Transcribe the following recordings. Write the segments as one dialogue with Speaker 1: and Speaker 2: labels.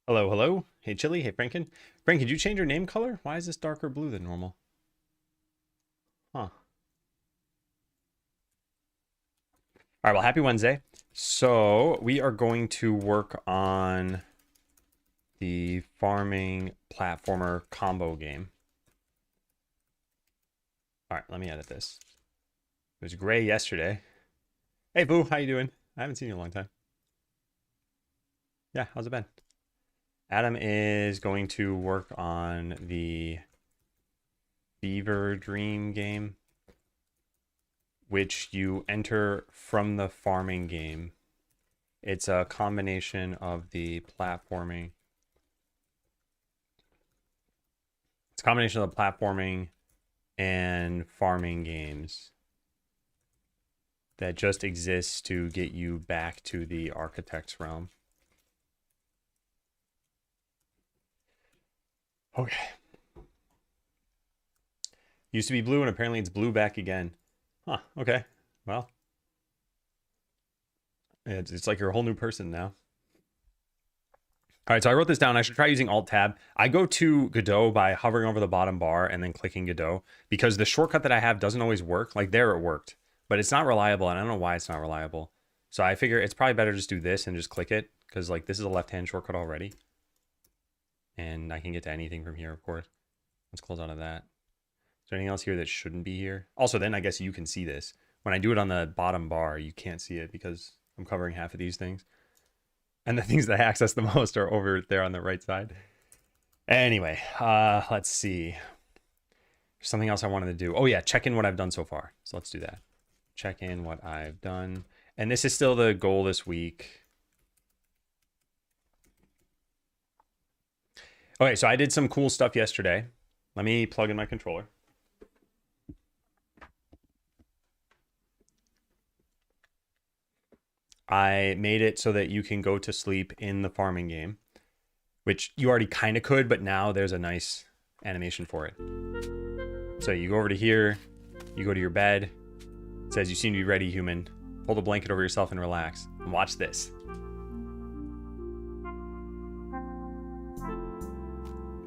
Speaker 1: Hello, hello. Hey, Chili. Hey, Franken. Frank, did you change your name color? Why is this darker blue than normal? Huh. All right, well, happy Wednesday. So we are going to work on the farming platformer combo game. All right, let me edit this. It was gray yesterday. Hey, Boo, how you doing? I haven't seen you in a long time. Yeah, how's it been? Adam is going to work on the Fever Dream game, which you enter from the farming game. It's a combination of the platforming. It's a combination of the platforming and farming games that just exists to get you back to the architect's realm. Okay. Used to be blue and apparently it's blue back again. Huh, okay. Well, it's like you're a whole new person now. All right, so I wrote this down. I should try using Alt-Tab. I go to Godot by hovering over the bottom bar and then clicking Godot because the shortcut that I have doesn't always work. Like there it worked, but it's not reliable, and I don't know why it's not reliable. So I figure it's probably better to just do this and just click it because like this is a left-hand shortcut already. And I can get to anything from here, of course. Let's close out of that. Is there anything else here that shouldn't be here? Also, then I guess you can see this. When I do it on the bottom bar, you can't see it because I'm covering half of these things. And the things that I access the most are over there on the right side. Anyway, let's see. There's something else I wanted to do. Oh yeah, check in what I've done so far. So let's do that. Check in what I've done. And this is still the goal this week. Okay, so I did some cool stuff yesterday. Let me plug in my controller. I made it so that you can go to sleep in the farming game, which you already kind of could, but now there's a nice animation for it. So you go over to here, you go to your bed. It says, "You seem to be ready, human. Pull the blanket over yourself and relax. And watch this."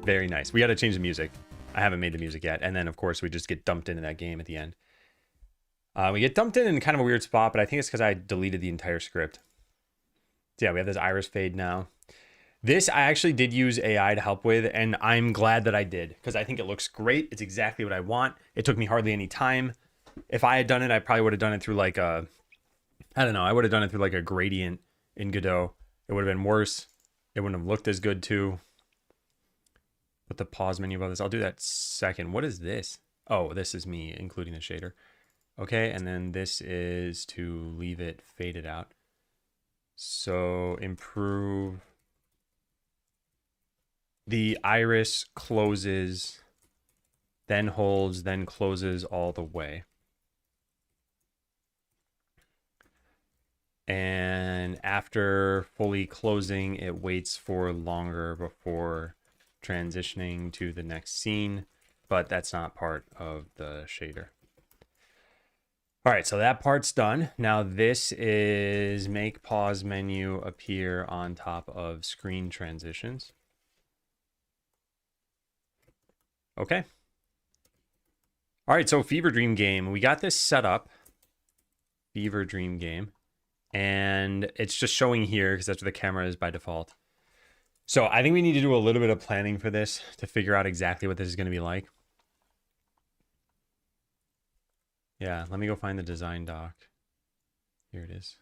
Speaker 1: Very nice. We got to change the music. I haven't made the music yet. And then, of course, we just get dumped into that game at the end. We get dumped in kind of a weird spot, but I think it's because I deleted the entire script. So yeah, we have this iris fade now. This I actually did use AI to help with, and I'm glad that I did because I think it looks great. It's exactly what I want. It took me hardly any time. If I had done it, I probably would have done it through like a, I don't know, I would have done it through like a gradient in Godot. It would have been worse. It wouldn't have looked as good too. Put the pause menu above this. I'll do that second. What is this? Oh, this is me including the shader. Okay, and then this is to leave it faded out. So improve. The iris closes, then holds, then closes all the way. And after fully closing, it waits for longer before transitioning to the next scene, but that's not part of the shader. All right, so that part's done. Now this is make pause menu appear on top of screen transitions. Okay. All right, so Fever Dream game. We got this set up. Fever Dream game. And it's just showing here because that's where the camera is by default. So I think we need to do a little bit of planning for this to figure out exactly what this is going to be like. Yeah, let me go find the design doc. Here it is.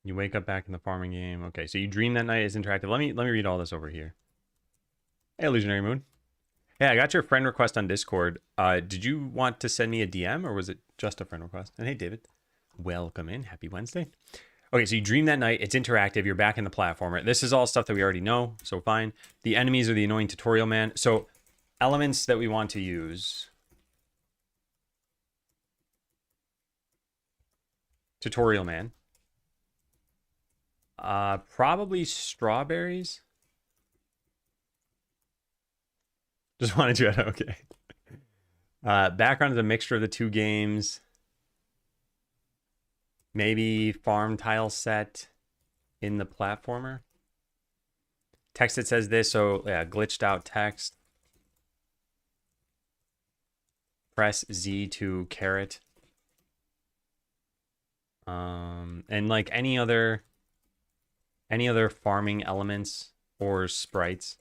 Speaker 1: You wake up back in the farming game. Okay, so you dream that night is interactive. Let me read all this over here. Hey, Illusionary Moon. Hey, I got your friend request on Discord. Did you want to send me a DM or was it just a friend request? And hey, David, welcome in. Happy Wednesday. Okay, so you dream that night. It's interactive. You're back in the platformer. This is all stuff that we already know, so fine. The enemies are the annoying tutorial man. So elements that we want to use. Tutorial man. Probably strawberries. Just wanted you to, okay. Background is a mixture of the two games. Maybe farm tile set in the platformer. Text, it says this, so yeah, glitched out text. Press Z to caret. And like any other farming elements or sprites.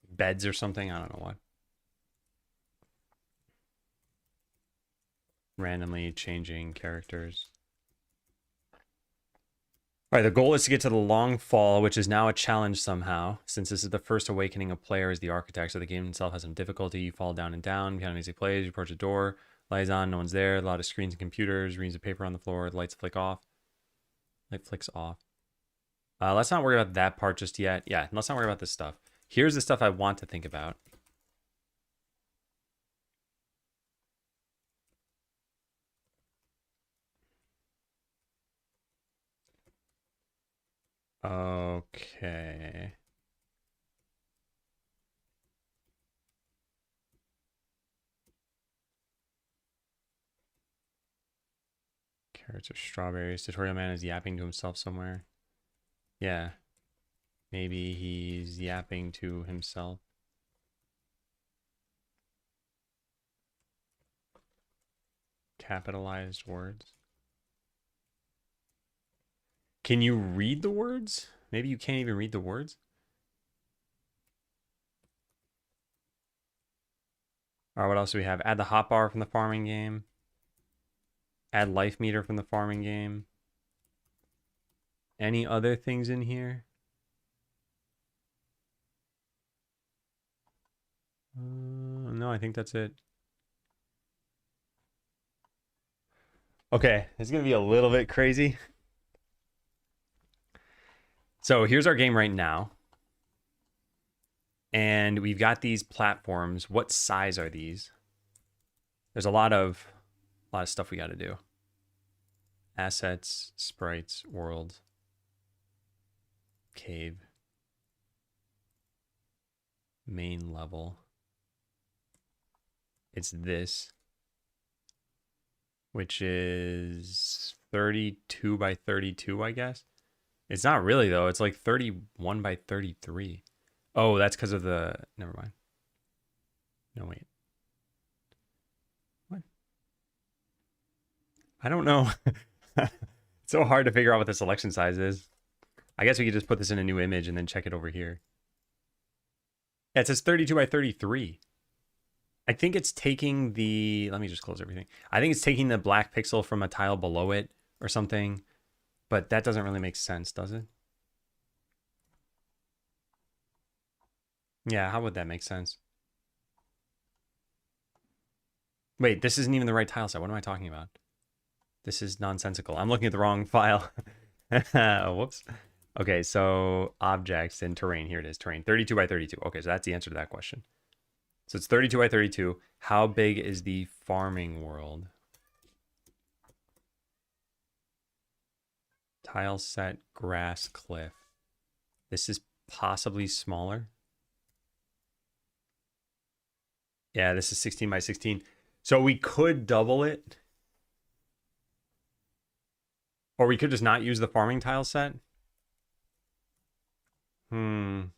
Speaker 1: Beds or something, I don't know what. Randomly changing characters. All right, the goal is to get to the Long Fall, which is now a challenge somehow. Since this is the first awakening of player as the architect, so the game itself has some difficulty. You fall down and down, behind music plays, you approach a door, lights on, no one's there, a lot of screens and computers, reams of paper on the floor, the lights flick off. Light flicks off. Let's not worry about that part just yet. Yeah, let's not worry about this stuff. Here's the stuff I want to think about. Okay. Carrots or strawberries. Tutorial man is yapping to himself somewhere. Yeah. Maybe he's yapping to himself. Capitalized words. Can you read the words? Maybe you can't even read the words. All right, what else do we have? Add the hotbar from the farming game. Add life meter from the farming game. Any other things in here? No, I think that's it. Okay, it's gonna be a little bit crazy. So here's our game right now. And we've got these platforms. What size are these? There's a lot of stuff we got to do. Assets, sprites, world, cave, main level. It's this, which is 32 by 32, I guess. It's not really, though. It's like 31 by 33. Oh, that's because of the... Never mind. No, wait. What? I don't know. It's so hard to figure out what the selection size is. I guess we could just put this in a new image and then check it over here. Yeah, it says 32 by 33. I think it's taking the... Let me just close everything. I think it's taking the black pixel from a tile below it or something. But that doesn't really make sense, does it? Yeah, how would that make sense? Wait, this isn't even the right tile set. What am I talking about? This is nonsensical. I'm looking at the wrong file. Whoops. Okay, so objects and terrain. Here it is, terrain. 32 by 32. Okay, so that's the answer to that question. So it's 32 by 32. How big is the farming world? Tile set, grass, cliff. This is possibly smaller. Yeah, this is 16 by 16. So we could double it. Or we could just not use the farming tile set. Because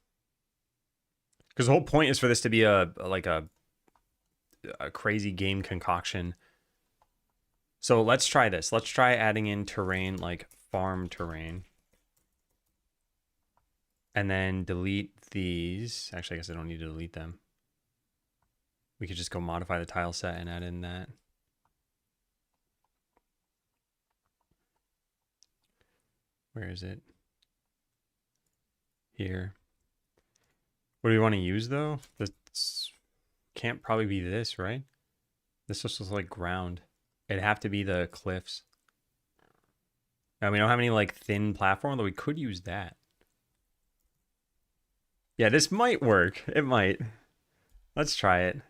Speaker 1: the whole point is for this to be a crazy game concoction. So let's try this. Let's try adding in terrain, like farm terrain. And then delete these. Actually, I guess I don't need to delete them. We could just go modify the tile set and add in that. Where is it? Here. What do we want to use, though? This can't probably be this, right? This just looks like ground. It'd have to be the cliffs. Now, we don't have any, like, thin platform, though we could use that. Yeah, this might work. It might. Let's try it.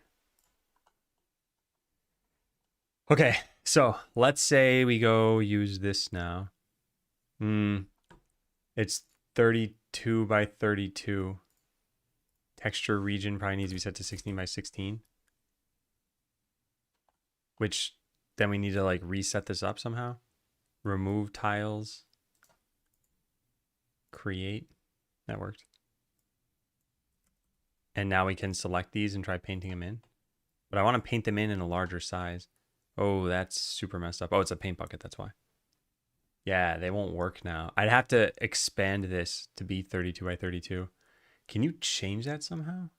Speaker 1: Okay, so let's say we go use this now. It's 32 by 32. Texture region probably needs to be set to 16 by 16. Which then we need to like reset this up somehow. Remove tiles. Create. That worked. And now we can select these and try painting them in. But I want to paint them in a larger size. Oh, that's super messed up. Oh, it's a paint bucket. That's why. Yeah, they won't work now. I'd have to expand this to be 32 by 32. Can you change that somehow?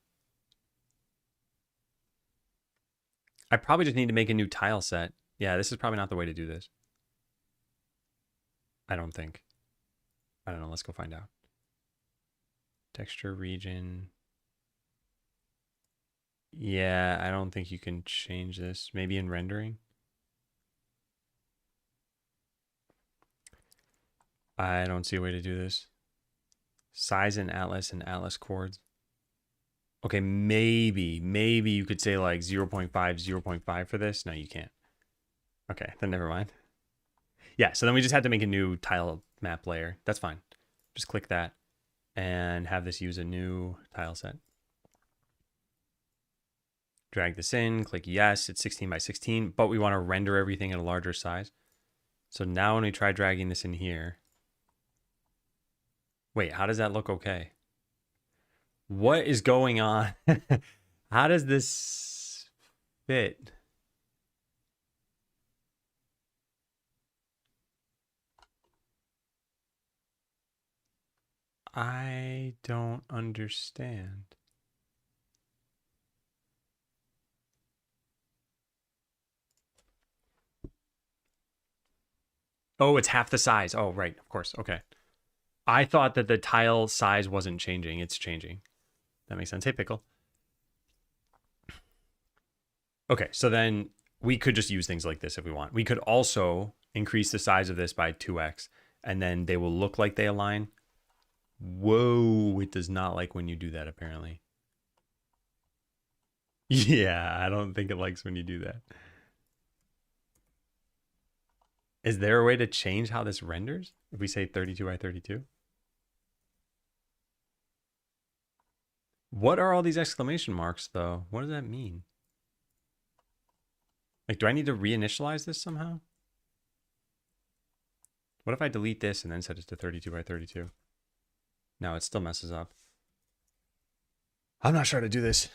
Speaker 1: I probably just need to make a new tile set. Yeah, this is probably not the way to do this. I don't think. I don't know. Let's go find out. Texture region. Yeah, I don't think you can change this. Maybe in rendering. I don't see a way to do this. Size and Atlas chords. Okay, maybe you could say like 0.5, 0.5 for this. No, you can't. Okay, then never mind. Yeah, so then we just had to make a new tile map layer. That's fine. Just click that and have this use a new tile set. Drag this in, click yes, it's 16 by 16, but we want to render everything at a larger size. So now when we try dragging this in here, wait, how does that look okay? What is going on? How does this fit? I don't understand. Oh, it's half the size. Oh, right. Of course. Okay. I thought that the tile size wasn't changing. It's changing. That makes sense. Hey, Pickle. Okay, so then we could just use things like this if we want. We could also increase the size of this by 2x, and then they will look like they align. Whoa, it does not like when you do that, apparently. Yeah, I don't think it likes when you do that. Is there a way to change how this renders? If we say 32 by 32? What are all these exclamation marks, though? What does that mean? Like, do I need to reinitialize this somehow? What if I delete this and then set it to 32 by 32? No, it still messes up. I'm not sure how to do this.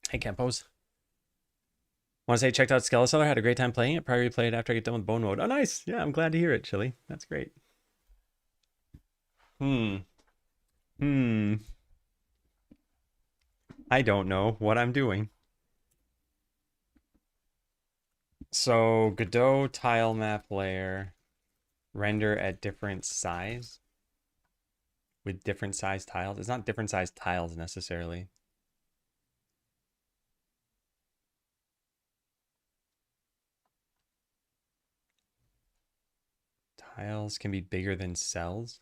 Speaker 1: Hey, Campos. Want to say checked out Skeleseller, had a great time playing it. Probably replay it after I get done with Bone Mode. Oh, nice. Yeah, I'm glad to hear it, Chili. That's great. I don't know what I'm doing. So Godot tile map layer, render at different size with different size tiles. It's not different size tiles necessarily. Tiles can be bigger than cells.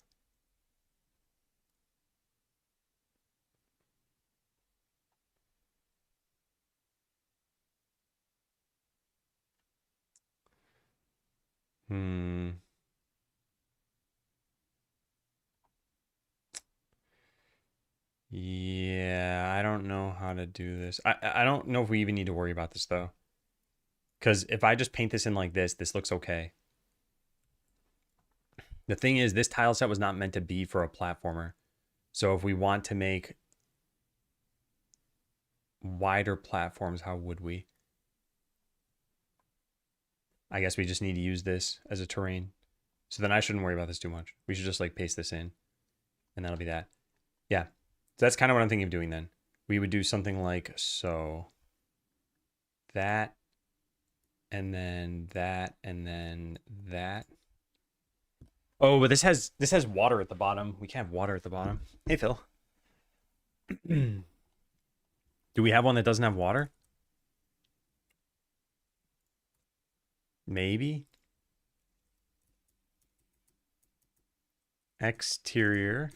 Speaker 1: Yeah, I don't know how to do this. I don't know if we even need to worry about this though. Because if I just paint this in like this looks okay. The thing is, this tile set was not meant to be for a platformer. So if we want to make wider platforms, how would we? I guess we just need to use this as a terrain. So then I shouldn't worry about this too much. We should just like paste this in and that'll be that. Yeah. So that's kind of what I'm thinking of doing then. We would do something like so. That, and then that, and then that. Oh, but this has water at the bottom. We can't have water at the bottom. Hey, Phil. Do we have one that doesn't have water? Maybe. Exterior.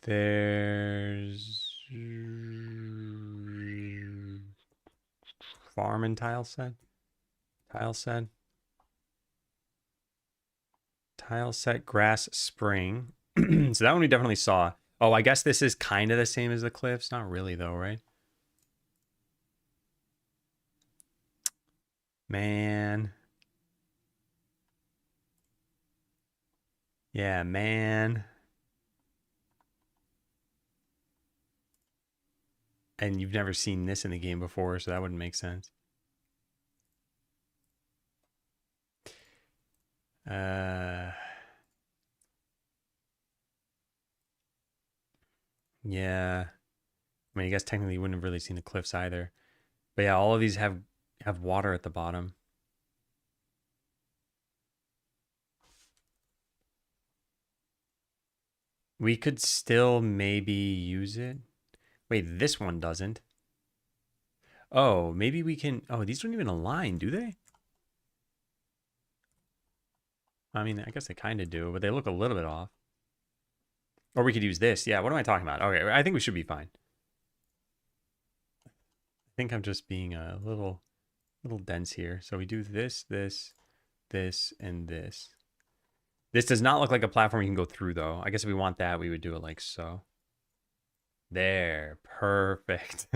Speaker 1: There's farm and tile set. Tile set. Tile set grass spring. So that one we definitely saw. Oh, I guess this is kind of the same as the cliffs. Not really, though, right? Man. Yeah, man. And you've never seen this in the game before, so that wouldn't make sense. Yeah. I mean, I guess technically you wouldn't have really seen the cliffs either. But yeah, all of these have water at the bottom. We could still maybe use it. Wait, this one doesn't. Oh, maybe we can. Oh, these don't even align, do they? I mean, I guess they kind of do, but they look a little bit off. Or we could use this. Yeah, what am I talking about? Okay, I think we should be fine. I think I'm just being a little dense here. So we do this, this, this, and this. This does not look like a platform you can go through, though. I guess if we want that, we would do it like so. There. Perfect.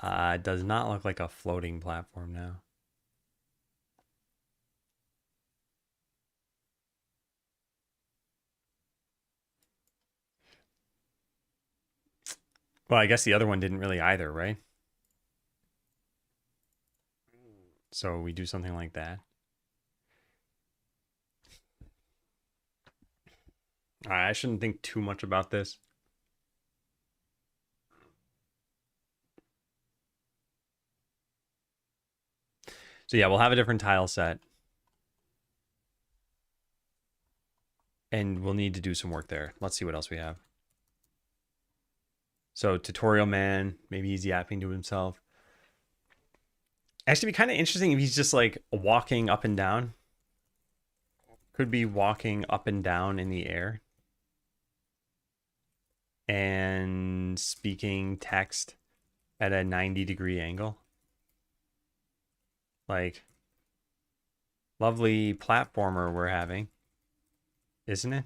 Speaker 1: It does not look like a floating platform now. Well, I guess the other one didn't really either, right? So we do something like that. All right, I shouldn't think too much about this. So yeah, we'll have a different tile set. And we'll need to do some work there. Let's see what else we have. So tutorial man, maybe he's yapping to himself. Actually, be kind of interesting if he's just like walking up and down. Could be walking up and down in the air. And speaking text at a 90-degree angle. Like, lovely platformer we're having, isn't it?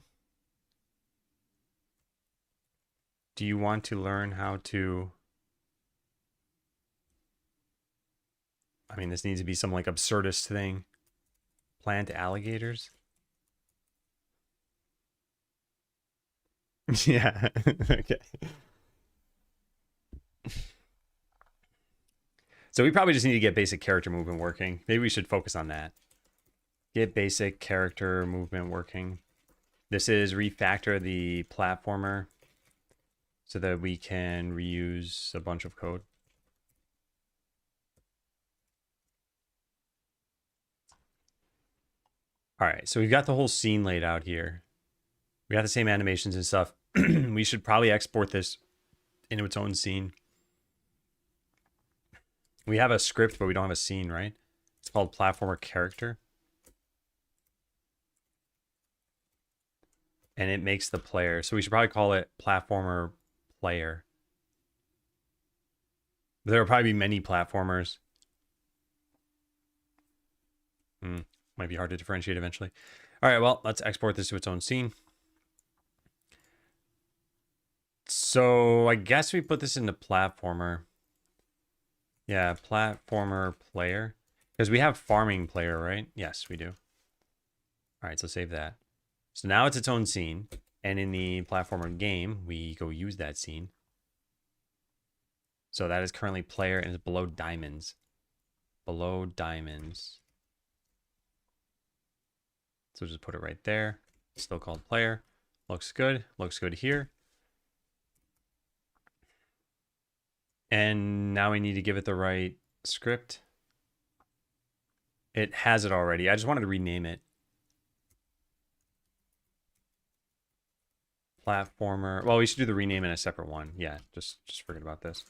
Speaker 1: Do you want to learn how to... I mean, this needs to be some like absurdist thing. Plant alligators? Yeah. Okay. So we probably just need to get basic character movement working. Maybe we should focus on that. Get basic character movement working. This is refactor the platformer so that we can reuse a bunch of code. All right, so we've got the whole scene laid out here. We got the same animations and stuff. We should probably export this into its own scene. We have a script, but we don't have a scene, right? It's called platformer character. And it makes the player. So we should probably call it platformer player. There will probably be many platformers. Might be hard to differentiate eventually. All right, well, let's export this to its own scene. So I guess we put this into platformer. Yeah, platformer player. Because we have farming player, right? Yes, we do. All right, so save that. So now it's its own scene. And in the platformer game, we go use that scene. So that is currently player and it's below diamonds. Below diamonds. So just put it right there. Still called player. Looks good. Looks good here. And now we need to give it the right script. It has it already. I just wanted to rename it. Platformer. Well, we should do the rename in a separate one. Yeah, just forget about this.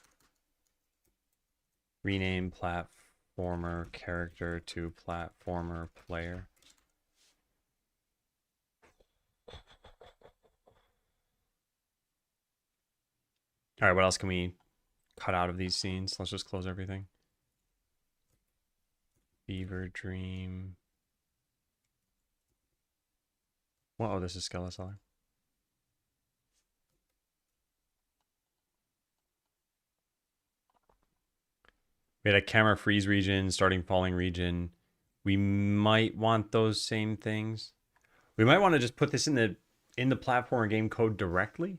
Speaker 1: Rename platformer character to platformer player. All right, what else can we cut out of these scenes? Let's just close everything. Fever Dream. Well, oh, this is Skeletor. We had a camera freeze region, starting falling region. We might want those same things. We might want to just put this in the platform game code directly.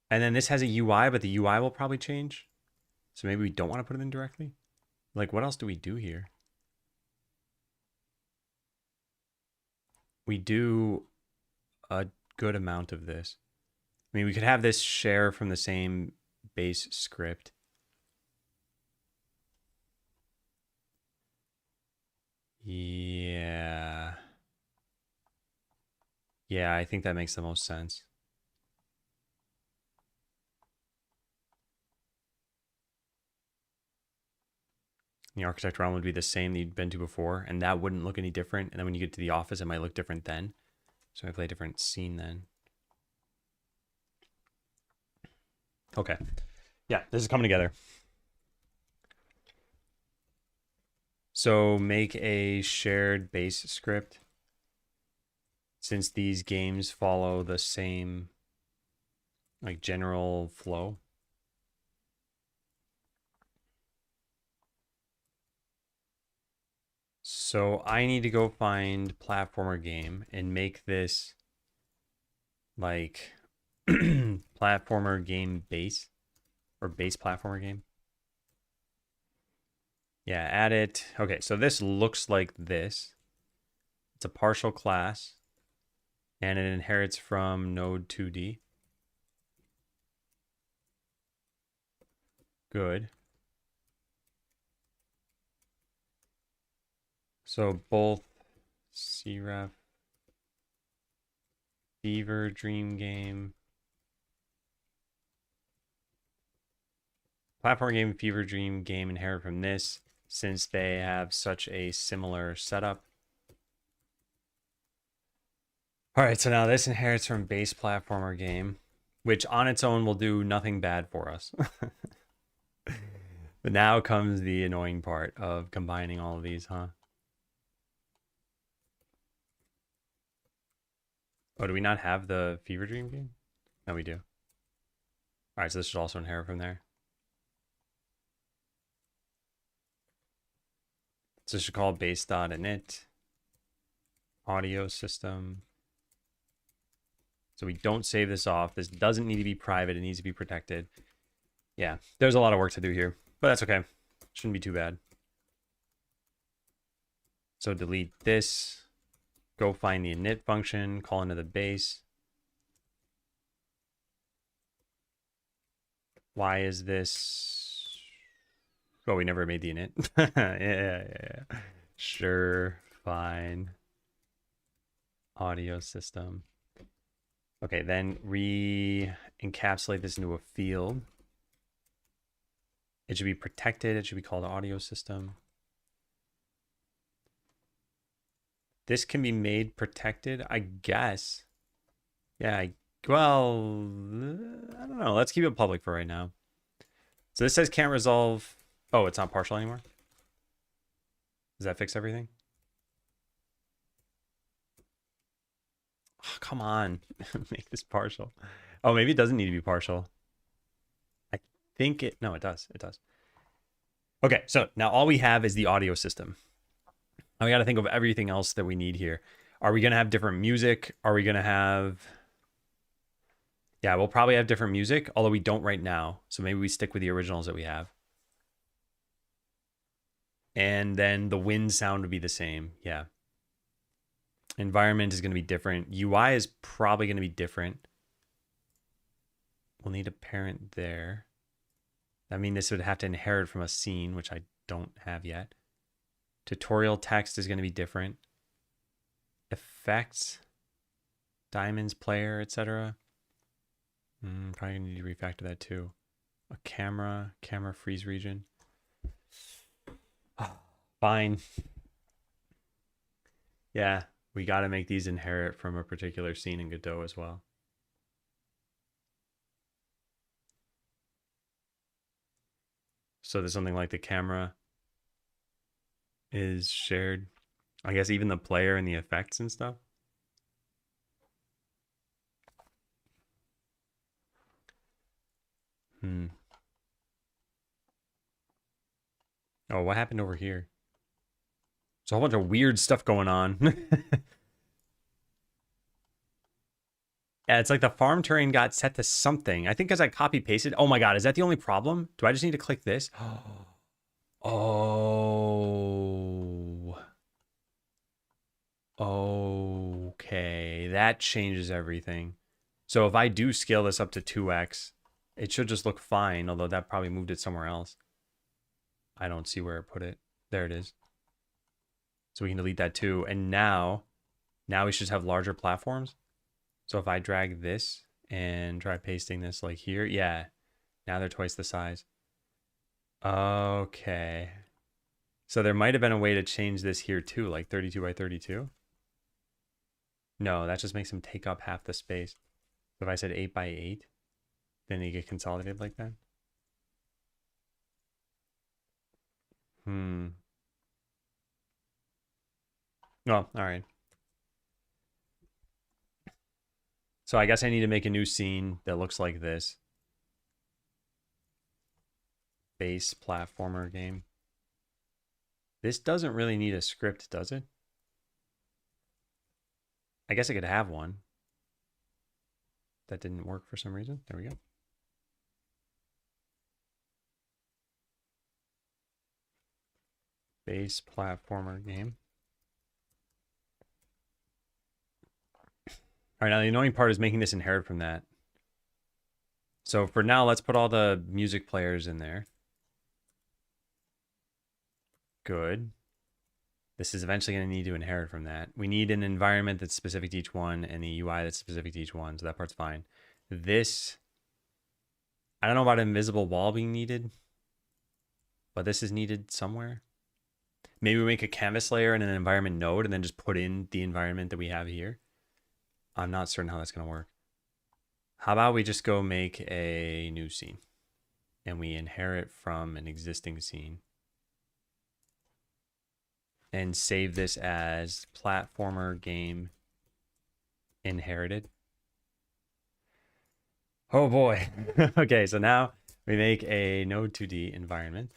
Speaker 1: And then this has a UI, but the UI will probably change. So maybe we don't want to put it in directly. Like, what else do we do here? We do a good amount of this. I mean, we could have this share from the same base script. Yeah. Yeah, I think that makes the most sense. The architect realm would be the same that you'd been to before, and that wouldn't look any different. And then when you get to the office, it might look different then. So I play a different scene then. Okay. Yeah, this is coming together. So make a shared base script. Since these games follow the same like general flow. So I need to go find platformer game and make this like platformer game base or base platformer game. Yeah, add it. Okay, so this looks like this. It's a partial class and it inherits from node 2D. Good. So both CREF, Fever Dream Game, platform game, Fever Dream Game inherit from this since they have such a similar setup. All right, so now this inherits from base platformer game, which on its own will do nothing bad for us. But now comes the annoying part of combining all of these, huh? Oh, do we not have the Fever Dream game? No, we do. All right, so this should also inherit from there. So this should call base.init audio system. So we don't save this off. This doesn't need to be private. It needs to be protected. Yeah, there's a lot of work to do here, but that's okay. Shouldn't be too bad. So delete this. Go find the init function, call into the base. Why is this? Oh, we never made the init. yeah. Sure, fine. Audio system. Okay, then re-encapsulate this into a field. It should be protected. It should be called audio system. This can be made protected, I guess. Yeah, well, I don't know. Let's keep it public for right now. So this says can't resolve. Oh, it's not partial anymore? Does that fix everything? Oh, come on. Make this partial. Oh, maybe it doesn't need to be partial. I think it... No, it does. It does. Okay, so now all we have is the audio system. Now we got to think of everything else that we need here. Are we going to have different music? Are we going to have... Yeah, we'll probably have different music, although we don't right now. So maybe we stick with the originals that we have. And then the wind sound would be the same. Yeah. Environment is going to be different. UI is probably going to be different. We'll need a parent there. I mean, this would have to inherit from a scene, which I don't have yet. Tutorial text is going to be different. Effects, diamonds, player, etc. Probably need to refactor that too. A camera freeze region. Fine. Yeah, we got to make these inherit from a particular scene in Godot as well. So there's something like the camera is shared. I guess even the player and the effects and stuff. Hmm. Oh, what happened over here? There's a whole bunch of weird stuff going on. Yeah, it's like the farm terrain got set to something. I think because I copy pasted. Oh my god, is that the only problem? Do I just need to click this? Oh. Okay, that changes everything. So if I do scale this up to 2x, it should just look fine, although that probably moved it somewhere else. I don't see where it put it. There it is. So we can delete that too. And now we should have larger platforms. So if I drag this and try pasting this like here, yeah, now they're twice the size. Okay. So there might have been a way to change this here too, like 32 by 32. No, that just makes them take up half the space. So if I said 8 by 8, then they get consolidated like that. Well, all right. So I guess I need to make a new scene that looks like this. Base platformer game. This doesn't really need a script, does it? I guess I could have one. That didn't work for some reason. There we go. Base platformer game. All right, now the annoying part is making this inherit from that. So for now, let's put all the music players in there. Good. This is eventually going to need to inherit from that. We need an environment that's specific to each one and the UI that's specific to each one, so that part's fine. This, I don't know about an invisible wall being needed, but this is needed somewhere. Maybe we make a canvas layer and an environment node and then just put in the environment that we have here. I'm not certain how that's going to work. How about we just go make a new scene and we inherit from an existing scene and save this as platformer game inherited. Oh boy. Okay, so now we make a node 2D environment.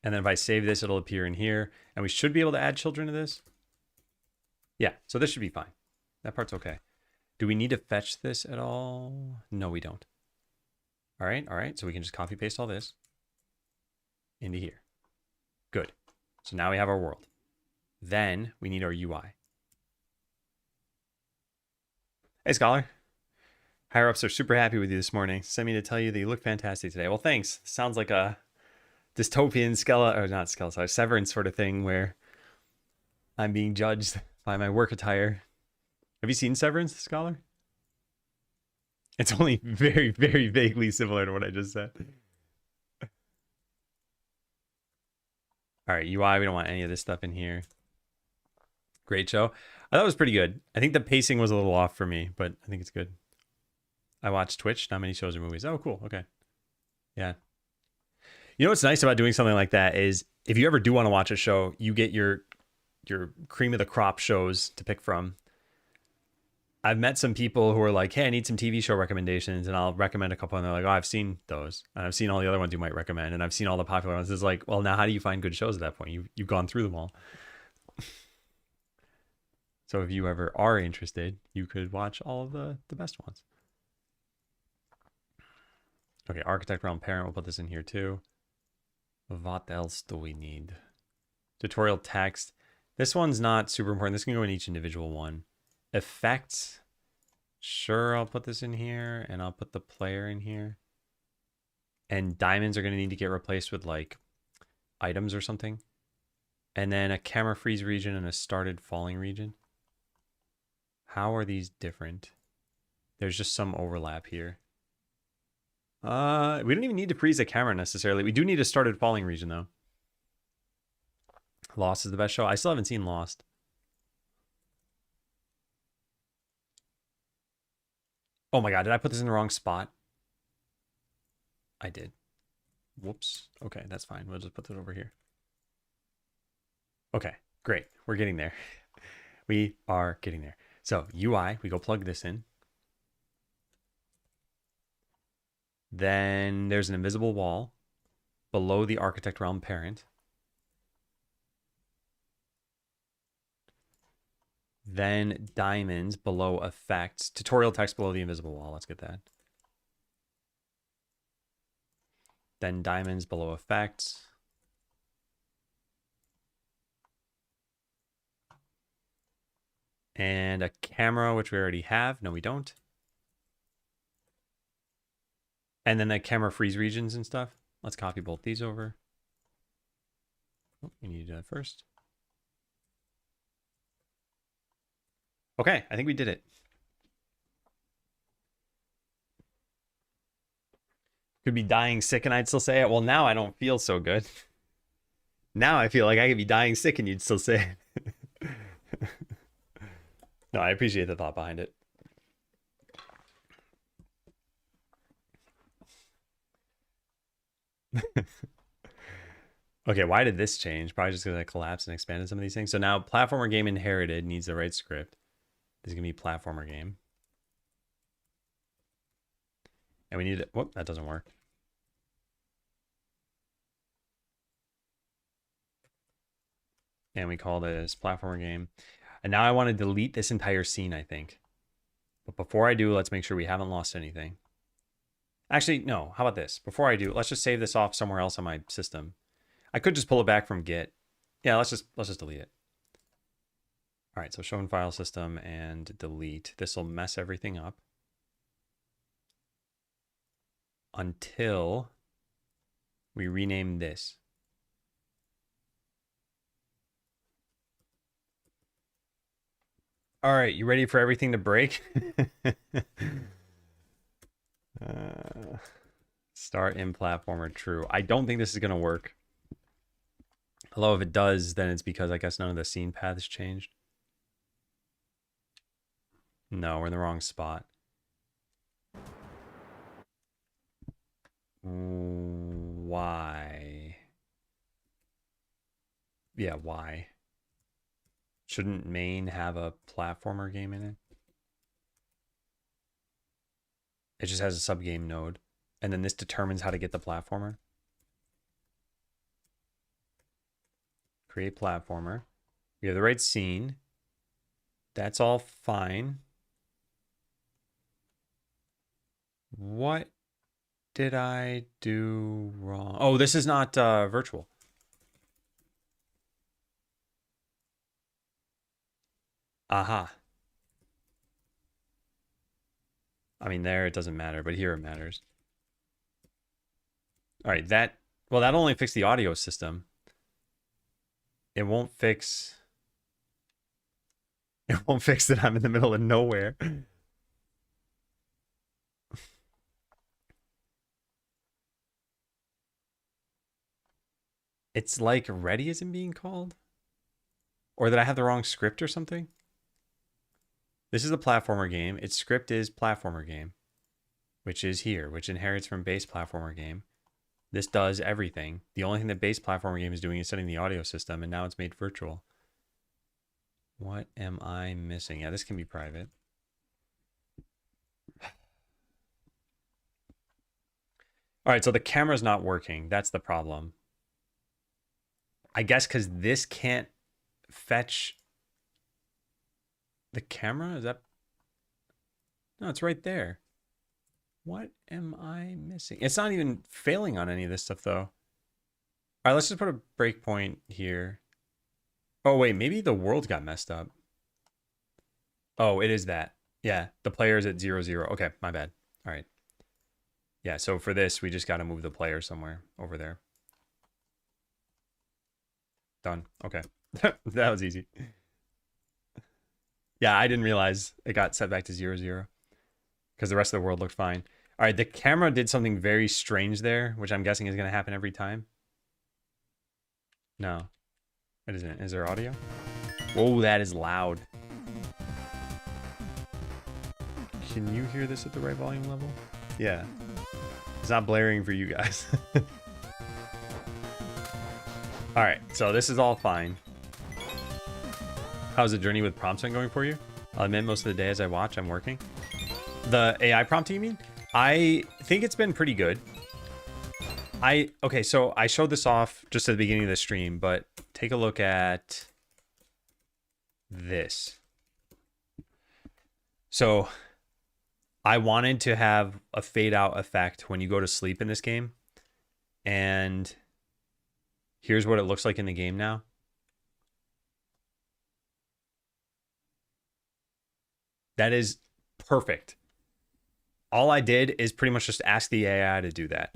Speaker 1: And then if I save this, it'll appear in here. And we should be able to add children to this. Yeah, so this should be fine. That part's okay. Do we need to fetch this at all? No, we don't. All right. So we can just copy paste all this into here. Good. So now we have our world. Then we need our UI. Hey, Scholar. Higher ups are super happy with you this morning. Sent me to tell you that you look fantastic today. Well, thanks. Sounds like a dystopian Severance sort of thing where I'm being judged by my work attire. Have you seen Severance, Scholar? It's only very, very vaguely similar to what I just said. All right, UI, we don't want any of this stuff in here. Great show. I thought it was pretty good. I think the pacing was a little off for me, but I think it's good. I watch Twitch, not many shows or movies. Oh, cool. Okay. Yeah. You know what's nice about doing something like that is if you ever do want to watch a show, you get your cream of the crop shows to pick from. I've met some people who are like, hey, I need some TV show recommendations, and I'll recommend a couple, and they're like, oh, I've seen those. And I've seen all the other ones you might recommend, and I've seen all the popular ones. It's like, well, now how do you find good shows at that point? You've gone through them all. So if you ever are interested, you could watch all of the best ones. Okay, Architect Realm Parent, we'll put this in here too. What else do we need? Tutorial text. This one's not super important. This can go in each individual one. Effects. Sure, I'll put this in here, and I'll put the player in here. And diamonds are going to need to get replaced with like items or something. And then a camera freeze region and a started falling region. How are these different? There's just some overlap here. We don't even need to freeze a camera necessarily. We do need a started falling region though. Lost is the best show. I still haven't seen Lost. Oh my god, did I put this in the wrong spot? I did. Whoops. Okay, that's fine. We'll just put that over here. Okay, great. We're getting there. We are getting there. So UI, we go plug this in. Then there's an invisible wall below the architect realm parent. Then diamonds below effects. Tutorial text below the invisible wall. Let's get that. Then diamonds below effects. And a camera, which we already have. No, we don't. And then the camera freeze regions and stuff. Let's copy both these over. Oh, we need to do that first. Okay, I think we did it. Could be dying sick and I'd still say it. Well, now I don't feel so good. Now I feel like I could be dying sick and you'd still say it. No, I appreciate the thought behind it. Okay, why did this change? Probably just because I collapsed and expanded some of these things. So now platformer game inherited needs the right script. This is going to be platformer game. And we need to, whoop, that doesn't work. And we call this platformer game. And now I want to delete this entire scene, I think. But before I do, let's make sure we haven't lost anything. Actually, no, how about this? Before I do, let's just save this off somewhere else on my system. I could just pull it back from Git. Yeah, let's just delete it. All right, so show in file system and delete. This will mess everything up until we rename this. All right, you ready for everything to break? Start in platformer, true. I don't think this is gonna work. Although if it does, then it's because I guess none of the scene paths changed. No, we're in the wrong spot. Why? Yeah, why? Shouldn't main have a platformer game in it? It just has a subgame node. And then this determines how to get the platformer. Create platformer. We have the right scene. That's all fine. What did I do wrong? Oh, this is not virtual. Aha. I mean, there it doesn't matter, but here it matters. All right, well, that'll only fix the audio system. It won't fix that I'm in the middle of nowhere. It's like ready isn't being called? Or did I have the wrong script or something? This is a platformer game. Its script is platformer game, which is here, which inherits from base platformer game. This does everything. The only thing that base platformer game is doing is setting the audio system, and now it's made virtual. What am I missing? Yeah, this can be private. All right, so the camera's not working. That's the problem. I guess because this can't fetch the camera? Is that... No, it's right there. What am I missing? It's not even failing on any of this stuff, though. All right, let's just put a breakpoint here. Oh, wait, maybe the world got messed up. Oh, it is that. Yeah, the player is at 0, 0. Okay, my bad. All right. Yeah, so for this, we just got to move the player somewhere over there. Done. Okay. That was easy. Yeah, I didn't realize it got set back to 0, 0 because the rest of the world looked fine. All right, the camera did something very strange there, which I'm guessing is going to happen every time. No, it isn't. Is there audio? Whoa, that is loud. Can you hear this at the right volume level? Yeah. It's not blaring for you guys. All right, so this is all fine. How's the journey with prompts been going for you? I'll admit most of the day as I watch, I'm working. The AI prompt, you mean? I think it's been pretty good. Okay, so I showed this off just at the beginning of the stream, but take a look at this. So I wanted to have a fade out effect when you go to sleep in this game. And here's what it looks like in the game now. That is perfect. All I did is pretty much just ask the AI to do that.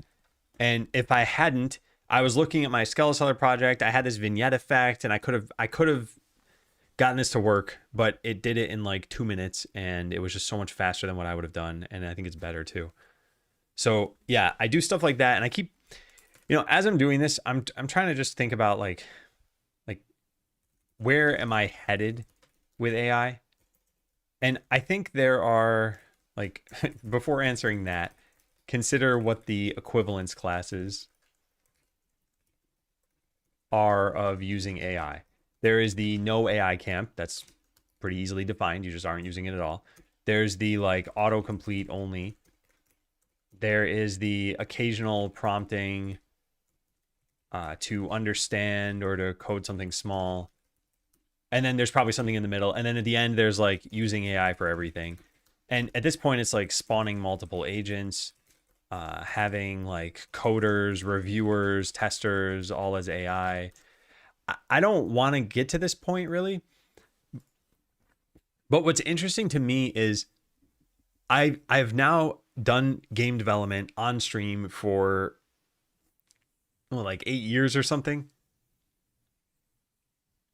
Speaker 1: And if I hadn't, I was looking at my Skeleseller project. I had this vignette effect, and I could have gotten this to work, but it did it in like 2 minutes, and it was just so much faster than what I would have done. And I think it's better too. So yeah, I do stuff like that, and I keep, as I'm doing this, I'm trying to just think about like where am I headed with AI? And I think there are like before answering that, consider what the equivalence classes are of using AI. There is the no AI camp. That's pretty easily defined. You just aren't using it at all. There's the like autocomplete only. There is the occasional prompting to understand or to code something small. And then there's probably something in the middle. And then at the end, there's like using AI for everything. And at this point, it's like spawning multiple agents, having like coders, reviewers, testers, all as AI. I don't want to get to this point really. But what's interesting to me is I've now done game development on stream for like 8 years or something.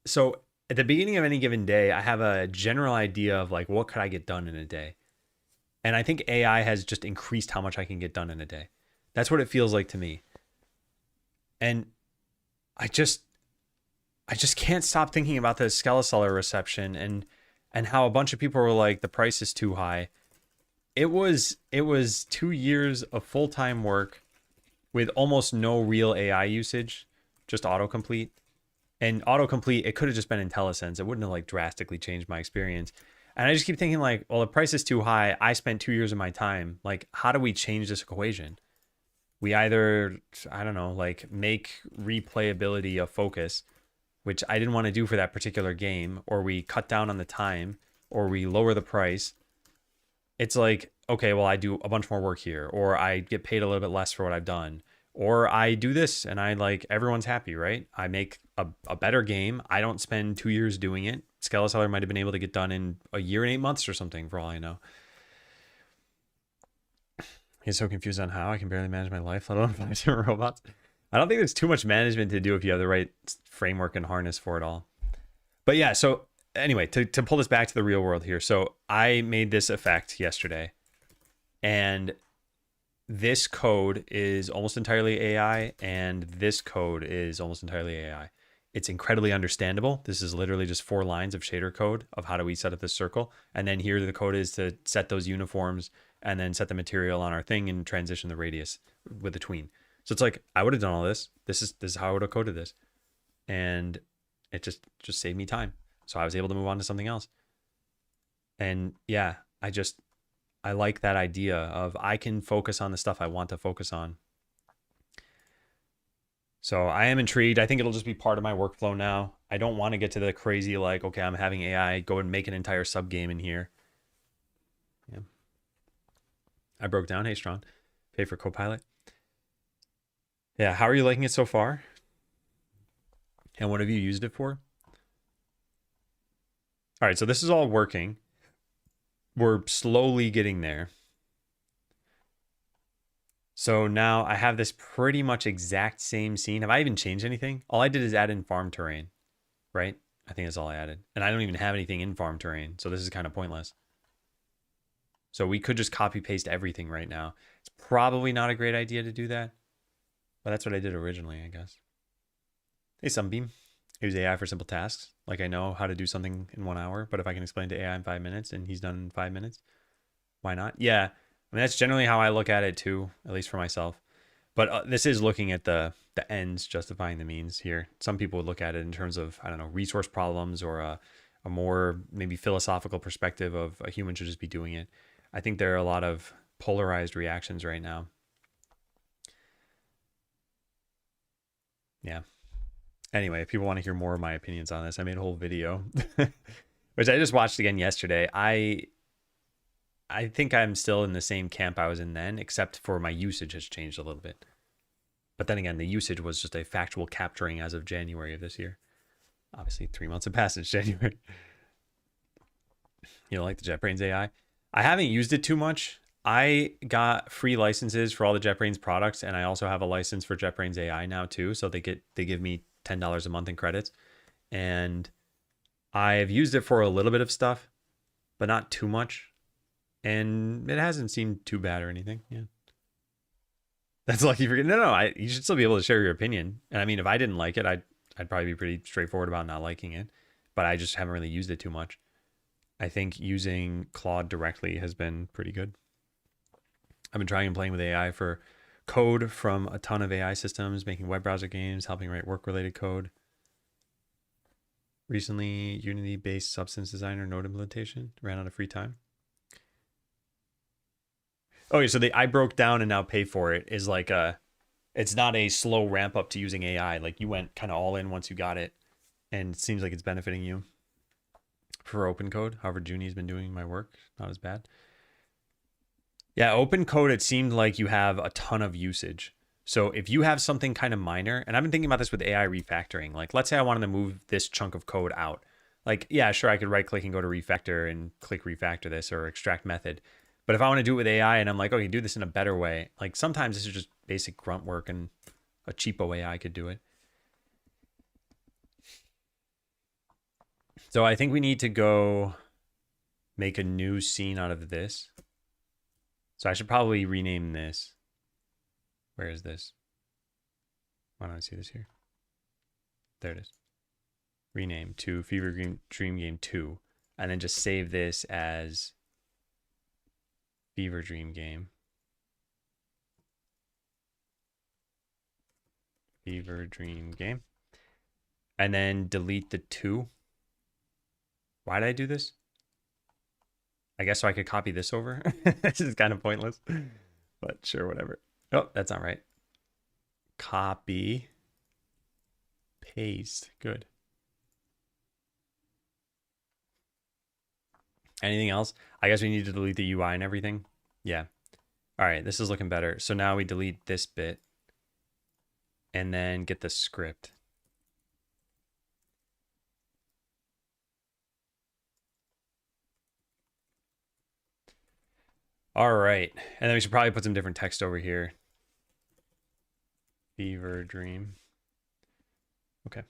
Speaker 1: So at the beginning of any given day, I have a general idea of like what could I get done in a day. And I think AI has just increased how much I can get done in a day. That's what it feels like to me. And I just can't stop thinking about the Skeleseller reception and how a bunch of people were like, the price is too high. It was 2 years of full-time work with almost no real AI usage, just autocomplete. And autocomplete, it could have just been IntelliSense. It wouldn't have like drastically changed my experience. And I just keep thinking like, well, the price is too high. I spent 2 years of my time. Like, how do we change this equation? We either, I don't know, like make replayability a focus, which I didn't want to do for that particular game, or we cut down on the time, or we lower the price. It's like, okay, well, I do a bunch more work here, or I get paid a little bit less for what I've done, or I do this and I like, everyone's happy, right? I make a better game. I don't spend 2 years doing it. Skeleseller might have been able to get done in a year and 8 months or something, for all I know. He's so confused on how I can barely manage my life, let alone 5 different robots. I don't think there's too much management to do if you have the right framework and harness for it all. But yeah, so anyway, to pull this back to the real world here. So I made this effect yesterday, and this code is almost entirely AI, and this code is almost entirely AI. It's incredibly understandable. This is literally just 4 lines of shader code of how do we set up this circle. And then here the code is to set those uniforms and then set the material on our thing and transition the radius with the tween. So it's like, I would have done all this. This is how I would have coded this. And it just saved me time. So I was able to move on to something else. And yeah, I like that idea of I can focus on the stuff I want to focus on. So I am intrigued. I think it'll just be part of my workflow now. I don't want to get to the crazy, like, okay, I'm having AI go and make an entire sub game in here. Yeah. I broke down. Hey, Strong. Pay for Copilot. Yeah. How are you liking it so far? And what have you used it for? All right. So this is all working. We're slowly getting there. So now I have this pretty much exact same scene. Have I even changed anything? All I did is add in farm terrain, right? I think that's all I added. And I don't even have anything in farm terrain, so this is kind of pointless. So we could just copy paste everything right now. It's probably not a great idea to do that, but that's what I did originally, I guess. Hey, Sunbeam. Use AI for simple tasks. Like I know how to do something in 1 hour, but if I can explain to AI in 5 minutes and he's done in 5 minutes, why not? Yeah. I mean, that's generally how I look at it too, at least for myself. But this is looking at the ends justifying the means here. Some people would look at it in terms of, I don't know, resource problems or a more maybe philosophical perspective of a human should just be doing it. I think there are a lot of polarized reactions right now. Yeah. Anyway, if people want to hear more of my opinions on this, I made a whole video, which I just watched again yesterday. I think I'm still in the same camp I was in then, except for my usage has changed a little bit. But then again, the usage was just a factual capturing as of January of this year. Obviously, 3 months have passed since January. You know, like the JetBrains AI. I haven't used it too much. I got free licenses for all the JetBrains products, and I also have a license for JetBrains AI now too. So they give me $10 a month in credits, and I've used it for a little bit of stuff, but not too much. And it hasn't seemed too bad or anything. Yeah. That's lucky for no. You should still be able to share your opinion. And I mean, if I didn't like it, I'd probably be pretty straightforward about not liking it. But I just haven't really used it too much. I think using Claude directly has been pretty good. I've been trying and playing with AI for code from a ton of AI systems, making web browser games, helping write work-related code. Recently, Unity-based Substance Designer node implementation ran out of free time. Okay, so I broke down and now pay for it is like it's not a slow ramp up to using AI. Like you went kind of all in once you got it, and it seems like it's benefiting you. For open code, however, Junie's been doing my work, not as bad. Yeah, open code, it seemed like you have a ton of usage. So if you have something kind of minor, and I've been thinking about this with AI refactoring, like let's say I wanted to move this chunk of code out. Like, yeah, sure, I could right click and go to refactor and click refactor this or extract method. But if I want to do it with AI and I'm like, okay, do this in a better way, like sometimes this is just basic grunt work and a cheapo AI could do it. So I think we need to go make a new scene out of this. So I should probably rename this. Where is this? Why don't I see this here? There it is. Rename to Fever Dream Game 2. And then just save this as Fever Dream Game. Fever Dream Game. And then delete the 2. Why did I do this? I guess so I could copy this over. This is kind of pointless. But sure, whatever. Oh, that's not right. Copy. Paste. Good. Anything else? I guess we need to delete the UI and everything. Yeah. All right, this is looking better. So now we delete this bit and then get the script. All right. And then we should probably put some different text over here. Fever Dream. Okay.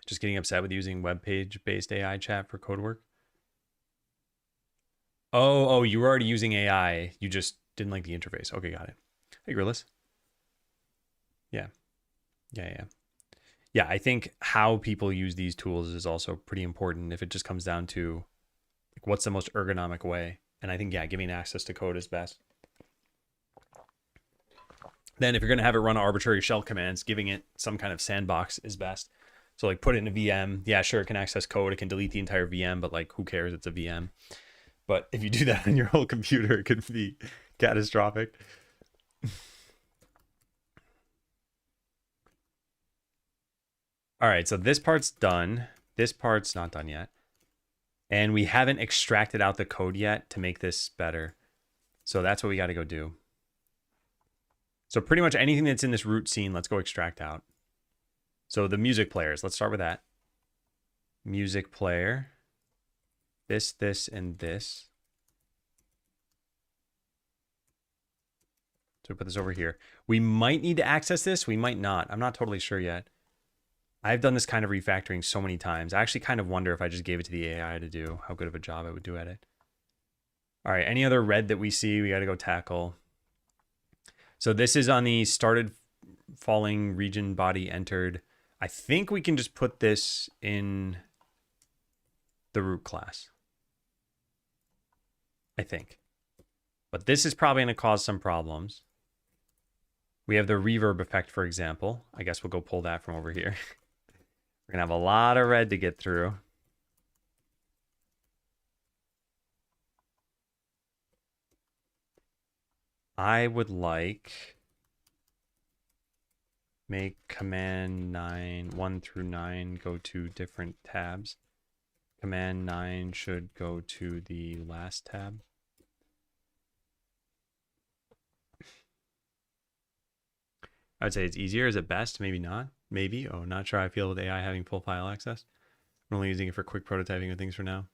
Speaker 1: Just getting upset with using web page based AI chat for code work. Oh, you were already using AI. You just didn't like the interface. Okay, got it. Hey, Grillis. Yeah. Yeah, I think how people use these tools is also pretty important if it just comes down to like, what's the most ergonomic way. And I think, yeah, giving access to code is best. Then if you're going to have it run arbitrary shell commands, giving it some kind of sandbox is best. So like put it in a VM. Yeah, sure, it can access code. It can delete the entire VM, but like who cares? It's a VM. But if you do that on your whole computer, it could be catastrophic. All right, so this part's done. This part's not done yet. And we haven't extracted out the code yet to make this better. So that's what we got to go do. So pretty much anything that's in this root scene, let's go extract out. So the music players, let's start with that. Music player. This, and this. So we put this over here. We might need to access this. We might not. I'm not totally sure yet. I've done this kind of refactoring so many times. I actually kind of wonder if I just gave it to the AI to do, how good of a job it would do at it. All right, any other red that we see, we got to go tackle. So this is on the started falling region body entered. I think we can just put this in the root class. I think. But this is probably going to cause some problems. We have the reverb effect, for example. I guess we'll go pull that from over here. We're going to have a lot of red to get through. I would like make command 9, 1 through 9 go to different tabs. Command 9 should go to the last tab. I would say it's easier. Is it best? Maybe not. Maybe. Oh, not sure how I feel with AI having full file access. I'm only using it for quick prototyping and things for now.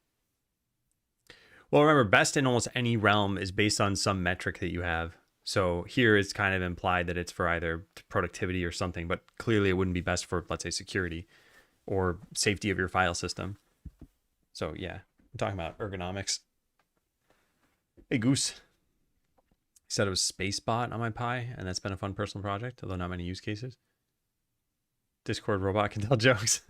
Speaker 1: Well, remember, best in almost any realm is based on some metric that you have. So here it's kind of implied that it's for either productivity or something, but clearly it wouldn't be best for, let's say, security or safety of your file system. So yeah, I'm talking about ergonomics. Hey, Goose. He said it was Spacebot on my Pi, and that's been a fun personal project, although not many use cases. Discord robot can tell jokes.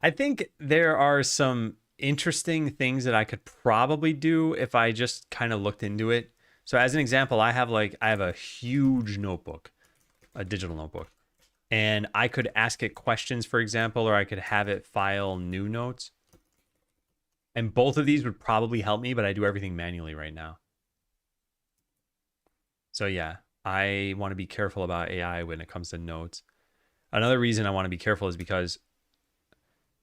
Speaker 1: I think there are some interesting things that I could probably do if I just kind of looked into it. So as an example, I have a huge notebook, a digital notebook, and I could ask it questions, for example, or I could have it file new notes. And both of these would probably help me, but I do everything manually right now. So yeah, I want to be careful about AI when it comes to notes. Another reason I want to be careful is because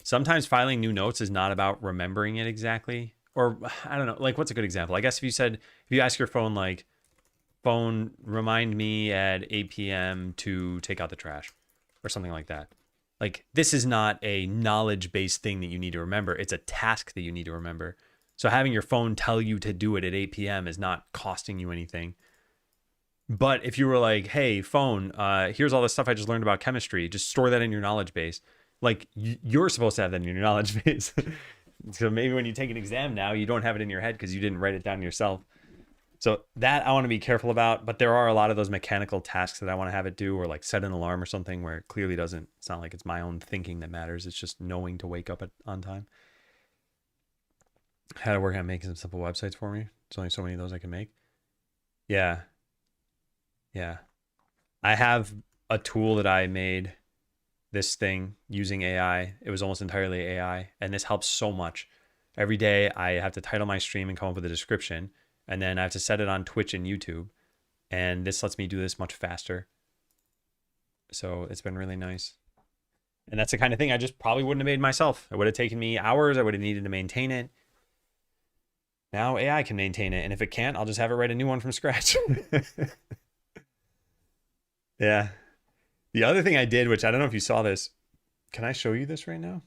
Speaker 1: sometimes filing new notes is not about remembering it exactly. Or I don't know, like what's a good example? I guess if you ask your phone, like, phone, remind me at 8 p.m. to take out the trash or something like that. Like, this is not a knowledge-based thing that you need to remember. It's a task that you need to remember. So having your phone tell you to do it at 8 p.m. is not costing you anything. But if you were like, hey, phone, here's all the stuff I just learned about chemistry, just store that in your knowledge base. Like, you're supposed to have that in your knowledge base. So maybe when you take an exam now, you don't have it in your head because you didn't write it down yourself. So that I want to be careful about. But there are a lot of those mechanical tasks that I want to have it do, or like set an alarm or something where it clearly doesn't sound like it's my own thinking that matters. It's just knowing to wake up on time. How to work on making some simple websites for me. There's only so many of those I can make. Yeah. Yeah. I have a tool that I made, this thing, using AI. It was almost entirely AI, and this helps so much. Every day I have to title my stream and come up with a description, and then I have to set it on Twitch and YouTube, and this lets me do this much faster. So it's been really nice. And that's the kind of thing I just probably wouldn't have made myself. It would have taken me hours. I would have needed to maintain it. Now AI can maintain it, and if it can't, I'll just have it write a new one from scratch. Yeah. The other thing I did, which I don't know if you saw this, can I show you this right now?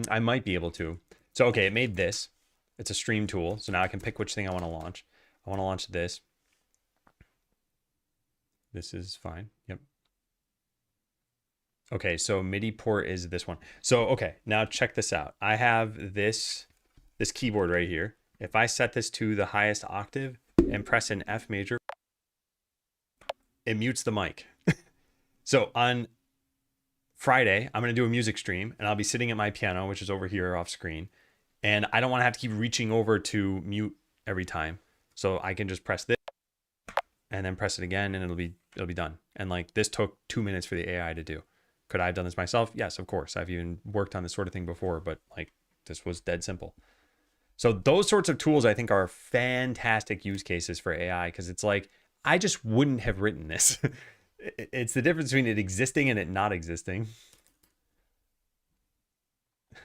Speaker 1: I might be able to. So, okay, it made this. It's a stream tool. So now I can pick which thing I want to launch. I want to launch this. This is fine. Yep. Okay, so MIDI port is this one. So, okay, now check this out. I have this keyboard right here. If I set this to the highest octave and press an F major, it mutes the mic. So on Friday, I'm going to do a music stream, and I'll be sitting at my piano, which is over here off screen. And I don't want to have to keep reaching over to mute every time. So I can just press this and then press it again, and it'll be done. And like, this took 2 minutes for the AI to do. Could I have done this myself? Yes, of course. I've even worked on this sort of thing before, but like, this was dead simple. So those sorts of tools I think are fantastic use cases for AI, because it's like, I just wouldn't have written this. It's the difference between it existing and it not existing. All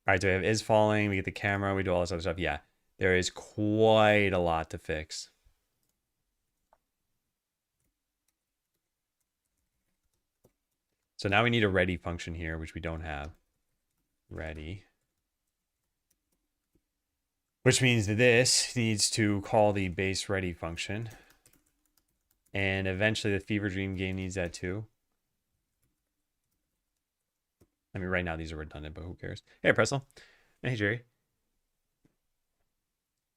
Speaker 1: right, so we have is falling, we get the camera, we do all this other stuff. Yeah, there is quite a lot to fix. So now we need a ready function here, which we don't have. Ready. Which means that this needs to call the base ready function. And eventually the Fever Dream game needs that too. I mean, right now these are redundant, but who cares? Hey, Pressel. Hey, Jerry.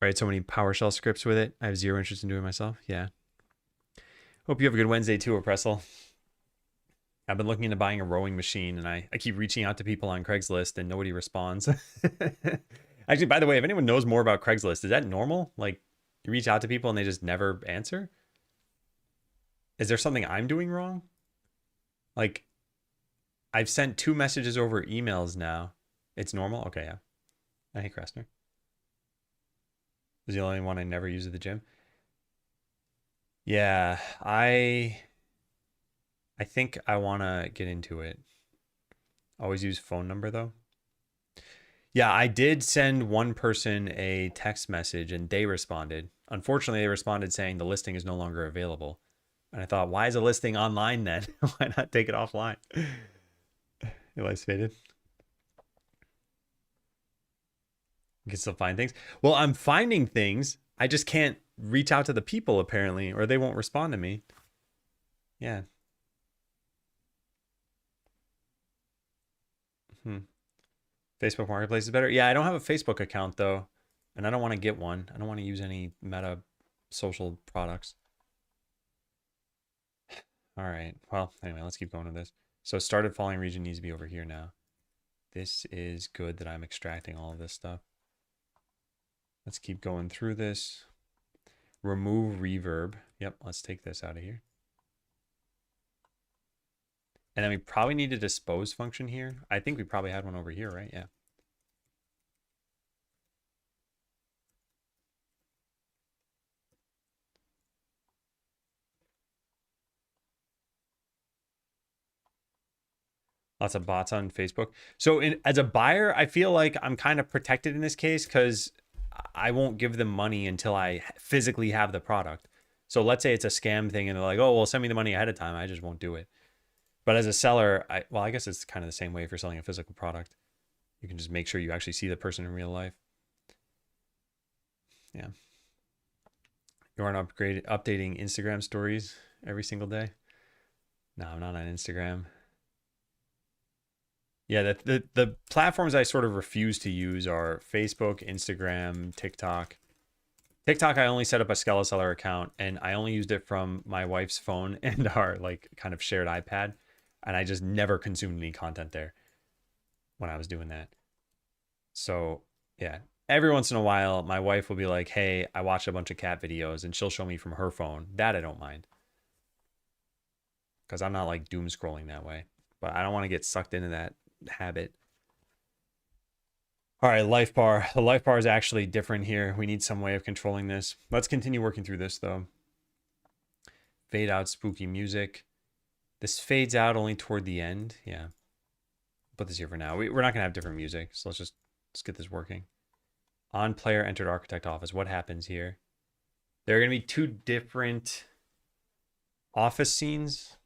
Speaker 1: All right, so many PowerShell scripts with it. I have zero interest in doing myself. Yeah. Hope you have a good Wednesday too, Pressel. I've been looking into buying a rowing machine, and I keep reaching out to people on Craigslist, and nobody responds. Actually, by the way, if anyone knows more about Craigslist, is that normal? Like, You reach out to people and they just never answer? Is there something I'm doing wrong? Like, I've sent 2 messages over emails now. It's normal? Okay, yeah. Hey, Kressner. Is the only one I never use at the gym? Yeah, I think I want to get into it. Always use phone number though. Yeah, I did send one person a text message and they responded. Unfortunately, they responded saying the listing is no longer available. And I thought, why is a listing online then? Why not take it offline? Your life's faded. You can still find things. Well, I'm finding things. I just can't reach out to the people apparently, or they won't respond to me. Yeah. Hmm. Facebook Marketplace is better. Yeah, I don't have a Facebook account though, and I don't want to get one. I don't want to use any Meta social products. All right. Well, anyway, let's keep going with this. So started falling region needs to be over here now. This is good that I'm extracting all of this stuff. Let's keep going through this. Remove reverb. Yep, let's take this out of here. And then we probably need a dispose function here. I think we probably had one over here, right? Yeah. Lots of bots on Facebook. So as a buyer, I feel like I'm kind of protected in this case because I won't give them money until I physically have the product. So let's say it's a scam thing and they're like, oh, well, send me the money ahead of time. I just won't do it. But as a seller, I guess it's kind of the same way if you're selling a physical product. You can just make sure you actually see the person in real life. Yeah. You aren't updating Instagram stories every single day? No, I'm not on Instagram. Yeah, the platforms I sort of refuse to use are Facebook, Instagram, TikTok. TikTok, I only set up a SkeleSeller account and I only used it from my wife's phone and our like kind of shared iPad. And I just never consumed any content there when I was doing that. So yeah, every once in a while, my wife will be like, hey, I watched a bunch of cat videos and she'll show me from her phone. That I don't mind. Because I'm not like doom scrolling that way. But I don't want to get sucked into that habit. All right, life bar. The life bar is actually different here. We need some way of controlling this. Let's continue working through this though. Fade out spooky music. This fades out only toward the end. Yeah. Put this here for now. We're not gonna have different music, so let's get this working. On player entered architect office. What happens here? There are gonna be 2 different office scenes.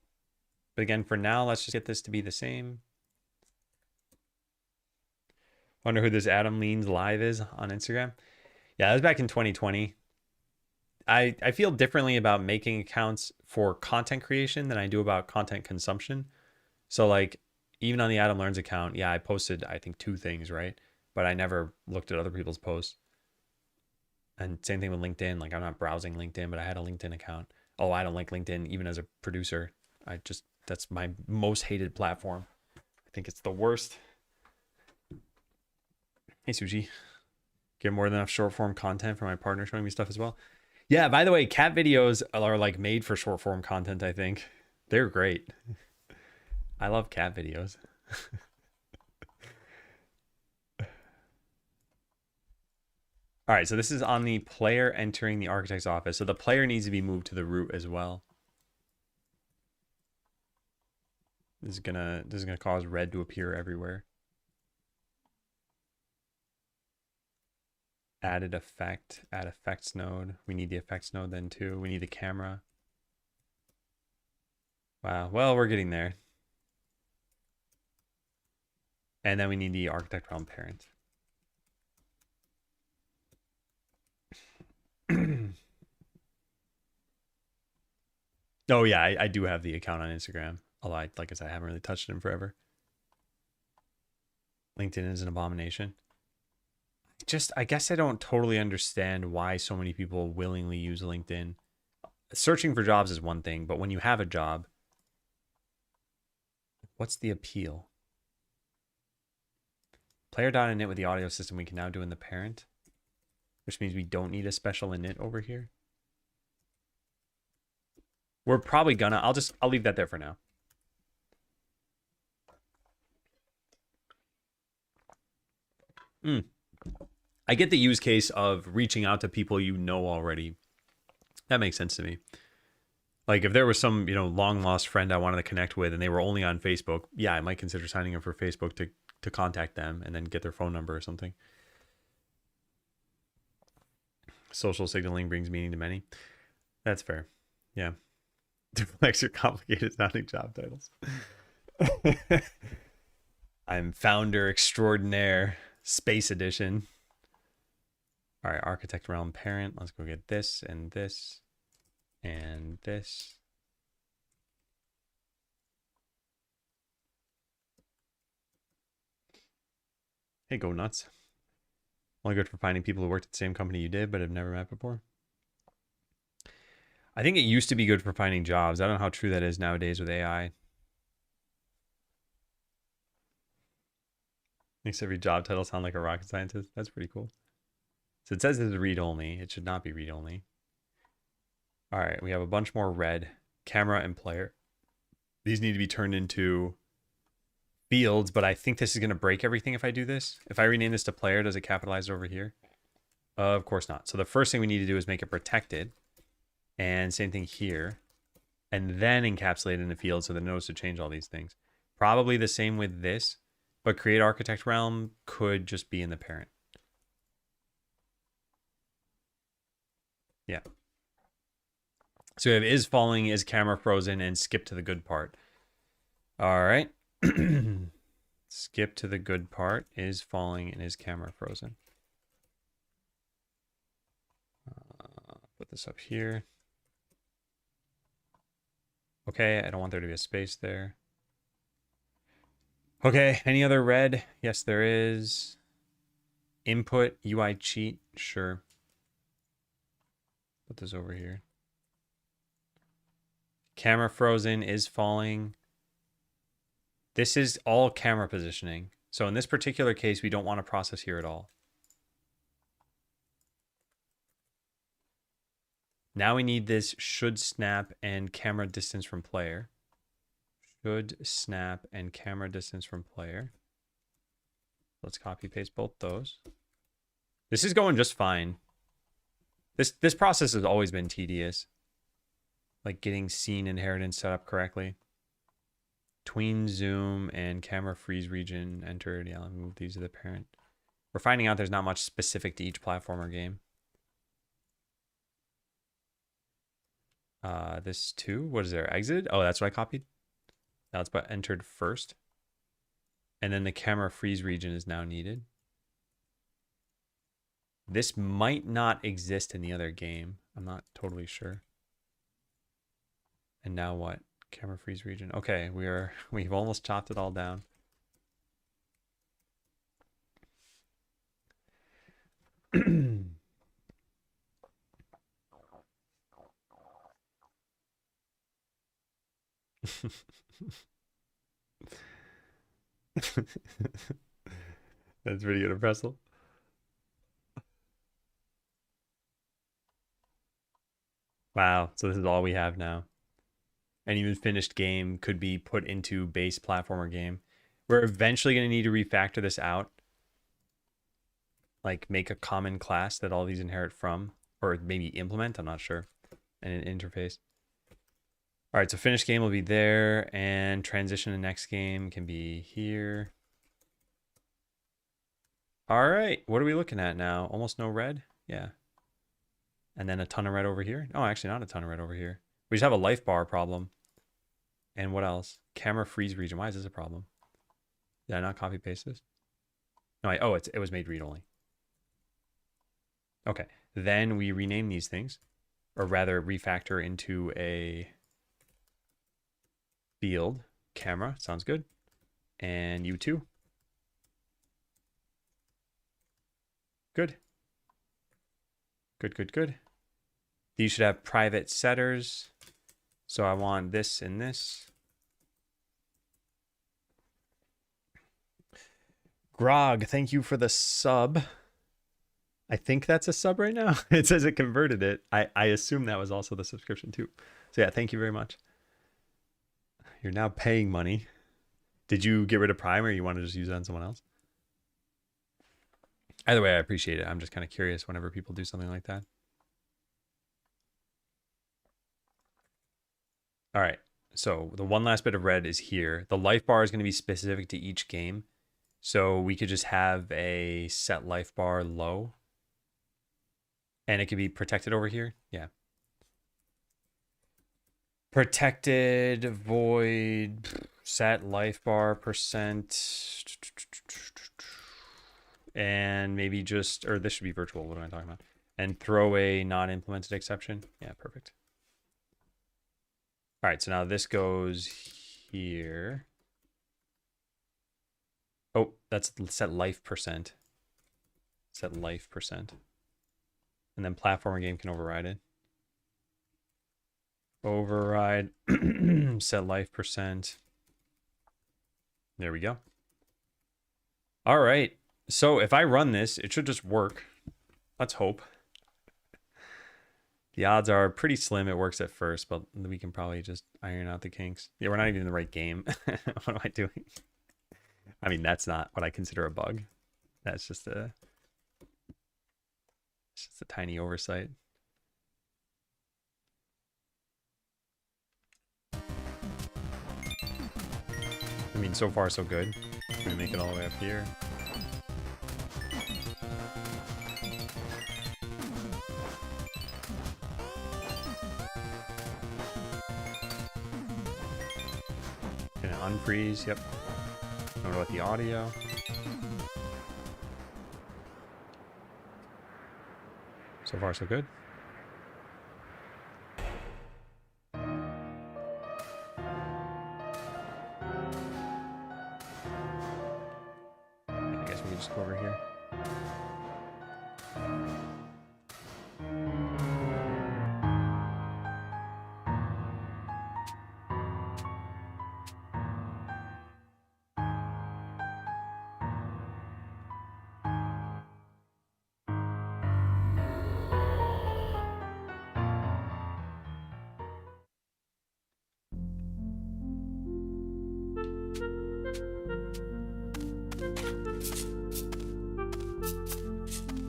Speaker 1: But again, for now, let's just get this to be the same. Wonder who this Adam Leans live is on Instagram. Yeah, that was back in 2020. I feel differently about making accounts for content creation than I do about content consumption. So like even on the Adam Learns account, yeah, I posted I think 2 things, right? But I never looked at other people's posts. And same thing with LinkedIn. Like I'm not browsing LinkedIn, but I had a LinkedIn account. Oh, I don't like LinkedIn even as a producer. That's my most hated platform. I think it's the worst. Hey, Suji. Get more than enough short form content for my partner showing me stuff as well. Yeah, by the way, cat videos are like made for short form content, I think. They're great. I love cat videos. All right, so this is on the player entering the architect's office. So the player needs to be moved to the root as well. This is gonna cause red to appear everywhere. Added effect, add effects node. We need the effects node then too. We need the camera. Wow, well, we're getting there. And then we need the architect realm parent. Oh yeah, I do have the account on Instagram. Although like I said, I haven't really touched it in forever. LinkedIn is an abomination. I guess I don't totally understand why so many people willingly use LinkedIn. Searching for jobs is one thing, but when you have a job, what's the appeal? Player.init with the audio system we can now do in the parent. which means we don't need a special init over here. We're probably gonna, I'll leave that there for now. I get the use case of reaching out to people you know already. That makes sense to me. Like if there was some, long lost friend I wanted to connect with and they were only on Facebook, yeah, I might consider signing up for Facebook to contact them and then get their phone number or something. Social signaling brings meaning to many. That's fair. Yeah. Duplex are complicated sounding job titles. I'm founder extraordinaire, space edition. All right, architect realm parent. Let's go get this and this and this. Hey, go nuts. Only good for finding people who worked at the same company you did but have never met before. I think it used to be good for finding jobs. I don't know how true that is nowadays with AI. Makes every job title sound like a rocket scientist. That's pretty cool. So it says it's read only. It should not be read only. All right, we have a bunch more red. Camera and player. These need to be turned into fields, but I think this is going to break everything if I do this. If I rename this to player, does it capitalize over here? Of course not. So the first thing we need to do is make it protected. And same thing here. And then encapsulate it in the field so that it knows to change all these things. Probably the same with this, but create architect realm could just be in the parent. Yeah. So we have is falling, is camera frozen, and skip to the good part. All right. Skip to the good part, is falling, and is camera frozen. Put this up here. Okay, I don't want there to be a space there. Okay, any other red? Yes, there is. Input, UI cheat, sure. Put this over here. Camera frozen, is falling. This is all camera positioning. So in this particular case, we don't want to process here at all. Now we need this should snap and camera distance from player. Should snap and camera distance from player. Let's copy paste both those. This is going just fine. This process has always been tedious. Like getting scene inheritance set up correctly. Tween zoom and camera freeze region entered. Yeah, let me move these to the parent. We're finding out there's not much specific to each platformer game. This too. What is there? Exited? Oh, that's what I copied. That's what entered first. And then the camera freeze region is now needed. This might not exist in the other game. I'm not totally sure. And now what? Camera freeze region. Okay, we've almost chopped it all down. That's pretty good, Impressal. Wow, so this is all we have now. And even finished game could be put into base platformer game. We're eventually going to need to refactor this out. Like make a common class that all these inherit from, or maybe implement, I'm not sure, and an interface. All right, so finished game will be there, and transition to next game can be here. All right, what are we looking at now? Almost no red? Yeah. And then a ton of red over here? Oh, actually not a ton of red over here. We just have a life bar problem. And what else? Camera freeze region. Why is this a problem? Did I not copy paste this? No, it was made read only. Okay, then we rename these things, or rather refactor into a field. Camera, sounds good. And U2. Good. Good. These should have private setters. So I want this and this. Grog, thank you for the sub. I think that's a sub right now. It says it converted it. I assume that was also the subscription too. So yeah, thank you very much. You're now paying money. Did you get rid of Prime or you want to just use it on someone else? Either way, I appreciate it. I'm just kind of curious whenever people do something like that. All right. So the one last bit of red is here. The life bar is going to be specific to each game. So we could just have a set life bar low. And it could be protected over here. Yeah. Protected, void, set life bar percent. And maybe just, or this should be virtual. What am I talking about? And throw a non-implemented exception. Yeah, perfect. All right, so now this goes here. Oh, that's set life percent. Set life percent. And then platformer game can override it. Override set life percent. There we go. All right. So if I run this, it should just work. Let's hope. The odds are pretty slim it works at first, but we can probably just iron out the kinks. Yeah, we're not even in the right game. What am I doing? I mean, that's not what I consider a bug. That's just a tiny oversight. I mean, so far so good. I'm gonna make it all the way up here. Gonna unfreeze, yep. Know about the audio. So far so good. I guess we can just go over here.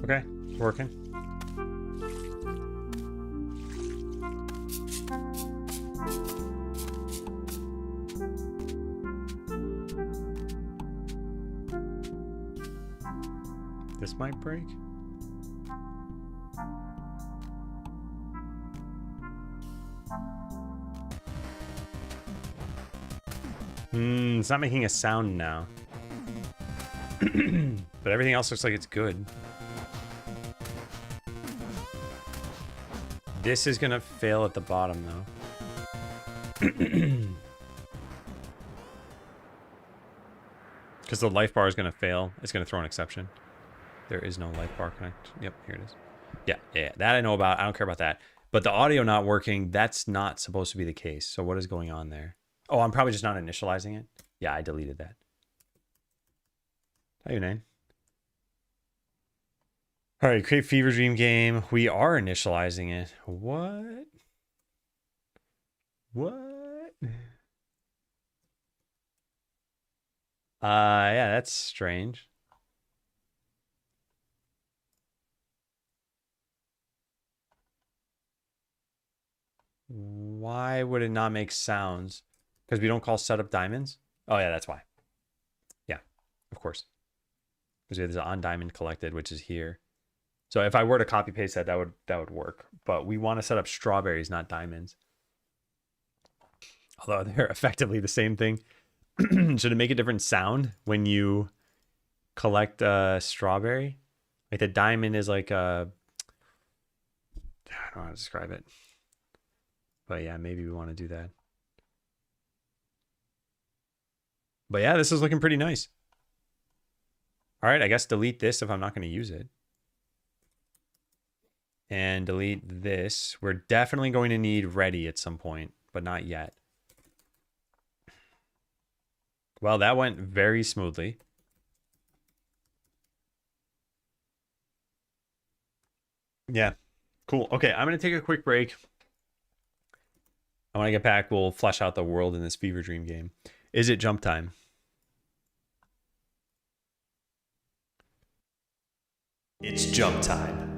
Speaker 1: Okay, it's working. This might break. It's not making a sound now. But everything else looks like it's good. This is gonna fail at the bottom though. Because the life bar is gonna fail. It's gonna throw an exception. There is no life bar connect. Yep, here it is. Yeah, that I know about. I don't care about that. But the audio not working, that's not supposed to be the case. So what is going on there? Oh, I'm probably just not initializing it. Yeah, I deleted that. How you name? All right, create Fever Dream game. We are initializing it. What? What? Yeah, that's strange. Why would it not make sounds? Because we don't call setup diamonds? Oh, yeah, that's why. Yeah, of course. Because we have this on diamond collected, which is here. So if I were to copy paste that, that would work. But we want to set up strawberries, not diamonds. Although they're effectively the same thing. Should it make a different sound when you collect a strawberry? Like the diamond is like a... I don't know how to describe it. But yeah, maybe we want to do that. But yeah, this is looking pretty nice. All right, I guess delete this if I'm not going to use it. And delete this. We're definitely going to need ready at some point, but not yet. Well, that went very smoothly. Yeah. Cool. Okay, I'm gonna take a quick break. When I get back, we'll flesh out the world in this Fever Dream game. Is it jump time? It's jump time.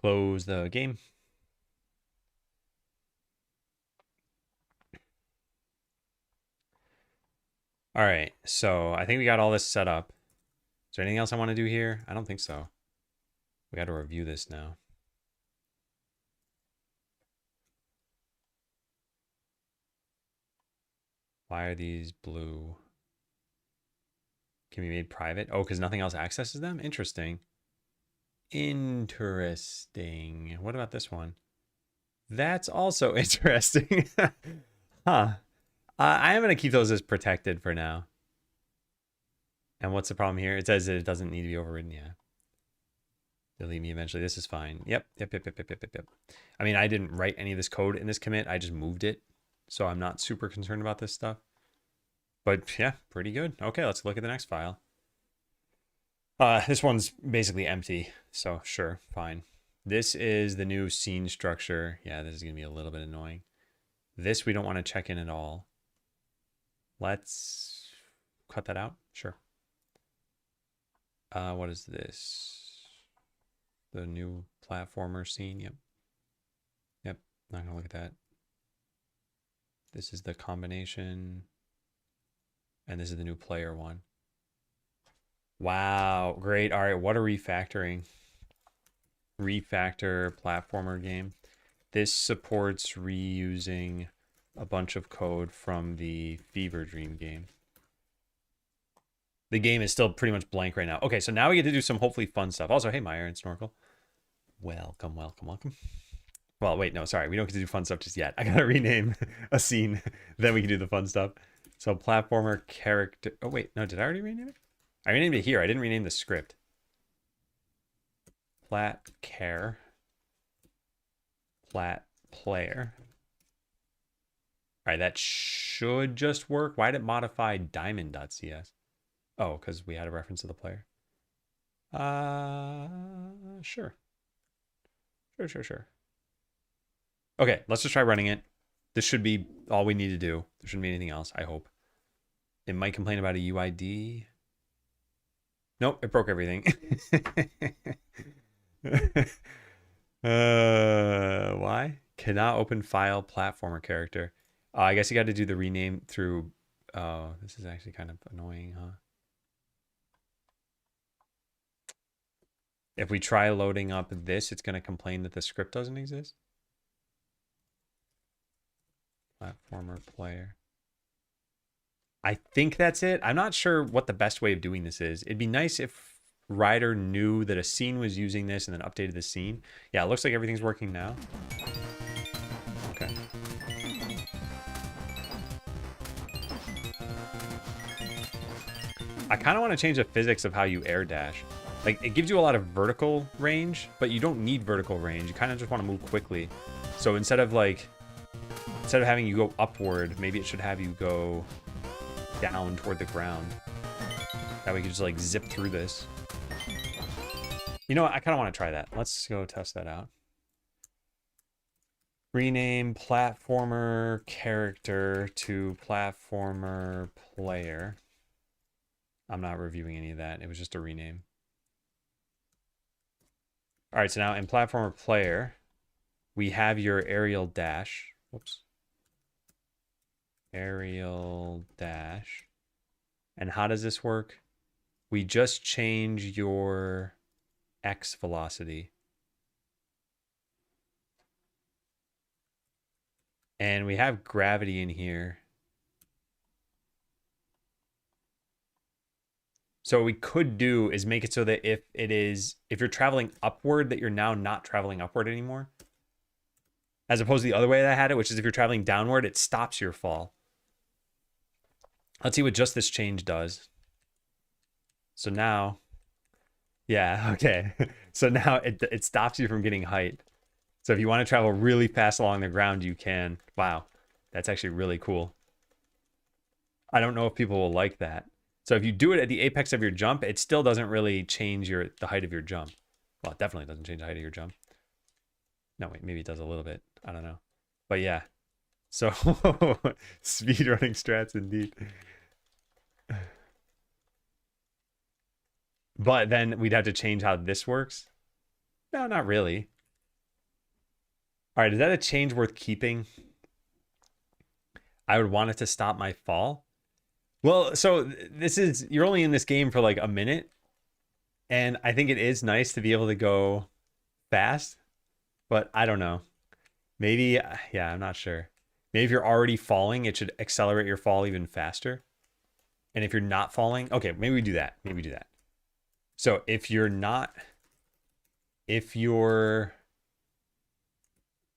Speaker 1: Close the game. All right, so I think we got all this set up. Is there anything else I want to do here? I don't think so. We got to review this now. Why are these blue? Can be made private? Oh, because nothing else accesses them? Interesting. Interesting. What about this one? That's also interesting. Huh. I am going to keep those as protected for now. And what's the problem here? It says that it doesn't need to be overridden. Yeah. Delete me eventually. This is fine. Yep. I mean, I didn't write any of this code in this commit. I just moved it. So I'm not super concerned about this stuff. But yeah, pretty good. Okay, let's look at the next file. This one's basically empty. So sure, fine. This is the new scene structure. Yeah, this is going to be a little bit annoying. This we don't want to check in at all. Let's cut that out. Sure. What is this? The new platformer scene. Yep. Not gonna look at that. This is the combination. And this is the new player one. Wow, great. All right, what a refactoring. Refactor platformer game. This supports reusing a bunch of code from the Fever Dream game. The game is still pretty much blank right now. Okay, so now we get to do some hopefully fun stuff. Also, hey, Meyer and Snorkel. Welcome, welcome, welcome. Well, wait, no, sorry. We don't get to do fun stuff just yet. I gotta rename a scene. Then we can do the fun stuff. So platformer character. Oh, wait, no, did I already rename it? I renamed it here. I didn't rename the script. Plat care. Plat player. All right, that should just work. Why did it modify diamond.cs? Oh, because we had a reference to the player. Sure. Sure. Okay, let's just try running it. This should be all we need to do. There shouldn't be anything else, I hope. It might complain about a UID. Nope, it broke everything. Why? Cannot open file platformer character. I guess you got to do the rename through. Oh, this is actually kind of annoying, huh? If we try loading up this, it's going to complain that the script doesn't exist. Platformer player. I think that's it. I'm not sure what the best way of doing this is. It'd be nice if Ryder knew that a scene was using this and then updated the scene. Yeah, it looks like everything's working now. Okay. I kind of want to change the physics of how you air dash. Like, it gives you a lot of vertical range, but you don't need vertical range. You kind of just want to move quickly. So instead of having you go upward, maybe it should have you go down toward the ground. That way you can just like zip through this. You know what? I kind of want to try that. Let's go test that out. Rename platformer character to platformer player. I'm not reviewing any of that. It was just a rename. All right, so now in platformer player, we have your aerial dash. Whoops. Aerial dash. And how does this work? We just change your X velocity. And we have gravity in here. So what we could do is make it so that if you're traveling upward, that you're now not traveling upward anymore. As opposed to the other way that I had it, which is if you're traveling downward, it stops your fall. Let's see what just this change does. So now, yeah, okay. So now it stops you from getting height. So if you want to travel really fast along the ground, you can. Wow, that's actually really cool. I don't know if people will like that. So if you do it at the apex of your jump, it still doesn't really change the height of your jump. Well, it definitely doesn't change the height of your jump. No, wait, maybe it does a little bit. I don't know. But yeah. So speedrunning strats indeed. But then we'd have to change how this works. No, not really. All right, is that a change worth keeping? I would want it to stop my fall. Well, so you're only in this game for like a minute. And I think it is nice to be able to go fast. But I don't know. Maybe, yeah, I'm not sure. Maybe if you're already falling, it should accelerate your fall even faster. And if you're not falling, okay, maybe we do that. Maybe we do that. So if you're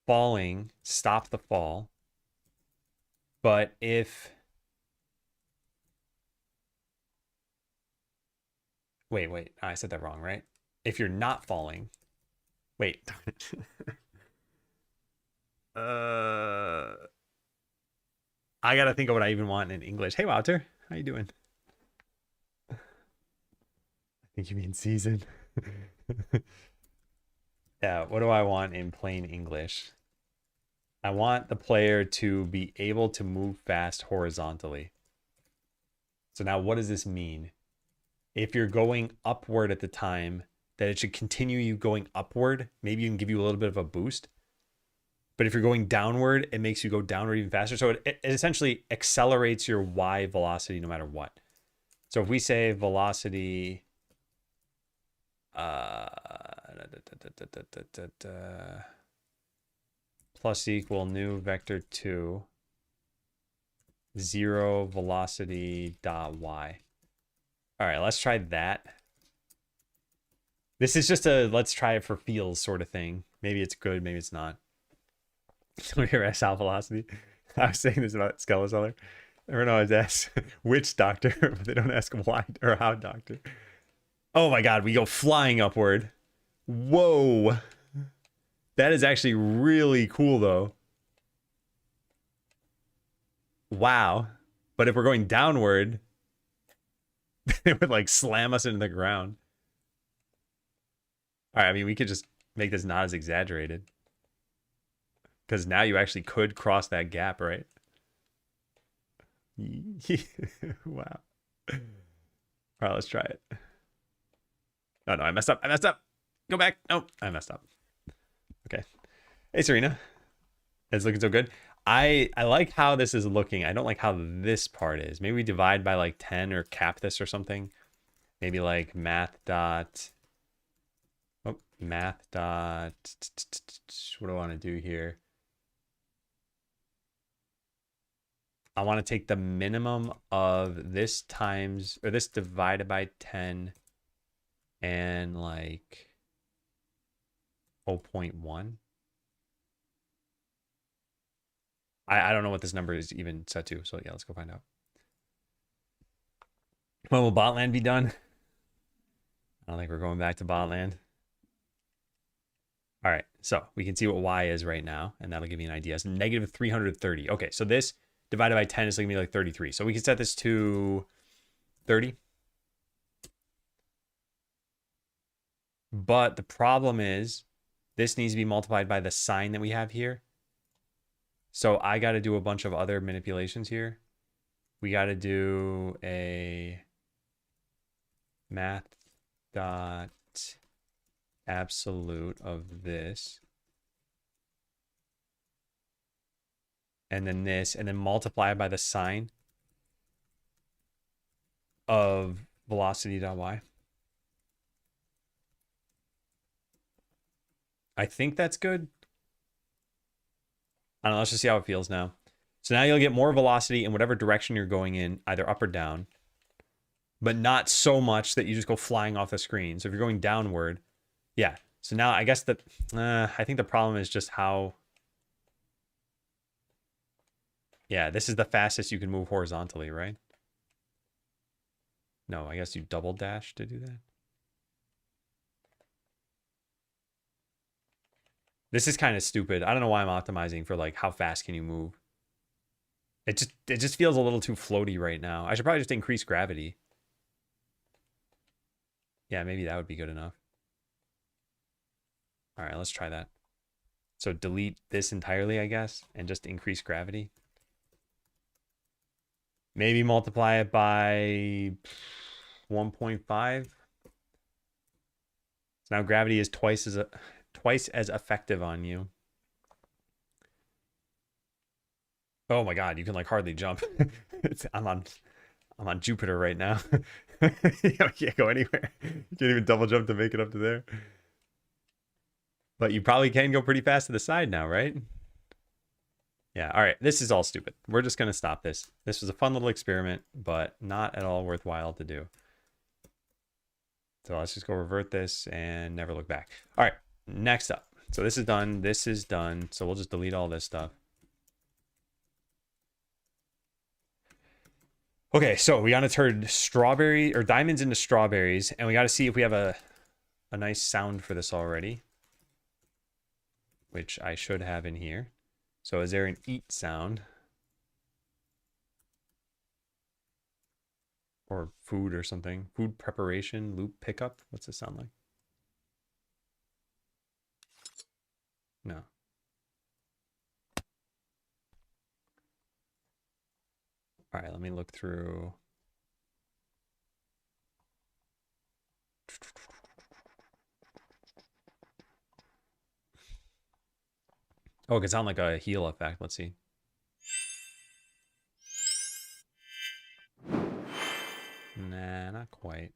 Speaker 1: falling, stop the fall. But wait, I said that wrong, right? If you're not falling, wait. I gotta think of what I even want in English. Hey, Wouter, how you doing? I think you mean season. Yeah, what do I want in plain English? I want the player to be able to move fast horizontally. So now what does this mean? If you're going upward at the time, that it should continue you going upward, maybe even give you a little bit of a boost. But But if you're going downward, it makes you go downward even faster. So it essentially accelerates your y velocity no matter what. So if we say velocity plus equal new vector 2 0 velocity dot y. All right, let's try that. This is just a let's try it for feels sort of thing. Maybe it's good, maybe it's not. So here at south velocity. I was saying this about Skeleseller. Everyone always asks which doctor, but they don't ask why or how doctor. Oh my god, we go flying upward. Whoa. That is actually really cool though. Wow. But if we're going downward, it would like slam us into the ground. All right, I mean, we could just make this not as exaggerated. Because now you actually could cross that gap, right? Wow. All right, let's try it. Oh, no, I messed up. I messed up. Go back. No, I messed up. Okay. Hey, Serena. It's looking so good. I like how this is looking. I don't like how this part is. Maybe we divide by like 10 or cap this or something. Maybe like math dot... Oh, math dot... What do I want to do here? I want to take the minimum of this times, or this divided by 10 and like 0.1. I don't know what this number is even set to, so yeah, let's go find out. When will Botland be done? I don't think we're going back to Botland. All right, so we can see what y is right now, and that'll give you an idea. It's negative 330. Okay, so this divided by 10 is going to be like 33. So we can set this to 30. But the problem is this needs to be multiplied by the sign that we have here. So I got to do a bunch of other manipulations here. We got to do a math dot absolute of this. And then this, and then multiply by the sign of velocity.y. I think that's good. I don't know, let's just see how it feels now. So now you'll get more velocity in whatever direction you're going in, either up or down, but not so much that you just go flying off the screen. So if you're going downward, yeah. So now I guess that, I think the problem is just how, yeah, this is the fastest you can move horizontally, right? No, I guess you double dash to do that. This is kind of stupid. I don't know why I'm optimizing for like how fast can you move. It just feels a little too floaty right now. I should probably just increase gravity. Yeah, maybe that would be good enough. All right, let's try that. So delete this entirely, I guess, and just increase gravity. Maybe multiply it by 1.5. So now gravity is twice as effective on you. Oh my god, you can like hardly jump. I'm on Jupiter right now. I can't go anywhere. You can't even double jump to make it up to there. But you probably can go pretty fast to the side now, right? Yeah, all right. This is all stupid. We're just going to stop this. This was a fun little experiment, but not at all worthwhile to do. So let's just go revert this and never look back. All right, next up. So this is done. This is done. So we'll just delete all this stuff. Okay, so we got to turn strawberry or diamonds into strawberries, and we got to see if we have a nice sound for this already, which I should have in here. So is there an eat sound? Or food or something? Food preparation, loop pickup? What's this sound like? No. All right, let me look through. Oh, it could sound like a heal effect. Let's see. Nah, not quite.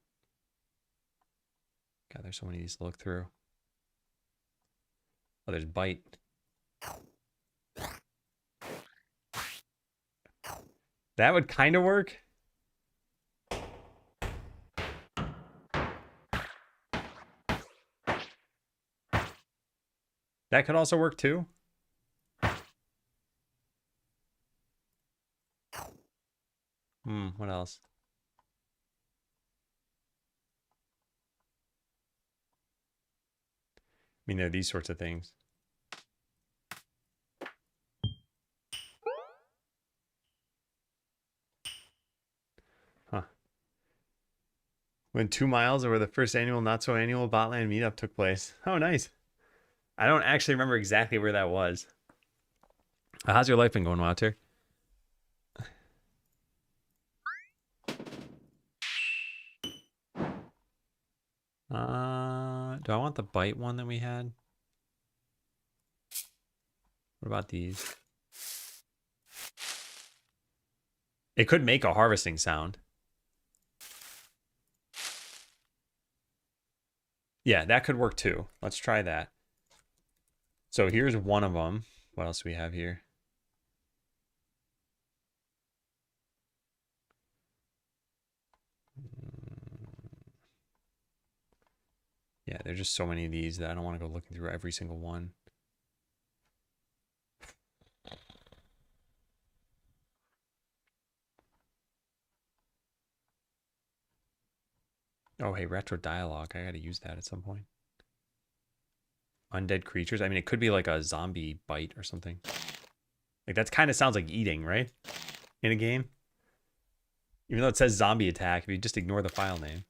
Speaker 1: God, there's so many of these to look through. Oh, there's bite. That would kind of work. That could also work too. What else? I mean, there are these sorts of things. Huh. Went 2 miles over the first annual, not so annual Botland meetup took place. Oh, nice. I don't actually remember exactly where that was. How's your life been going, Walter? Do I want the bite one that we had? What about these? It could make a harvesting sound. Yeah, that could work too. Let's try that. So here's one of them. What else do we have here? Yeah, there's just so many of these that I don't want to go looking through every single one. Oh, hey, retro dialogue. I got to use that at some point. Undead creatures. I mean, it could be like a zombie bite or something. Like that kind of sounds like eating, right? In a game. Even though it says zombie attack, if you just ignore the file name.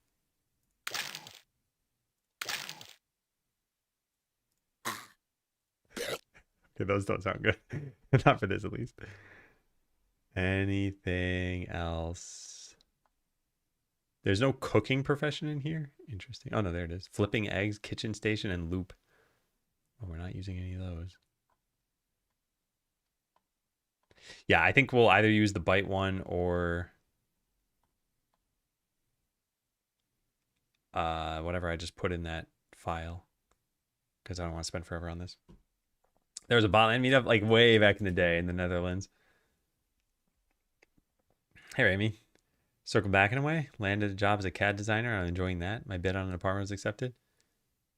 Speaker 1: Okay, those don't sound good. Not for this, at least. Anything else? There's no cooking profession in here. Interesting. Oh, no, there it is. Flipping eggs, kitchen station, and loop. Oh, we're not using any of those. Yeah, I think we'll either use the bite one or whatever I just put in that file, because I don't want to spend forever on this. There was a Botland meetup like way back in the day in the Netherlands. Hey, Amy. Circle back in a way. Landed a job as a CAD designer. I'm enjoying that. My bid on an apartment was accepted.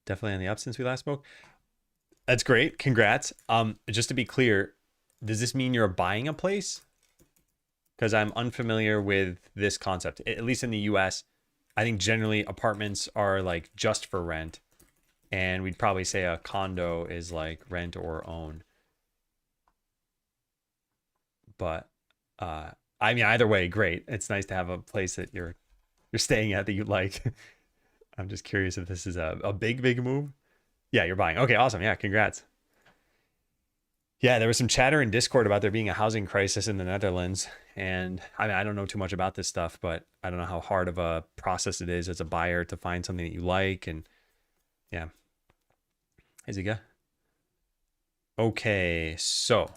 Speaker 1: Definitely on the up since we last spoke. That's great. Congrats. Just to be clear, does this mean you're buying a place? Because I'm unfamiliar with this concept. At least in the US, I think generally apartments are like just for rent. And we'd probably say a condo is like rent or own. But I mean, either way, great. It's nice to have a place that you're staying at that you like. I'm just curious if this is a big move. Yeah, you're buying. Okay, awesome. Yeah, congrats. Yeah, there was some chatter in Discord about there being a housing crisis in the Netherlands. And I mean, I don't know too much about this stuff, but I don't know how hard of a process it is as a buyer to find something that you like. And yeah. Hey, Ziga. Okay, so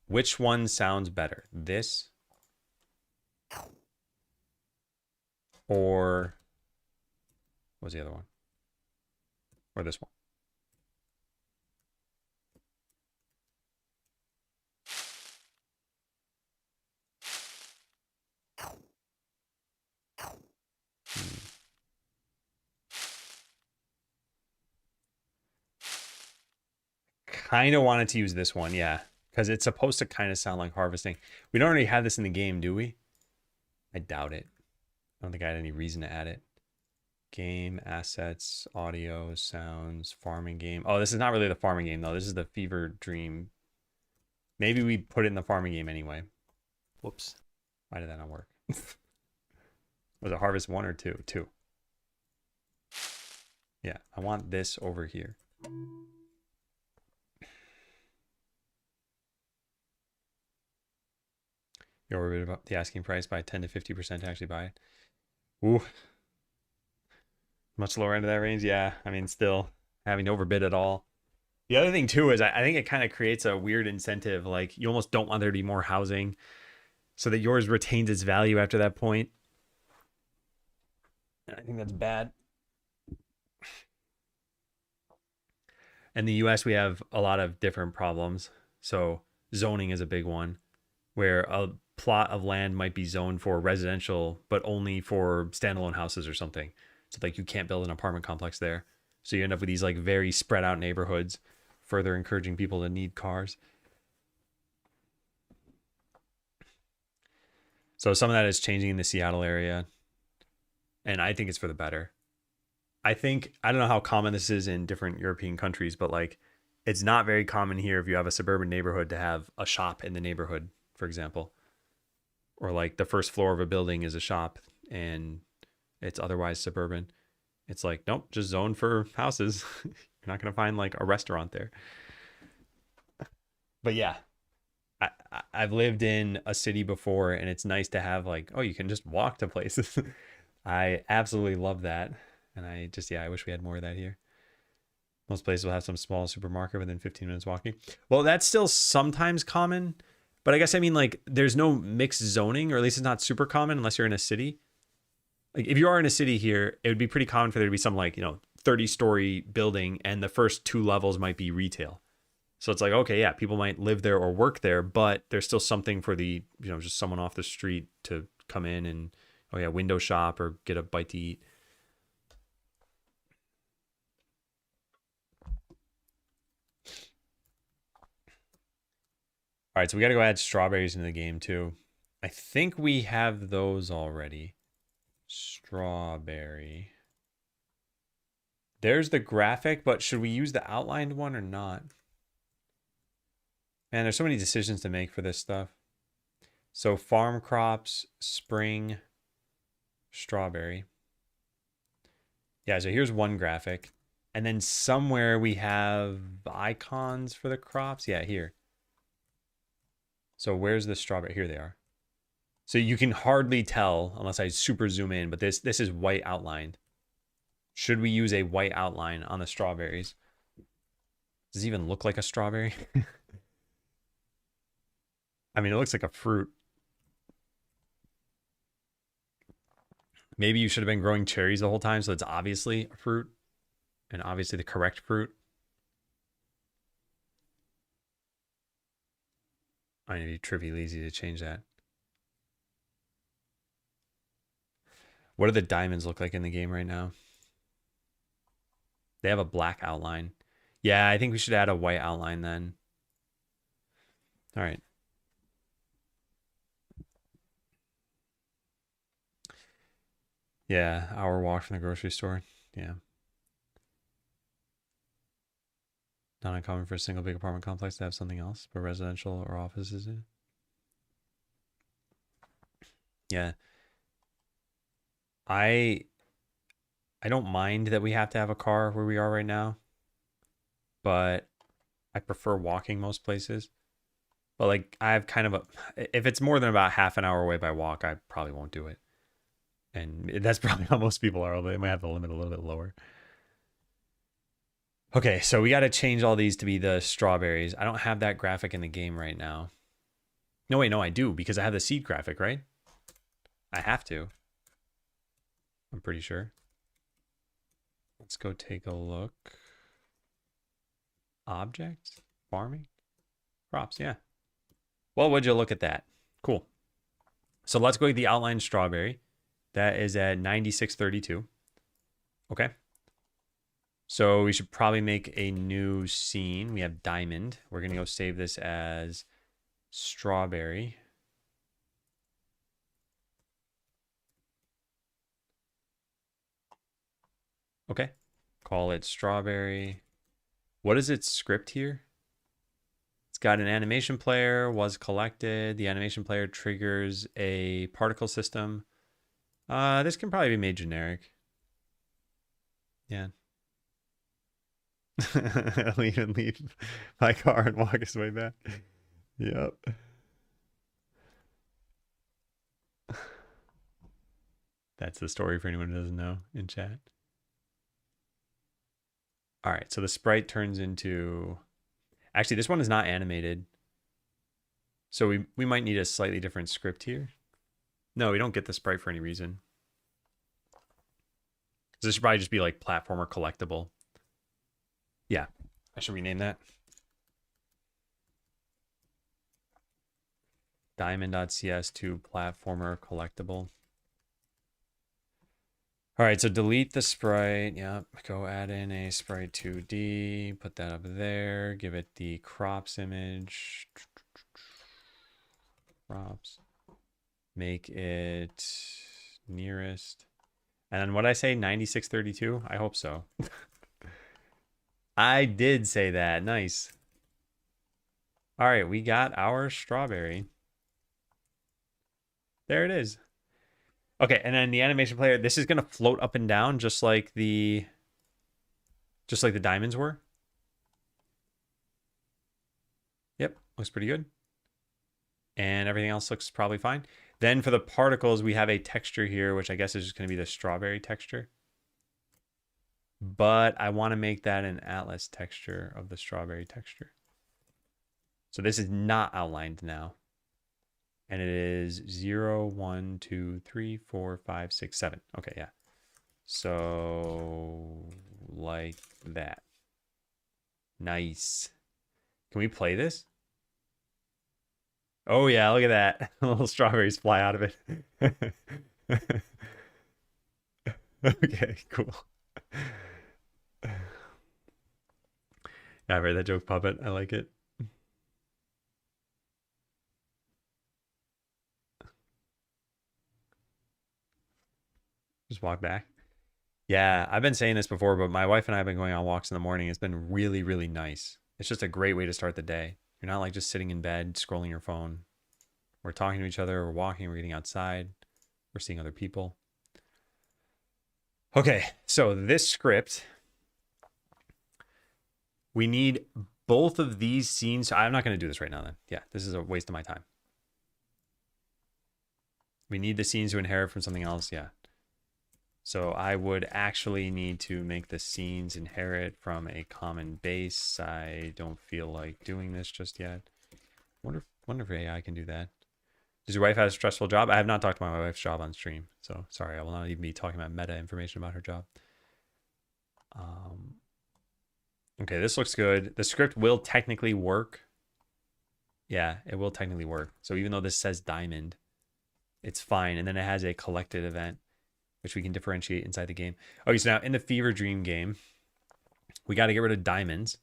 Speaker 1: which one sounds better? This or what was the other one? Or this one? Kind of wanted to use this one, yeah, because it's supposed to kind of sound like harvesting. We don't already have this in the game, do we? I doubt it. I don't think I had any reason to add it. Game, assets, audio, sounds, farming game. Oh, this is not really the farming game, though. This is the Fever Dream. Maybe we put it in the farming game anyway. Whoops. Why did that not work? Was it harvest 1 or 2? 2. Yeah, I want this over here. You overbid about the asking price by 10 to 50% to actually buy it. Ooh. Much lower end of that range? Yeah, I mean, still having to overbid at all. The other thing too is I think it kind of creates a weird incentive. Like you almost don't want there to be more housing so that yours retains its value after that point. And I think that's bad. In the US, we have a lot of different problems. So zoning is a big one where a plot of land might be zoned for residential, but only for standalone houses or something. So like you can't build an apartment complex there. So you end up with these like very spread out neighborhoods, further encouraging people to need cars. So some of that is changing in the Seattle area, and I think it's for the better. I think I don't know how common this is in different European countries, but like it's not very common here if you have a suburban neighborhood to have a shop in the neighborhood, for example, or like the first floor of a building is a shop and it's otherwise suburban. It's like, nope, just zone for houses. You're not going to find like a restaurant there. But yeah, I've lived in a city before and it's nice to have like, oh, you can just walk to places. I absolutely love that. And I just, yeah, I wish we had more of that here. Most places will have some small supermarket within 15 minutes walking. Well, that's still sometimes common, but I guess I mean like there's no mixed zoning, or at least it's not super common unless you're in a city. Like if you are in a city here, it would be pretty common for there to be some like, 30-story building and the first two levels might be retail. So it's like, okay, yeah, people might live there or work there, but there's still something for the, just someone off the street to come in and, oh yeah, window shop or get a bite to eat. All right, so we got to go add strawberries into the game too. I think we have those already. Strawberry. There's the graphic, but should we use the outlined one or not? Man, there's so many decisions to make for this stuff. So farm crops, spring, strawberry. Yeah, so here's one graphic. And then somewhere we have icons for the crops. Yeah, here. So where's the strawberry? Here they are. So you can hardly tell unless I super zoom in, but this is white outlined. Should we use a white outline on the strawberries? Does it even look like a strawberry? I mean, it looks like a fruit. Maybe you should have been growing cherries the whole time, so it's obviously a fruit and obviously the correct fruit. I need to be trivially easy to change that. What do the diamonds look like in the game right now? They have a black outline. Yeah, I think we should add a white outline then. All right. Yeah, hour walk from the grocery store. Yeah. Not uncommon for a single big apartment complex to have something else, but residential or offices. Yeah. I I don't mind that we have to have a car where we are right now, but I prefer walking most places. But like I have kind of if it's more than about half an hour away by walk, I probably won't do it. And that's probably how most people are. They might have the limit a little bit lower. Okay, so we got to change all these to be the strawberries. I don't have that graphic in the game right now. No, wait, no, I do because I have the seed graphic, right? I have to. I'm pretty sure. Let's go take a look. Objects? Farming? Crops, yeah. Well, would you look at that? Cool. So let's go get the outline strawberry. That is at 9632. Okay. So we should probably make a new scene. We have diamond. We're going to go save this as strawberry. Okay. Call it strawberry. What is its script here? It's got an animation player, was collected. The animation player triggers a particle system. This can probably be made generic. Yeah. I'll even leave my car and walk his way back. Yep. That's the story for anyone who doesn't know in chat. All right, so the sprite turns into... Actually, this one is not animated. So we might need a slightly different script here. No, we don't get the sprite for any reason. This should probably just be like platformer collectible. Yeah, I should rename that. Diamond.cs to platformer collectible. All right, so delete the sprite. Yep, go add in a sprite 2D, put that up there, give it the crops image. Crops. Make it nearest. And then what I say, 9632? I hope so. I did say that. Nice. All right, we got our strawberry. There it is. Okay, and then the animation player, this is gonna float up and down just like the diamonds were. Yep, looks pretty good. And everything else looks probably fine. Then for the particles, we have a texture here, which I guess is just gonna be the strawberry texture. But I want to make that an atlas texture of the strawberry texture. So this is not outlined now. And it is 0, 1, 2, 3, 4, 5, 6, 7. Okay, yeah. So like that. Nice. Can we play this? Oh yeah, look at that. Little strawberries fly out of it. Okay, cool. Yeah, I've heard that joke, Puppet. I like it. Just walk back. Yeah, I've been saying this before, but my wife and I have been going on walks in the morning. It's been really, really nice. It's just a great way to start the day. You're not like just sitting in bed, scrolling your phone. We're talking to each other, we're walking, we're getting outside, we're seeing other people. Okay, so this script, we need both of these scenes. I'm not going to do this right now then. Yeah, this is a waste of my time. We need the scenes to inherit from something else. Yeah. So I would actually need to make the scenes inherit from a common base. I don't feel like doing this just yet. Wonder if AI can do that. Does your wife have a stressful job? I have not talked about my wife's job on stream. So sorry, I will not even be talking about meta information about her job. Okay, this looks good. The script will technically work. Yeah, it will technically work. So even though this says diamond, it's fine. And then it has a collected event, which we can differentiate inside the game. Okay, so now in the Fever Dream game, we got to get rid of diamonds.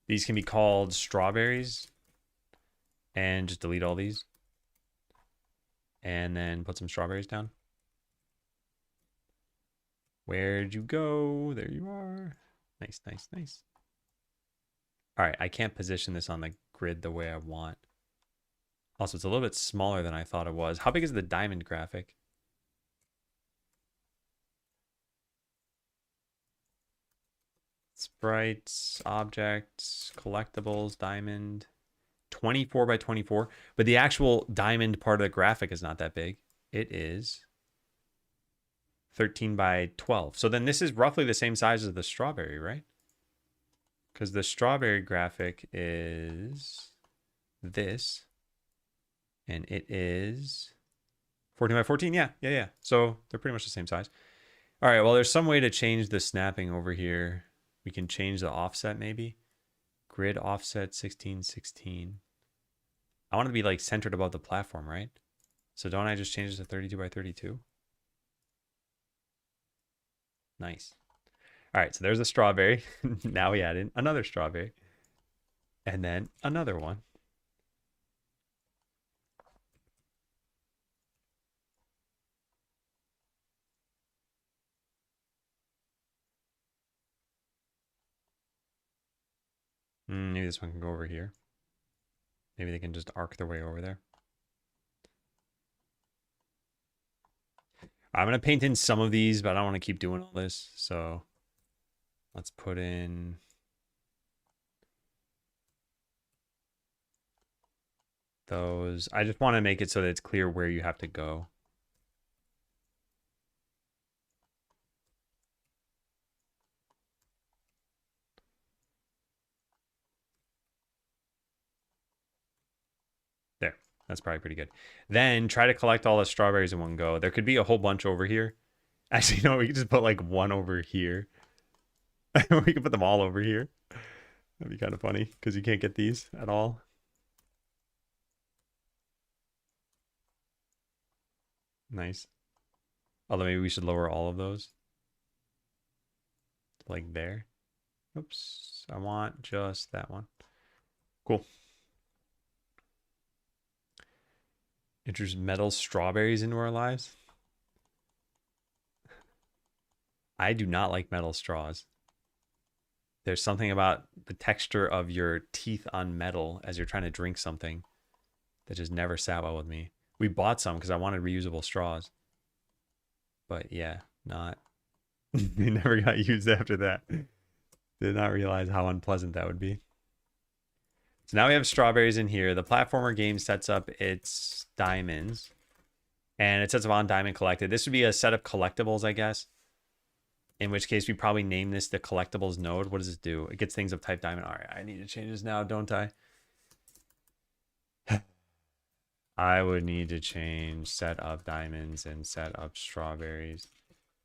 Speaker 1: These can be called strawberries. And just delete all these. And then put some strawberries down. Where'd you go? There you are. Nice, nice, nice. All right, I can't position this on the grid the way I want. Also, it's a little bit smaller than I thought it was. How big is the diamond graphic? Sprites, objects, collectibles, diamond. 24 by 24. But the actual diamond part of the graphic is not that big. It is 13 by 12. So then this is roughly the same size as the strawberry, right? Because the strawberry graphic is this. And it is 14 by 14. Yeah. So they're pretty much the same size. All right, well, there's some way to change the snapping over here. We can change the offset maybe. Grid offset 1616. I want it to be like centered above the platform, right? So don't I just change it to 32 by 32? Nice. All right, so there's a strawberry. Now we add in another strawberry. And then another one. Maybe this one can go over here. Maybe they can just arc their way over there. I'm going to paint in some of these, but I don't want to keep doing all this. So let's put in those. I just want to make it so that it's clear where you have to go. That's probably pretty good. Then try to collect all the strawberries in one go. There could be a whole bunch over here. Actually, no, we could just put like one over here. We could put them all over here. That'd be kind of funny because you can't get these at all. Nice. Although maybe we should lower all of those. Like there. Oops. I want just that one. Cool. Introduce metal strawberries into our lives. I do not like metal straws. There's something about the texture of your teeth on metal as you're trying to drink something that just never sat well with me. We bought some because I wanted reusable straws. But yeah, not. They never got used after that. Did not realize how unpleasant that would be. So now we have strawberries in here. The platformer game sets up its diamonds. And it sets up on diamond collected. This would be a set of collectibles, I guess. In which case we probably name this the collectibles node. What does this do? It gets things of type diamond. All right, I need to change this now, don't I? I would need to change set up diamonds and set up strawberries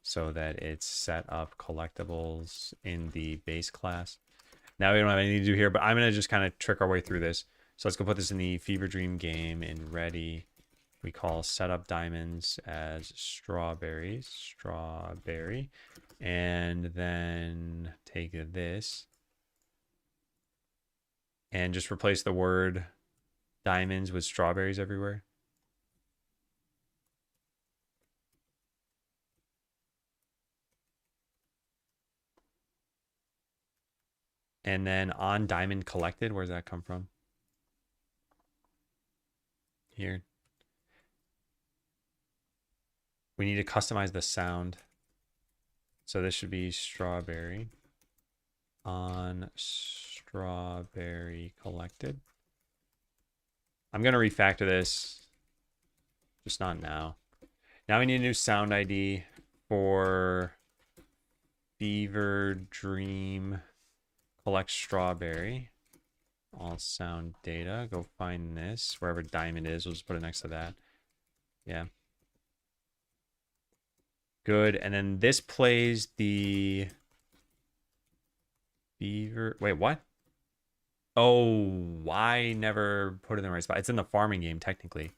Speaker 1: so that it's set up collectibles in the base class. Now we don't have anything to do here, but I'm going to just kind of trick our way through this. So let's go put this in the Fever Dream game in ready. We call setup diamonds as strawberries, strawberry. And then take this and just replace the word diamonds with strawberries everywhere. And then on diamond collected, where does that come from? Here. We need to customize the sound. So this should be strawberry on strawberry collected. I'm going to refactor this, just not now. Now we need a new sound ID for Fever Dream collect strawberry. All sound data. Go find this. Wherever diamond is, we'll just put it next to that. Yeah. Good. And then this plays the Fever. Wait, what? Oh, I never put it in the right spot. It's in the farming game, technically.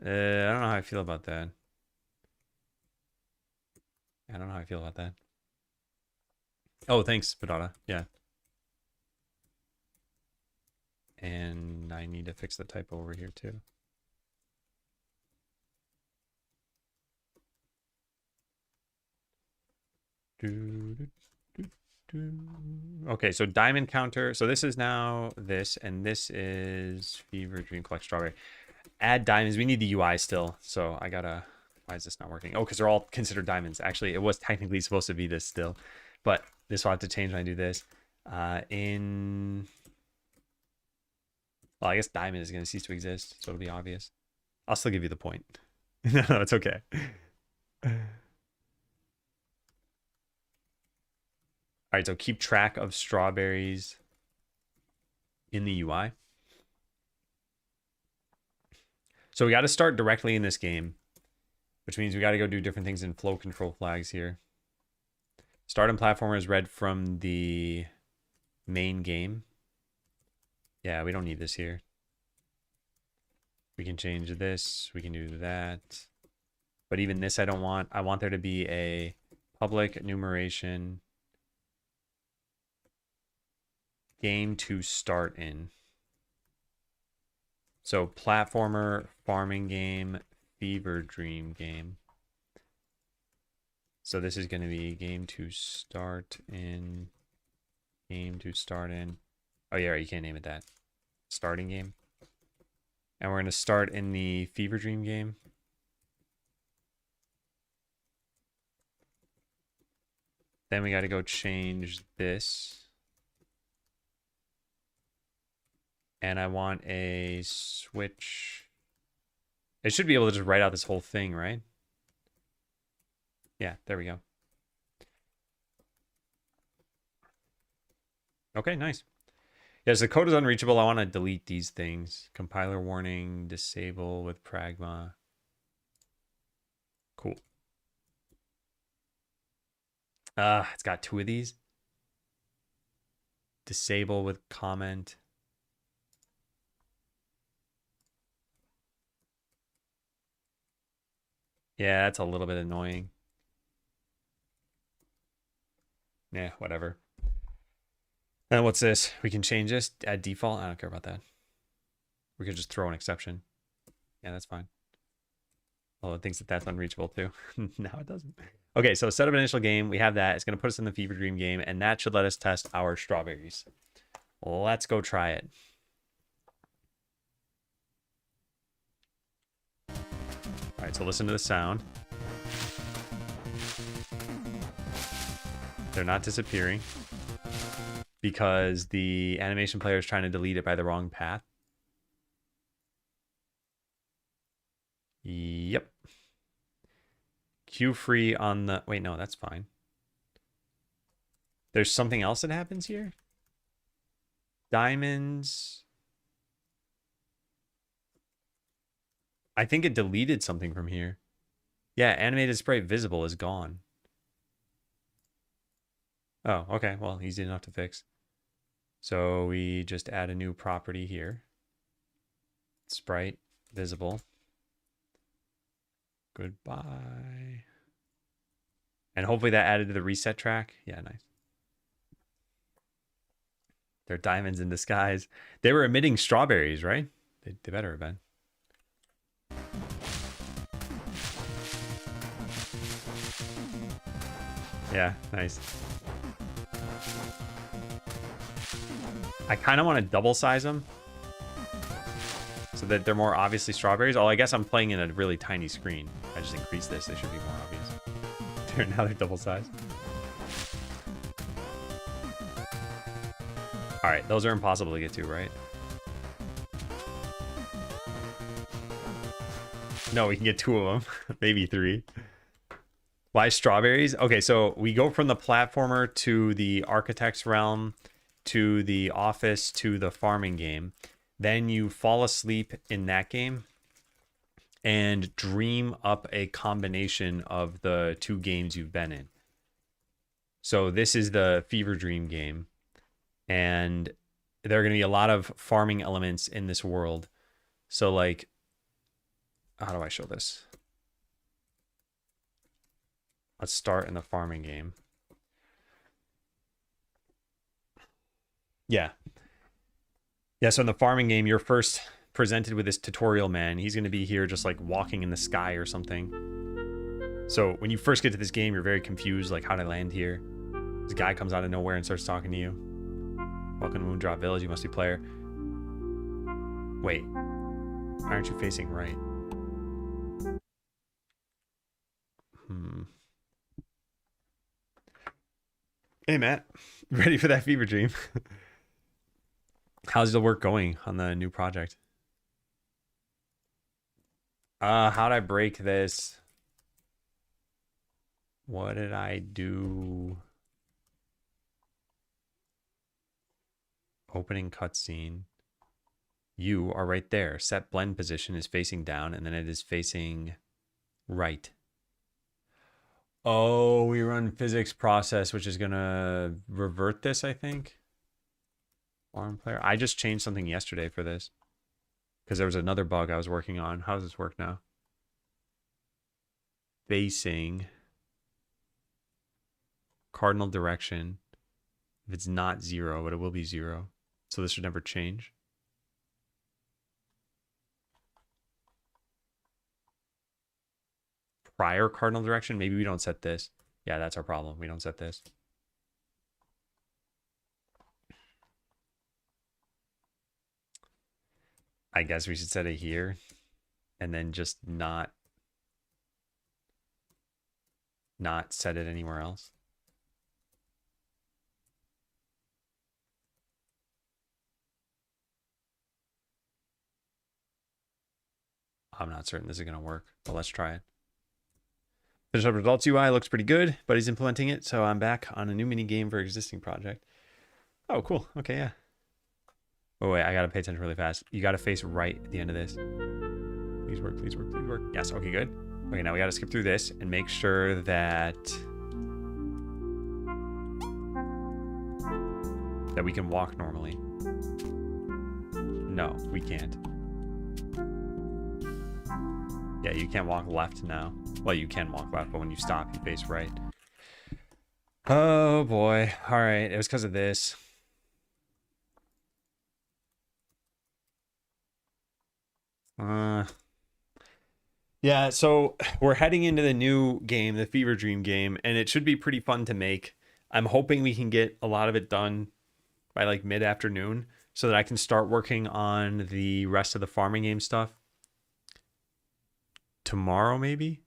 Speaker 1: I don't know how I feel about that. I don't know how I feel about that. Oh, thanks, Padada. Yeah. And I need to fix the typo over here, too. Okay, so diamond counter. So this is now this, and this is Fever Dream collect strawberry. Add diamonds. We need the UI still, so I gotta. Why is this not working? Oh, because they're all considered diamonds. Actually, it was technically supposed to be this still, but this will have to change when I do this. Well, I guess diamond is gonna cease to exist, so it'll be obvious. I'll still give you the point. No, it's okay. All right, so keep track of strawberries in the UI. So we got to start directly in this game, which means we got to go do different things in flow control flags here. Start and platformer is read from the main game. Yeah, we don't need this here. We can change this. We can do that. But even this I don't want. I want there to be a public enumeration game to start in. So platformer, farming game, Fever Dream game. So this is going to be game to start in. Game to start in. Oh yeah, right, you can't name it that. Starting game. And we're going to start in the Fever Dream game. Then we got to go change this. And I want a switch. It should be able to just write out this whole thing, right? Yeah, there we go. Okay, nice. Yes, the code is unreachable. I want to delete these things. Compiler warning, disable with Pragma. Cool. It's got 2 of these. Disable with comment. Yeah, that's a little bit annoying. Yeah, whatever. And what's this? We can change this at default. I don't care about that. We could just throw an exception. Yeah, that's fine. Well, it thinks that that's unreachable too. No, it doesn't. Okay, so set up an initial game. We have that. It's going to put us in the Fever Dream game, and that should let us test our strawberries. Let's go try it. All right, so listen to the sound. They're not disappearing because the animation player is trying to delete it by the wrong path. Yep. Queue free on the... Wait, no, that's fine. There's something else that happens here? Diamonds... I think it deleted something from here. Yeah, animated sprite visible is gone. Oh, okay. Well, easy enough to fix. So we just add a new property here. Sprite visible. Goodbye. And hopefully that added to the reset track. Yeah, nice. They're diamonds in disguise. They were emitting strawberries, right? They better have been. Yeah, nice. I kind of want to double size them so that they're more obviously strawberries. Oh, I guess I'm playing in a really tiny screen. I just increased this. They should be more obvious. Now they're double sized. All right, those are impossible to get to, right? No, we can get 2 of them, maybe 3. Why strawberries? Okay, so we go from the platformer to the architect's realm to the office to the farming game. Then you fall asleep in that game and dream up a combination of the 2 games you've been in. So this is the Fever Dream game. And there are going to be a lot of farming elements in this world. So like, how do I show this? Let's start in the farming game. Yeah. Yeah, so in the farming game, you're first presented with this tutorial man. He's going to be here just like walking in the sky or something. So when you first get to this game, you're very confused, like how to land here. This guy comes out of nowhere and starts talking to you. Welcome to Moondrop Village, you must be player. Wait, why aren't you facing right? Hey, Matt. Ready for that Fever Dream? How's the work going on the new project? How'd I break this? What did I do? Opening cutscene. You are right there. Set blend position is facing down, and then it is facing right. Oh, we run physics process, which is gonna revert this, I think. Farm player. I just changed something yesterday for this because there was another bug I was working on. How does this work now? Facing cardinal direction. If it's not 0, but it will be 0. So this should never change. Prior cardinal direction. Maybe we don't set this. Yeah, that's our problem. We don't set this. I guess we should set it here and then just not set it anywhere else. I'm not certain this is going to work, but let's try it. Finish up results UI looks pretty good, but he's implementing it, so I'm back on a new mini game for existing project. Oh, cool. Okay, yeah. Oh wait, I gotta pay attention really fast. You gotta face right at the end of this. Please work, please work, please work. Yes, okay, good. Okay, now we gotta skip through this and make sure that we can walk normally. No, we can't. Yeah, you can't walk left now. Well, you can walk left, but when you stop, you face right. Oh boy. All right, it was because of this. Yeah, so we're heading into the new game, the Fever Dream game, and it should be pretty fun to make. I'm hoping we can get a lot of it done by like mid-afternoon so that I can start working on the rest of the farming game stuff tomorrow, maybe.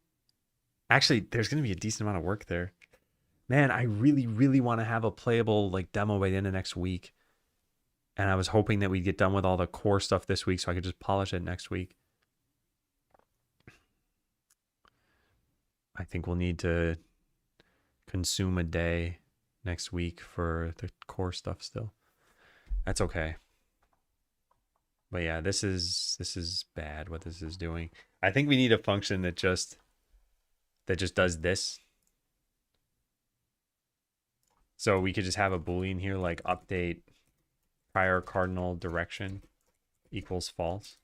Speaker 1: Actually, there's going to be a decent amount of work there. Man, I really, really want to have a playable like demo by the end of next week. And I was hoping that we'd get done with all the core stuff this week so I could just polish it next week. I think we'll need to consume a day next week for the core stuff still. That's okay. But yeah, this is bad what this is doing. I think we need a function that just does this. So we could just have a Boolean here like update prior cardinal direction equals false.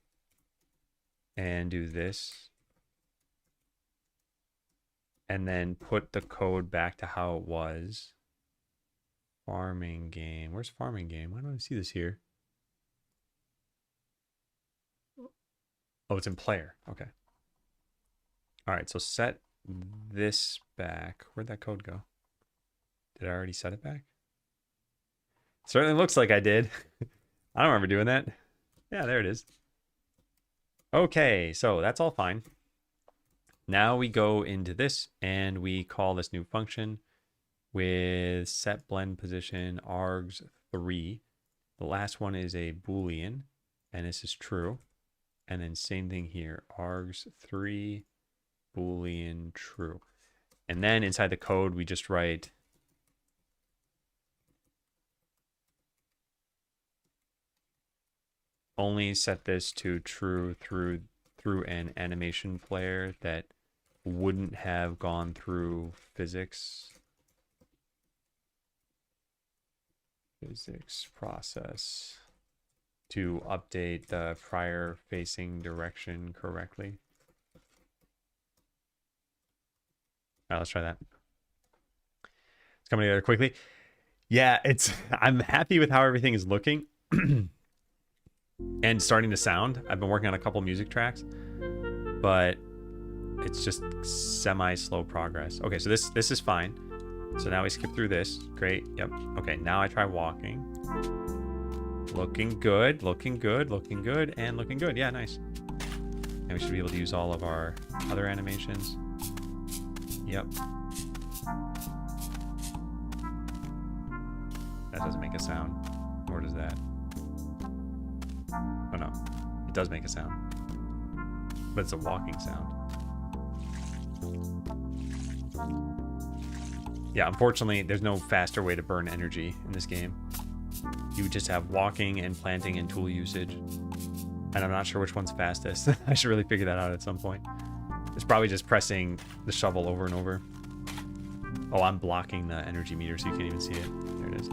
Speaker 1: And do this. And then put the code back to how it was. Farming game. Where's farming game? Why don't I see this here? Oh, it's in player. Okay. All right, so set this back. Where'd that code go? Did I already set it back? Certainly looks like I did. I don't remember doing that. Yeah, there it is. Okay, so that's all fine. Now we go into this and we call this new function with set blend position args3. The last one is a Boolean and this is true. And then same thing here, args3 Boolean true. And then inside the code, we just write only set this to true through an animation player that wouldn't have gone through physics process to update the prior facing direction correctly. All right, let's try that. It's coming together quickly. Yeah, I'm happy with how everything is looking and starting to sound. I've been working on a couple music tracks, but it's just semi-slow progress. Okay, so this is fine. So now we skip through this. Great. Yep. Okay, now I try walking. Looking good, looking good, looking good, and looking good. Yeah, nice. And we should be able to use all of our other animations. Yep. That doesn't make a sound. Nor does that. Oh no. It does make a sound. But it's a walking sound. Yeah, unfortunately, there's no faster way to burn energy in this game. You just have walking and planting and tool usage. And I'm not sure which one's fastest. I should really figure that out at some point. It's probably just pressing the shovel over and over. Oh, I'm blocking the energy meter so you can't even see it. There it is.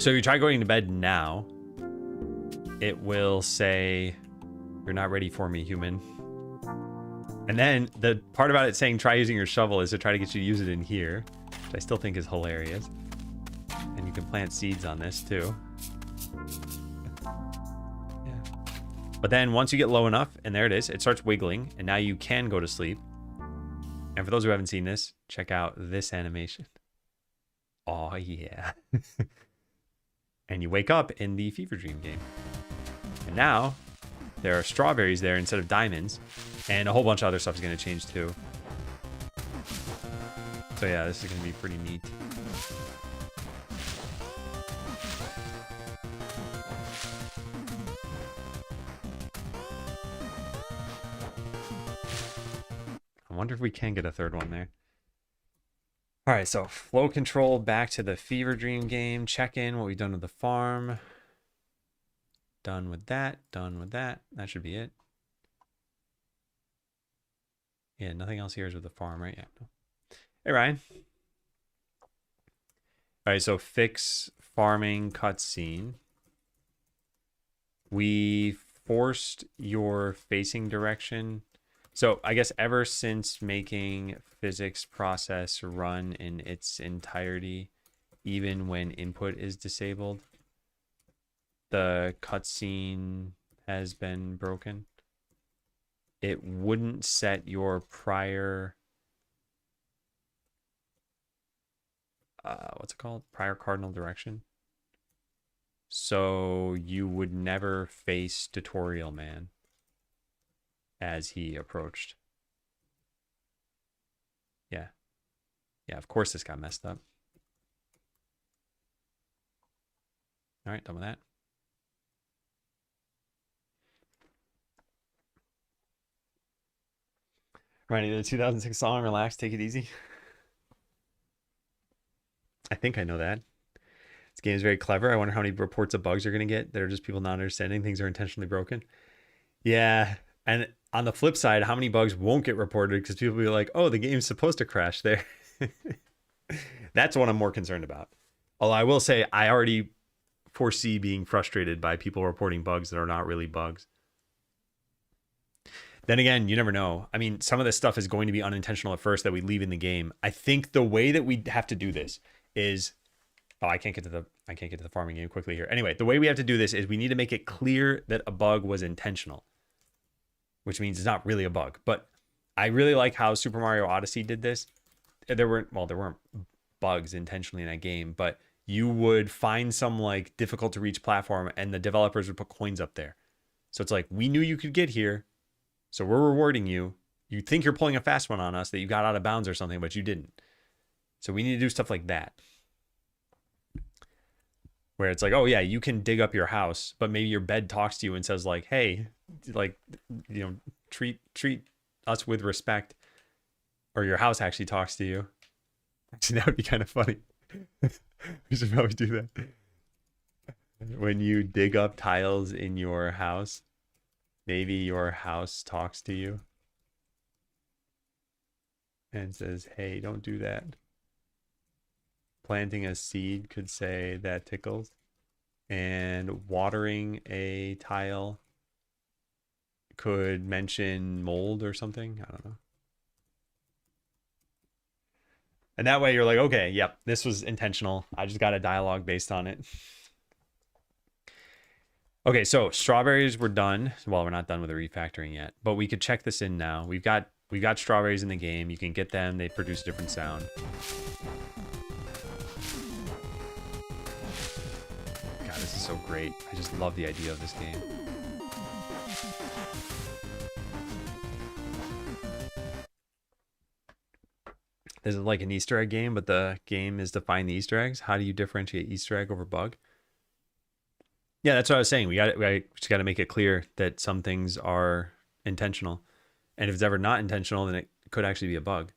Speaker 1: So if you try going to bed now, it will say, "You're not ready for me, human." And then the part about it saying try using your shovel is to try to get you to use it in here, which I still think is hilarious. And you can plant seeds on this too. Yeah. But then once you get low enough, and there it is, it starts wiggling, and now you can go to sleep. And for those who haven't seen this, check out this animation. Oh yeah. And you wake up in the Fever Dream game. And now there are strawberries there instead of diamonds. And a whole bunch of other stuff is going to change too. So yeah, this is going to be pretty neat. I wonder if we can get a third one there. All right, so flow control back to the Fever Dream game. Check in what we've done with the farm. Done with that. Done with that. That should be it. Yeah, nothing else here is with the farm, right? Yeah. No. Hey, Ryan. All right, so fix farming cutscene. We forced your facing direction. So I guess ever since making physics process run in its entirety, even when input is disabled, the cutscene has been broken. It wouldn't set your prior what's it called? Prior cardinal direction. So you would never face Tutorial Man as he approached. Yeah. Yeah, of course this got messed up. All right, done with that. Right, the 2006 song, Relax, Take It Easy. I think I know that. This game is very clever. I wonder how many reports of bugs you're going to get that are just people not understanding things are intentionally broken. Yeah. And on the flip side, how many bugs won't get reported because people will be like, oh, the game's supposed to crash there. That's what I'm more concerned about. Although I will say, I already foresee being frustrated by people reporting bugs that are not really bugs. Then again, you never know. I mean, some of this stuff is going to be unintentional at first that we leave in the game. I think the way that we have to do this is, oh, I can't get to the farming game quickly here. Anyway, the way we have to do this is we need to make it clear that a bug was intentional, which means it's not really a bug. But I really like how Super Mario Odyssey did this. There weren't bugs intentionally in that game, but you would find some like difficult to reach platform and the developers would put coins up there. So it's like, we knew you could get here, so we're rewarding you. You think you're pulling a fast one on us that you got out of bounds or something, but you didn't. So we need to do stuff like that. Where it's like, oh yeah, you can dig up your house, but maybe your bed talks to you and says like, hey, like, you know, treat us with respect. Or your house actually talks to you. Actually, that would be kind of funny. We should probably do that. When you dig up tiles in your house, maybe your house talks to you and says, hey, don't do that. Planting a seed could say that tickles. And watering a tile could mention mold or something. I don't know. And that way you're like, okay, yep, this was intentional. I just got a dialogue based on it. Okay, so strawberries were done. Well, we're not done with the refactoring yet, but we could check this in now. We've got strawberries in the game. You can get them. They produce a different sound. God, this is so great. I just love the idea of this game. This is like an Easter egg game, but the game is to find the Easter eggs. How do you differentiate Easter egg over bug? Yeah, that's what I was saying. We just got to make it clear that some things are intentional. And if it's ever not intentional, then it could actually be a bug.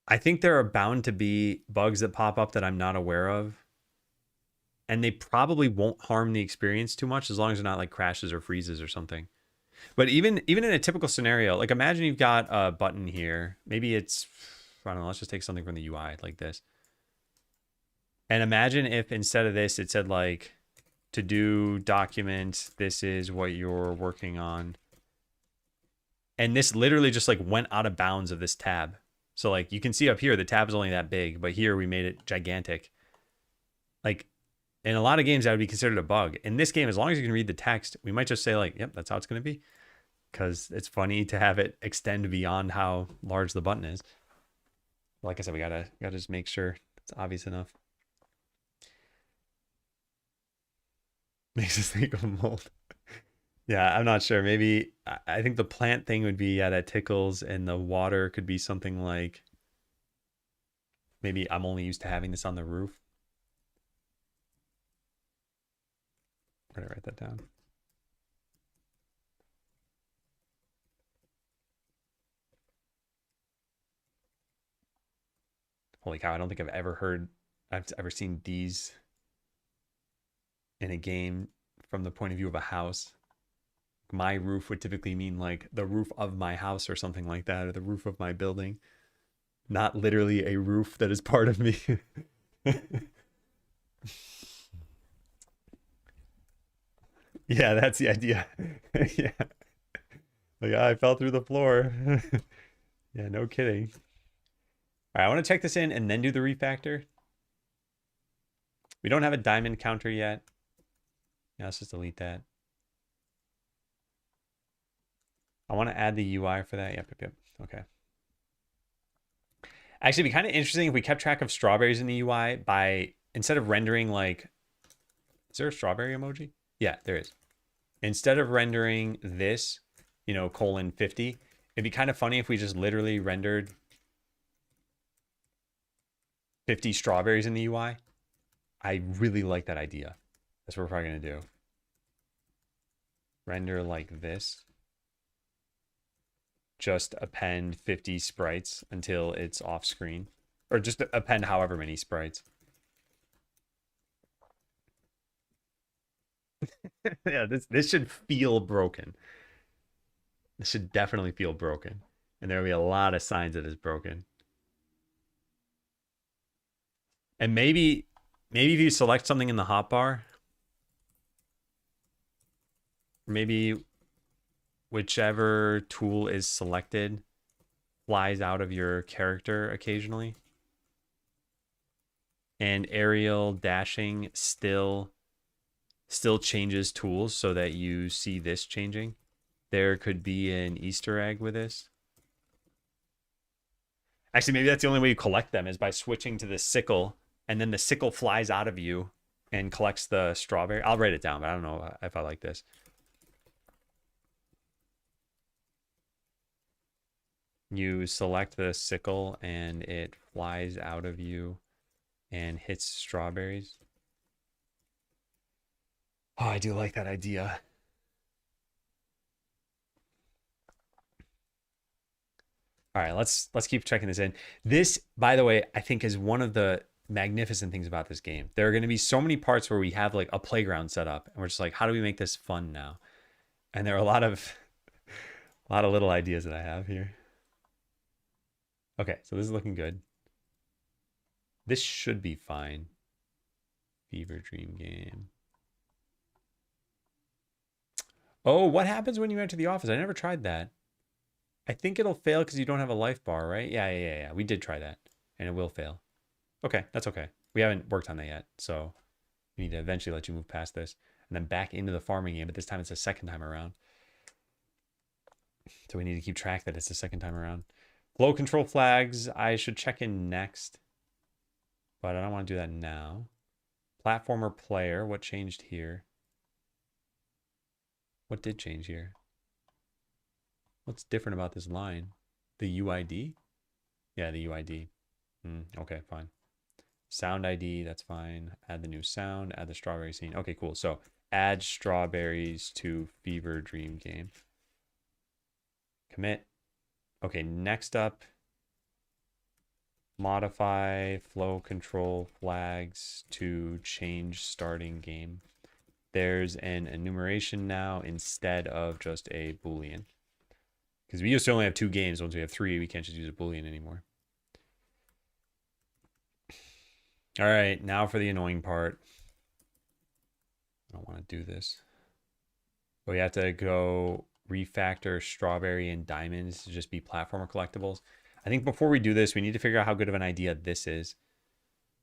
Speaker 1: I think there are bound to be bugs that pop up that I'm not aware of. And they probably won't harm the experience too much as long as they're not like crashes or freezes or something. But even in a typical scenario, like imagine you've got a button here. Maybe it's, I don't know, let's just take something from the UI like this. And imagine if instead of this, it said like, to do document, this is what you're working on. And this literally just like went out of bounds of this tab. So like you can see up here, the tab is only that big, but here we made it gigantic. Like in a lot of games, that would be considered a bug. In this game, as long as you can read the text, we might just say like, yep, that's how it's going to be. Because it's funny to have it extend beyond how large the button is. Like I said, we gotta just make sure it's obvious enough. Makes us think of mold. Yeah, I'm not sure. Maybe I think the plant thing would be, yeah, that tickles, and the water could be something like, maybe I'm only used to having this on the roof. Where did I write that down? Holy cow, I don't think I've ever seen these in a game from the point of view of a house. My roof would typically mean like the roof of my house or something like that, or the roof of my building, not literally a roof that is part of me. Yeah, that's the idea. Yeah. Like I fell through the floor. Yeah, no kidding. All right, I want to check this in and then do the refactor. We don't have a diamond counter yet. Yeah, let's just delete that. I want to add the UI for that. Yep. Okay. Actually, it'd be kind of interesting if we kept track of strawberries in the UI by, instead of rendering like, is there a strawberry emoji? Yeah, there is. Instead of rendering this, you know, :50, it'd be kind of funny if we just literally rendered 50 strawberries in the UI. I really like that idea. That's what we're probably going to do. Render like this. Just append 50 sprites until it's off screen. Or just append however many sprites. Yeah, this should feel broken. This should definitely feel broken. And there'll be a lot of signs that it's broken. And maybe if you select something in the hotbar, maybe whichever tool is selected flies out of your character occasionally. And aerial dashing still changes tools so that you see this changing. There could be an Easter egg with this. Actually, maybe that's the only way you collect them is by switching to the sickle, and then the sickle flies out of you and collects the strawberry. I'll write it down, but I don't know if I like this. You select the sickle and it flies out of you and hits strawberries. Oh, I do like that idea. All right, let's keep checking this in. This, by the way, I think is one of the magnificent things about this game. There are going to be so many parts where we have like a playground set up and we're just like, how do we make this fun now? And there are a lot of little ideas that I have here. Okay, so this is looking good. This should be fine. Fever Dream game. Oh, what happens when you enter the office? I never tried that. I think it'll fail because you don't have a life bar, right? Yeah. We did try that, and it will fail. Okay, that's okay. We haven't worked on that yet, so we need to eventually let you move past this. And then back into the farming game, but this time it's the second time around. So we need to keep track that it's the second time around. Flow control flags, I should check in next, but I don't want to do that now. Platformer player, what changed here? What did change here? What's different about this line? The UID? Yeah, the UID. Okay, fine. Sound ID, that's fine. Add the new sound, add the strawberry scene. Okay, cool. So add strawberries to Fever Dream game. Commit. Okay, next up, modify flow control flags to change starting game. There's an enumeration now instead of just a Boolean. Because we used to only have 2 games. Once we have 3, we can't just use a Boolean anymore. All right, now for the annoying part. I don't want to do this. But we have to go refactor strawberry and diamonds to just be platformer collectibles. I think before we do this, we need to figure out how good of an idea this is.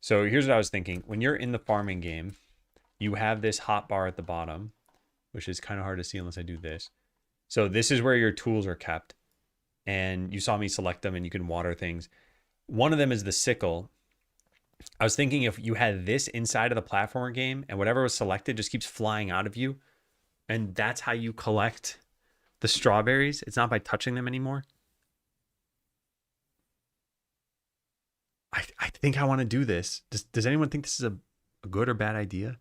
Speaker 1: So here's what I was thinking. When you're in the farming game, you have this hot bar at the bottom, which is kind of hard to see unless I do this. So this is where your tools are kept. And you saw me select them and you can water things. One of them is the sickle. I was thinking if you had this inside of the platformer game and whatever was selected just keeps flying out of you. And that's how you collect the strawberries. It's not by touching them anymore. I think I want to do this. Does anyone think this is a good or bad idea?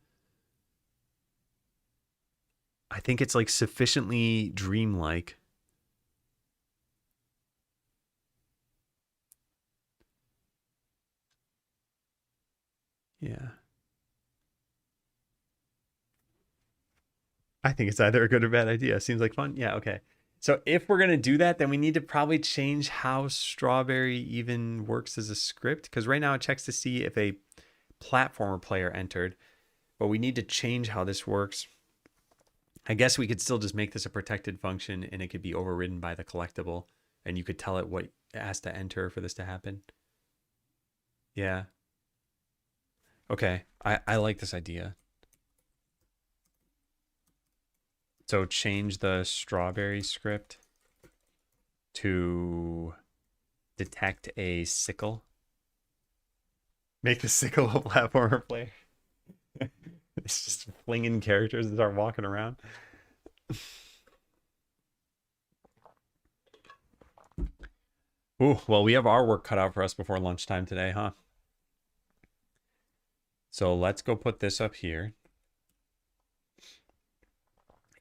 Speaker 1: I think it's like sufficiently dreamlike. Yeah. I think it's either a good or bad idea. Seems like fun. Yeah, okay. So if we're going to do that, then we need to probably change how Strawberry even works as a script. Because right now it checks to see if a platformer player entered. But we need to change how this works. I guess we could still just make this a protected function and it could be overridden by the collectible. And you could tell it what it has to enter for this to happen. Yeah. Okay. I like this idea. So change the Strawberry script to detect a sickle. Make the sickle a platformer player. It's just flinging characters that are walking around. Ooh, well, we have our work cut out for us before lunchtime today, huh? So let's go put this up here.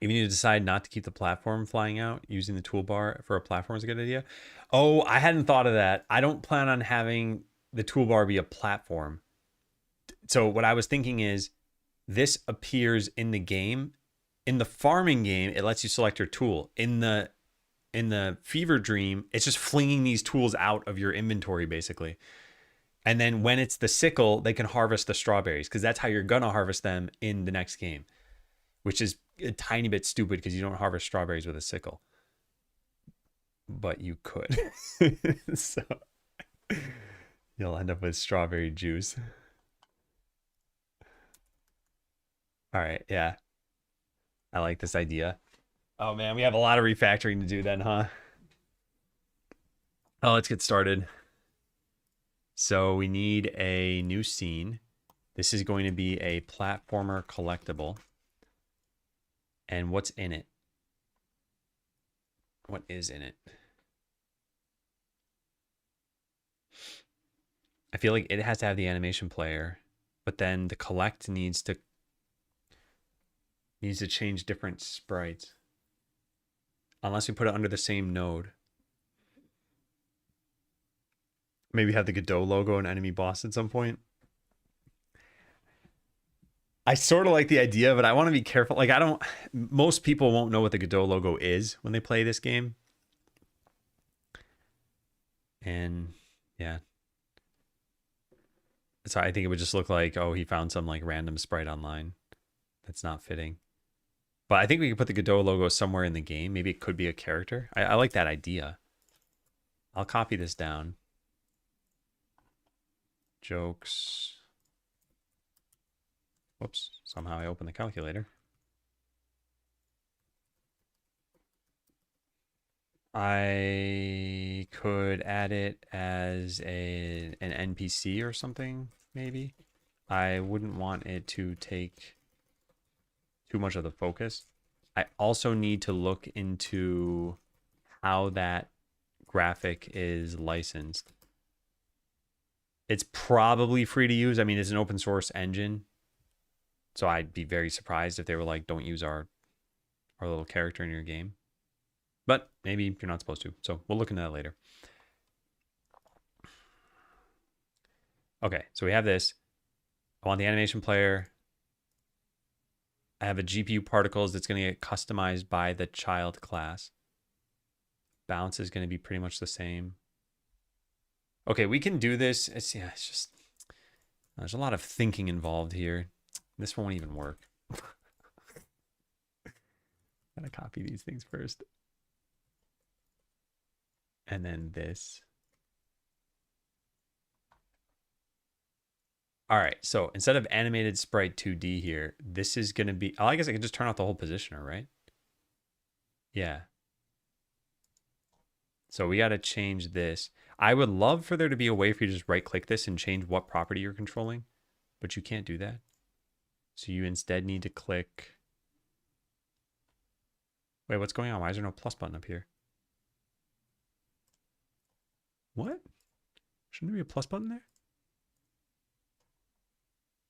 Speaker 1: If you need to decide not to keep the platform flying out, using the toolbar for a platform is a good idea. Oh, I hadn't thought of that. I don't plan on having the toolbar be a platform. So what I was thinking is this appears in the game. In the farming game, it lets you select your tool. In the Fever Dream, it's just flinging these tools out of your inventory, basically. And then when it's the sickle, they can harvest the strawberries because that's how you're going to harvest them in the next game, which is a tiny bit stupid because you don't harvest strawberries with a sickle. But you could. So you'll end up with strawberry juice. All right, yeah. I like this idea. Oh man, we have a lot of refactoring to do then, huh? Oh, let's get started. So we need a new scene. This is going to be a platformer collectible. And what's in it? What is in it? I feel like it has to have the animation player, but then the collect needs to change different sprites. Unless we put it under the same node. Maybe have the Godot logo and enemy boss at some point. I sort of like the idea, but I want to be careful. Like, most people won't know what the Godot logo is when they play this game. And yeah. So I think it would just look like, oh, he found some like random sprite online that's not fitting. But I think we could put the Godot logo somewhere in the game. Maybe it could be a character. I like that idea. I'll copy this down. Jokes. Whoops. Somehow I opened the calculator. I could add it as an NPC or something, maybe. I wouldn't want it to take too much of the focus. I also need to look into how that graphic is licensed. It's probably free to use. I mean, it's an open source engine. So I'd be very surprised if they were like, don't use our little character in your game. But maybe you're not supposed to. So we'll look into that later. Okay, so we have this. I want the animation player. I have a GPU particles that's going to get customized by the child class. Bounce is going to be pretty much the same. Okay, we can do this. It's just, there's a lot of thinking involved here. This won't even work. Gotta copy these things first. And then this. All right, so instead of animated sprite 2D here, this is going to be, oh, I guess I could just turn off the whole positioner, right? Yeah. So we got to change this. I would love for there to be a way for you to just right click this and change what property you're controlling, but you can't do that. So you instead need to click. Wait, what's going on? Why is there no plus button up here? What? Shouldn't there be a plus button there?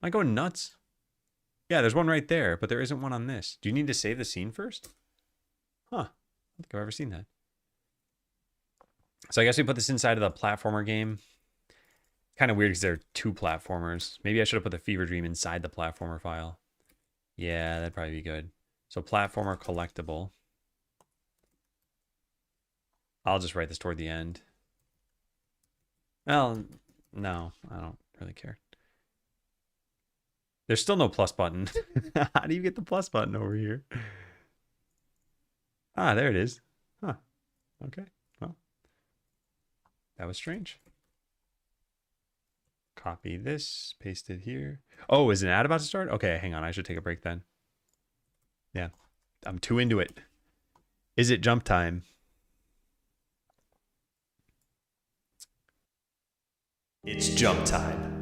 Speaker 1: Am I going nuts? Yeah, there's one right there, but there isn't one on this. Do you need to save the scene first? Huh. I don't think I've ever seen that. So I guess we put this inside of the platformer game. Kind of weird because there are two platformers. Maybe I should have put the Fever Dream inside the platformer file. Yeah, that'd probably be good. So platformer collectible. I'll just write this toward the end. Well, no, I don't really care. There's still no plus button. How do you get the plus button over here? Ah, there it is. Huh. Okay. Well, that was strange. Copy this, paste it here. Oh, is an ad about to start? Okay, hang on. I should take a break then. Yeah, I'm too into it. Is it jump time? It's jump time.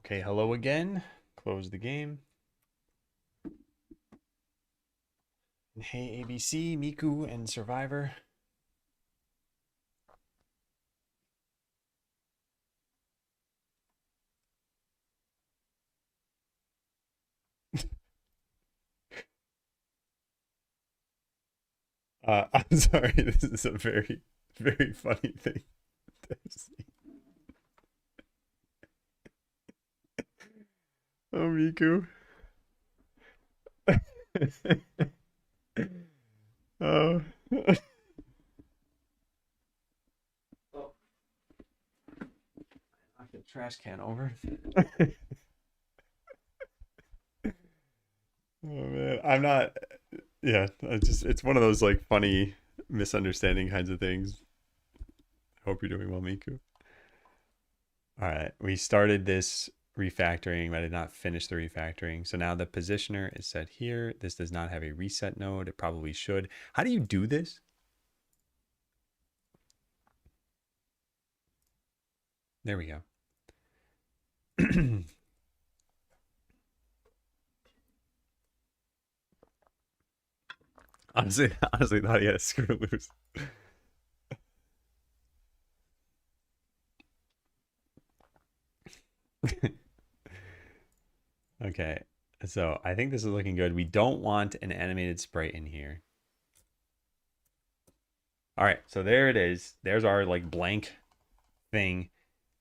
Speaker 1: Okay, hello again. Close the game. Hey, ABC, Miku, and Survivor. I'm sorry. This is a very, very funny thing to see. Oh, Miku. Oh. Oh, knock the trash can over. Oh man, I'm not. Yeah, it's one of those like funny misunderstanding kinds of things. Hope you're doing well, Miku. All right, we started this refactoring, but I did not finish the refactoring. So now the positioner is set here. This does not have a reset node. It probably should. How do you do this? There we go. honestly thought he had a screw loose. Okay, so I think this is looking good. We don't want an animated sprite in here. All right, so there it is. There's our like blank thing.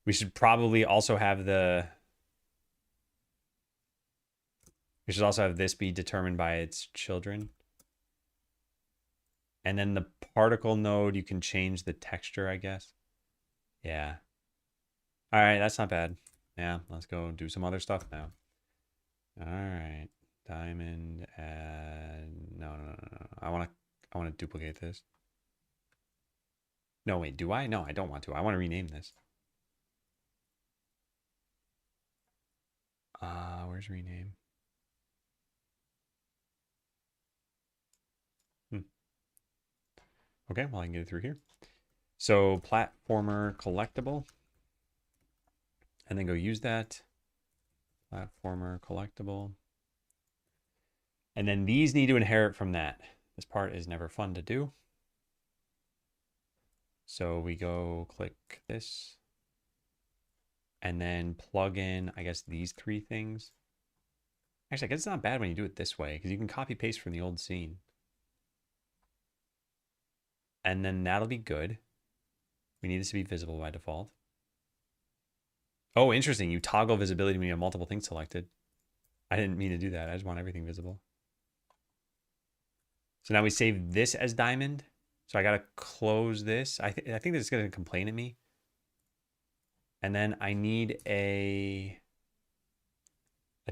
Speaker 1: We should probably also have we should also have this be determined by its children. And then the particle node, you can change the texture, I guess. Yeah. All right, that's not bad. Yeah, let's go do some other stuff now. All right, diamond add. No. I want to duplicate this. No, wait, do I? No, I don't want to. I want to rename this. Where's rename? Okay, well, I can get it through here. So platformer collectible. And then go use that. Platformer collectible. And then these need to inherit from that. This part is never fun to do. So we go click this. And then plug in, I guess, these three things. Actually, I guess it's not bad when you do it this way, because you can copy paste from the old scene. And then that'll be good. We need this to be visible by default. Oh, interesting. You toggle visibility when you have multiple things selected. I didn't mean to do that. I just want everything visible. So now we save this as diamond. So I got to close this. I think this is going to complain at me. And then I need a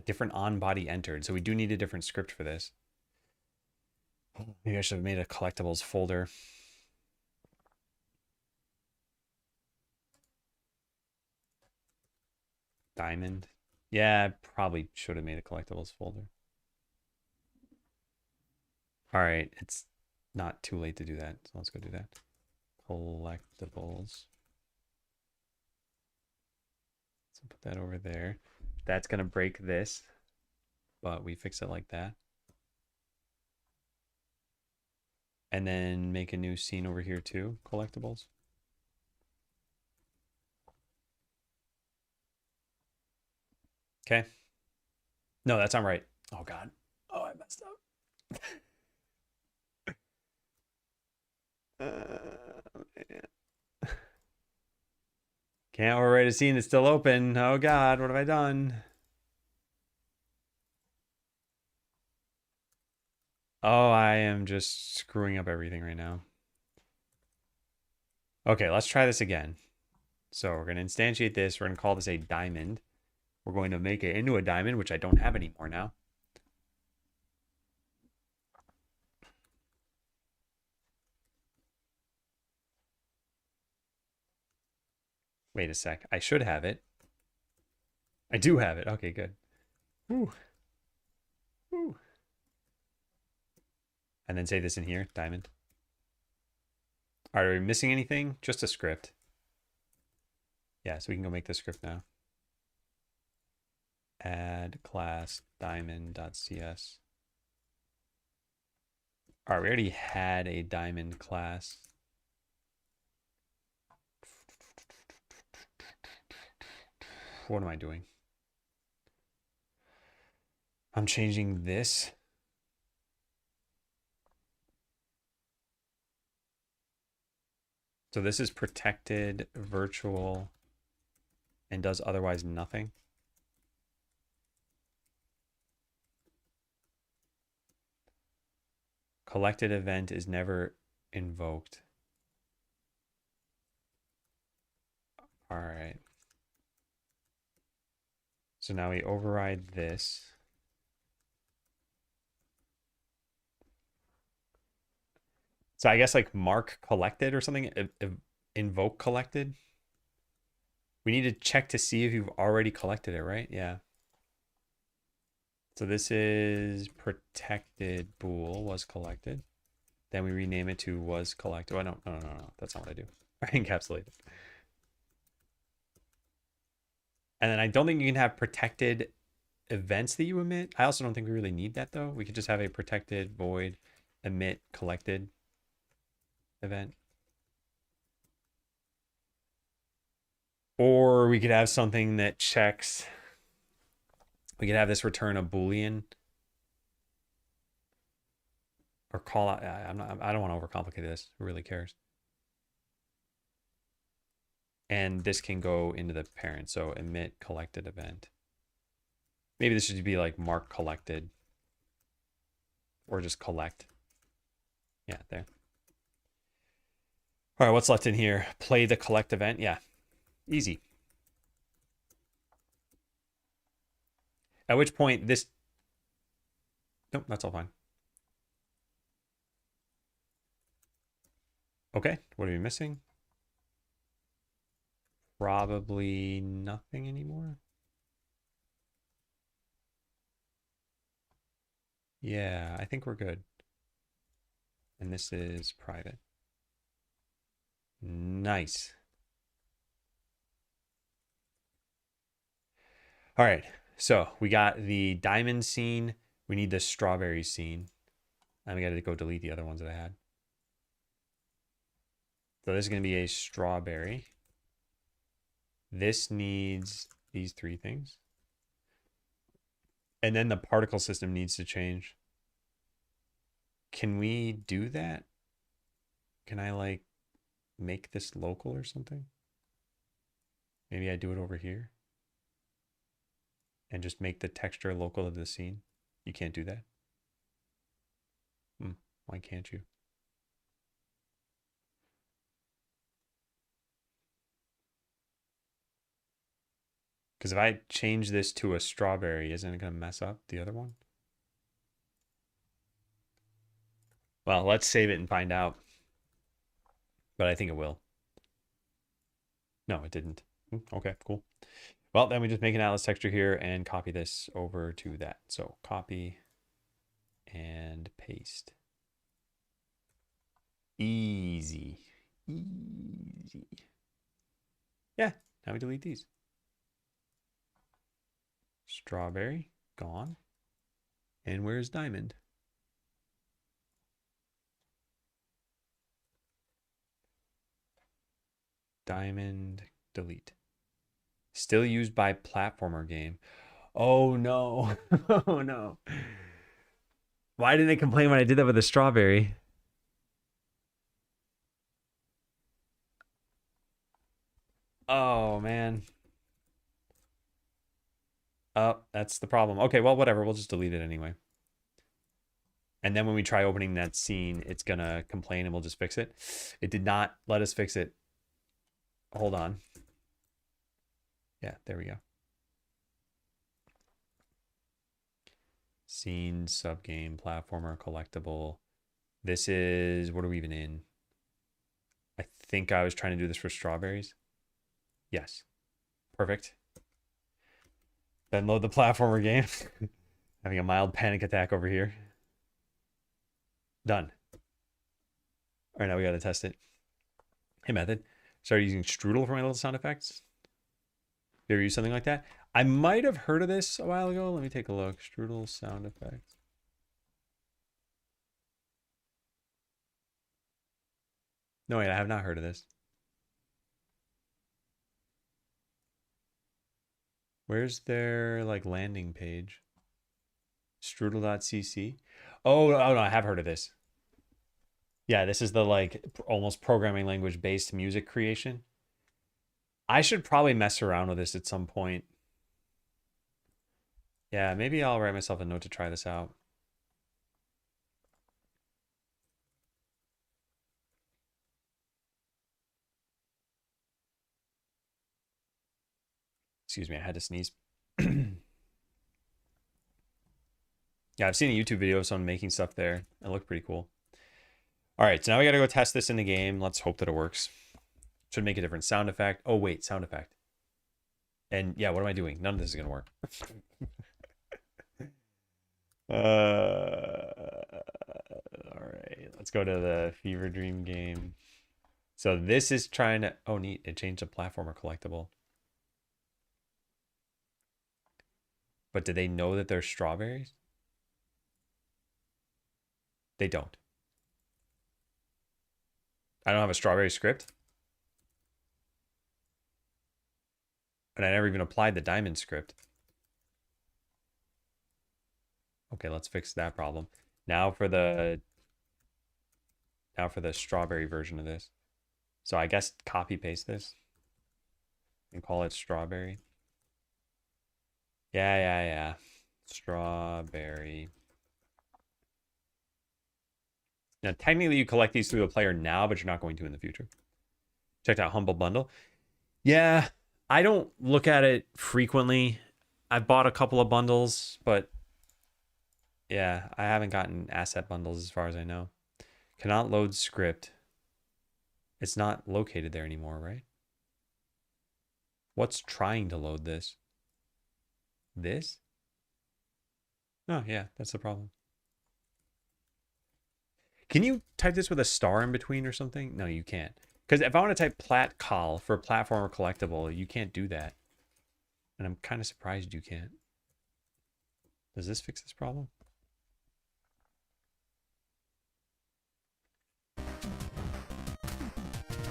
Speaker 1: different on body entered. So we do need a different script for this. Maybe I should have made a collectibles folder. Diamond. Yeah, I probably should have made a collectibles folder. All right, it's not too late to do that. So let's go do that. Collectibles. So put that over there. That's going to break this, but we fix it like that. And then make a new scene over here too, collectibles. Okay. No, that's not right. Oh, God. Oh, I messed up. Man. Can't overwrite a scene that's still open. Oh, God. What have I done? Oh, I am just screwing up everything right now. Okay, let's try this again. So we're going to instantiate this. We're going to call this a diamond. We're going to make it into a diamond, which I don't have anymore now. Wait a sec. I should have it. I do have it. Okay, good. Woo. Woo. And then say this in here, diamond. All right, are we missing anything? Just a script. Yeah, so we can go make the script now. Add class diamond.cs. All right, we already had a diamond class. What am I doing? I'm changing this. So this is protected, virtual, and does otherwise nothing. Collected event is never invoked. All right. So now we override this. So I guess like mark collected or something, invoke collected. We need to check to see if you've already collected it, right? Yeah. So this is protected bool was collected. Then we rename it to was collected. Oh, no. That's not what I do. I encapsulate it. And then I don't think you can have protected events that you emit. I also don't think we really need that though. We could just have a protected void emit collected event. Or we could have something that checks. We could have this return a Boolean or call out. I don't want to overcomplicate this. Who really cares? And this can go into the parent. So emit collected event. Maybe this should be like mark collected or just collect. Yeah, there. All right, what's left in here? Play the collect event. Yeah, easy. At which point this... Nope, that's all fine. Okay, what are we missing? Probably nothing anymore. Yeah, I think we're good. And this is private. Nice. All right, so we got the diamond scene. We need the strawberry scene. And we got to go delete the other ones that I had. So this is going to be a strawberry. This needs these three things. And then the particle system needs to change. Can we do that? Can I like make this local or something? Maybe I do it over here. And just make the texture local of the scene. You can't do that. Why can't you? Because if I change this to a strawberry, isn't it going to mess up the other one? Well, let's save it and find out. But I think it will. No, it didn't. Okay, cool. Well, then we just make an atlas texture here and copy this over to that. So copy and paste. Easy. Easy. Yeah, now we delete these. Strawberry, gone. And where's diamond? Diamond, delete. Still used by platformer game. Oh no. Oh no. Why didn't they complain when I did that with the strawberry? Oh man. Oh, that's the problem. Okay, well, whatever. We'll just delete it anyway. And then when we try opening that scene, it's going to complain and we'll just fix it. It did not let us fix it. Hold on. Yeah, there we go. Scene, subgame, platformer, collectible. This is, what are we even in? I think I was trying to do this for strawberries. Yes. Perfect. Then load the platformer game. Having a mild panic attack over here. Done. All right, now we got to test it. Hey, method. Started using strudel for my little sound effects. You ever use something like that? I might have heard of this a while ago. Let me take a look. Strudel sound effects. No, wait, I have not heard of this. Where's their like landing page? Strudel.cc. Oh, no, I have heard of this. Yeah, this is the like almost programming language based music creation. I should probably mess around with this at some point. Yeah, maybe I'll write myself a note to try this out. Excuse me, I had to sneeze. Yeah, I've seen a YouTube video of someone making stuff there. It looked pretty cool. All right, so now we got to go test this in the game. Let's hope that it works. Should make a different sound effect. Oh, wait, sound effect. And yeah, what am I doing? None of this is going to work. All right, let's go to the Fever Dream game. So this is trying to, oh neat, it changed the platformer collectible. But do they know that they're strawberries? They don't. I don't have a strawberry script. And I never even applied the diamond script. Okay, let's fix that problem. Now for the strawberry version of this. So I guess copy paste this and call it strawberry. Yeah. Strawberry. Now, technically, you collect these through the player now, but you're not going to in the future. Checked out Humble Bundle. Yeah, I don't look at it frequently. I've bought a couple of bundles, but yeah, I haven't gotten asset bundles as far as I know. Cannot load script. It's not located there anymore, right? What's trying to load this? This? Oh, yeah, that's the problem. Can you type this with a star in between or something? No, you can't. Because if I want to type plat col for platformer collectible, you can't do that. And I'm kind of surprised you can't. Does this fix this problem?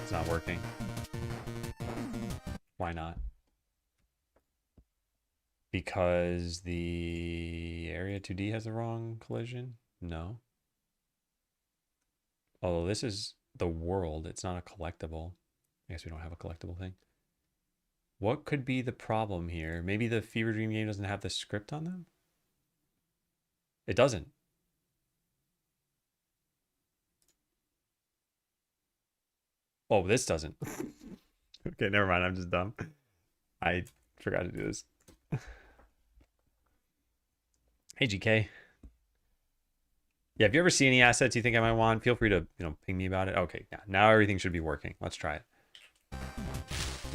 Speaker 1: It's not working. Why not? Because the Area 2D has the wrong collision? No. Although this is the world, it's not a collectible. I guess we don't have a collectible thing. What could be the problem here? Maybe the Fever Dream game doesn't have the script on them? It doesn't. Oh, this doesn't. Okay, never mind. I'm just dumb. I forgot to do this. Hey, GK. Yeah, if you ever see any assets you think I might want, feel free to, ping me about it. Okay, yeah, now everything should be working. Let's try it.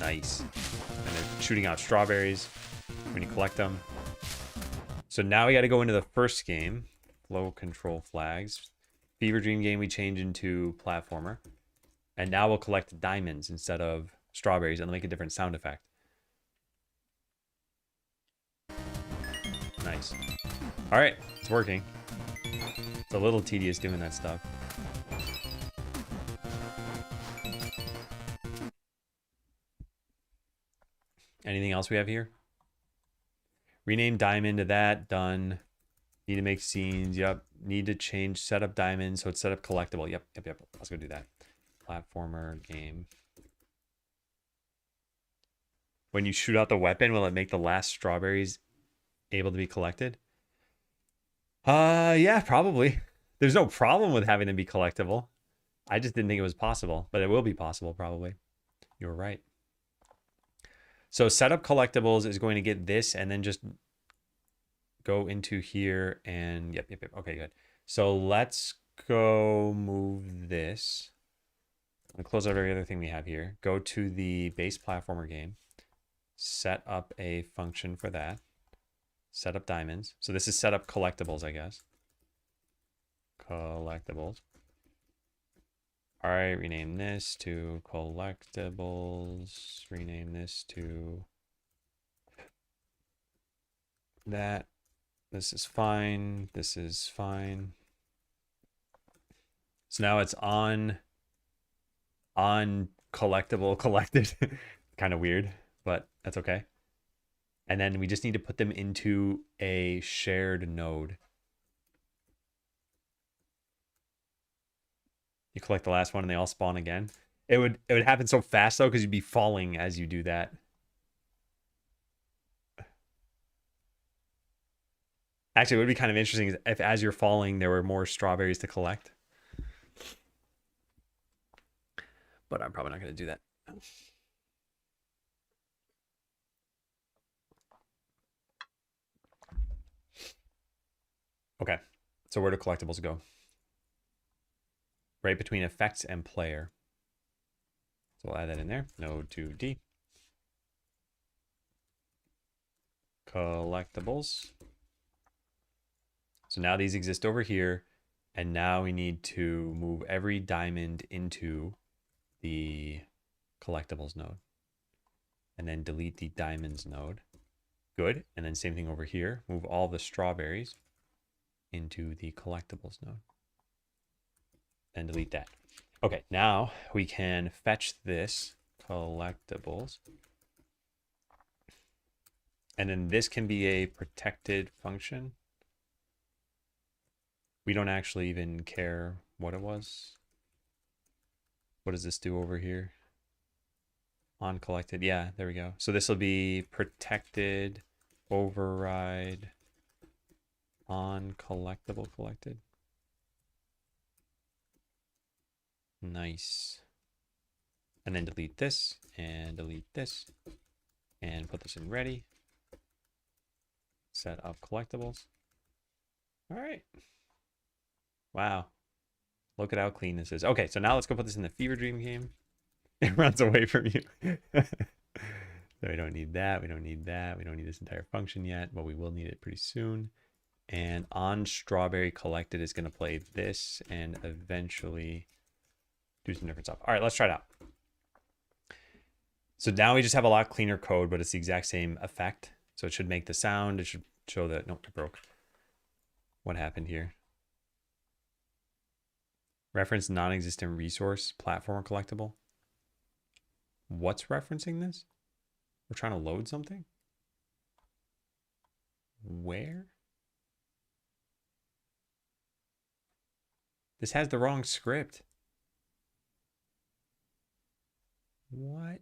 Speaker 1: Nice. And they're shooting out strawberries when you collect them. So now we got to go into the first game. Flow control flags. Fever Dream game we change into platformer. And now we'll collect diamonds instead of strawberries and make a different sound effect. Nice. All right, it's working. It's a little tedious doing that stuff. Anything else we have here? Rename diamond to that. Done. Need to make scenes. Yep. Need to change setup diamond. So it's setup collectible. Yep. Let's go do that. Platformer game. When you shoot out the weapon, will it make the last strawberries able to be collected? Yeah, probably. There's no problem with having them be collectible. I just didn't think it was possible, but it will be possible probably. You were right. So setup collectibles is going to get this and then just go into here and yep. Okay, good. So let's go move this. I'm gonna close out every other thing we have here. Go to the base platformer game. Set up a function for that. Set up diamonds. So this is set up collectibles, I guess. Collectibles. All right, rename this to collectibles. Rename this to that. This is fine. This is fine. So now it's on collectible collected. Kind of weird, but that's okay. And then we just need to put them into a shared node. You collect the last one and they all spawn again. It would happen so fast though, because you'd be falling as you do that. Actually, it would be kind of interesting if as you're falling, there were more strawberries to collect. But I'm probably not going to do that. Okay, so where do collectibles go? right between effects and player. So we'll add that in there. Node 2D. Collectibles. So now these exist over here. And now we need to move every diamond into the collectibles node. And then delete the diamonds node. Good. And then same thing over here. Move all the strawberries into the collectibles node. And delete that. Okay, now we can fetch this collectibles. And then this can be a protected function. We don't actually even care what it was. What does this do over here? On collected. Yeah, there we go. So this will be protected override on collectible collected. Nice. And then delete this and delete this and put this in ready. Set up collectibles. All right. Wow. Look at how clean this is. Okay, so now let's go put this in the Fever Dream game. It runs away from you. So we don't need that. We don't need that. We don't need this entire function yet, but we will need it pretty soon. And on strawberry collected is going to play this and eventually do some different stuff. All right, let's try it out. So now we just have a lot cleaner code, but it's the exact same effect. So it should make the sound. It should show that, nope, it broke. What happened here? Reference non-existent resource, platformer collectible. What's referencing this? We're trying to load something? Where? This has the wrong script. What?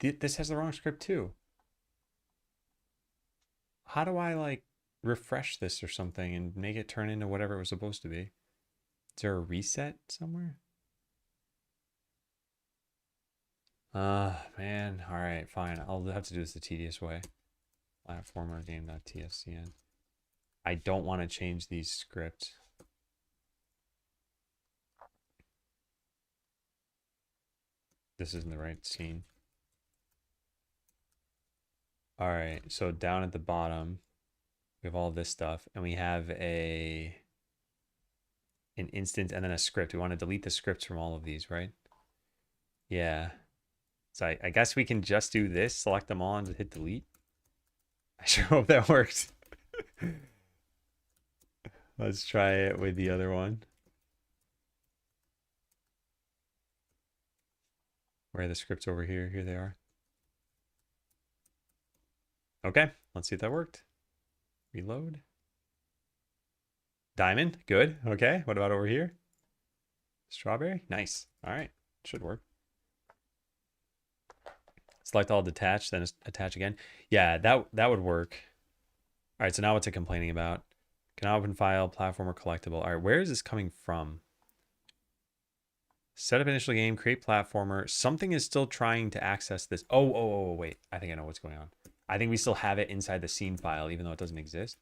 Speaker 1: This has the wrong script too. How do I like refresh this or something and make it turn into whatever it was supposed to be? Is there a reset somewhere? Man. All right, fine. I'll have to do this the tedious way. Platformer game.tscn. I don't want to change these scripts. This isn't the right scene. All right, so down at the bottom, we have all this stuff, and we have an instance and then a script. We want to delete the scripts from all of these, right? Yeah. So I guess we can just do this, select them all, and hit delete. I sure hope that works. Let's try it with the other one. Where are the scripts over here? Here they are. Okay, let's see if that worked. Reload. Diamond, good. Okay, what about over here? Strawberry, nice. All right, should work. Select all detach, then attach again. Yeah, that would work. All right, so now what's it complaining about? Can I open file, platformer, collectible. All right, where is this coming from? Set up initial game, create platformer. Something is still trying to access this. Oh, wait. I think I know what's going on. I think we still have it inside the scene file, even though it doesn't exist.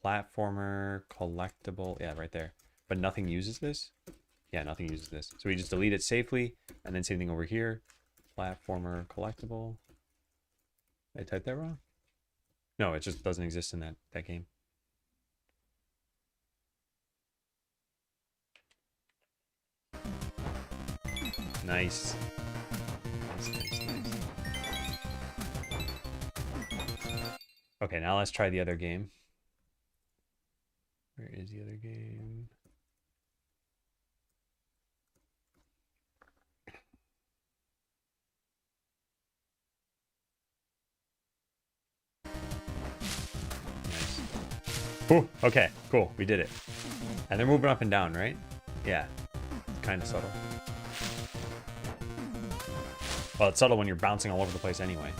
Speaker 1: Platformer, collectible. Yeah, right there. But nothing uses this? Yeah, nothing uses this. So we just delete it safely. And then same thing over here. Platformer, collectible. Did I type that wrong? No, it just doesn't exist in that game. Nice. Nice. Okay, now let's try the other game. Where is the other game? Nice. Ooh, okay, cool. We did it. And they're moving up and down, right? Yeah. Kind of subtle. Well, it's subtle when you're bouncing all over the place anyway.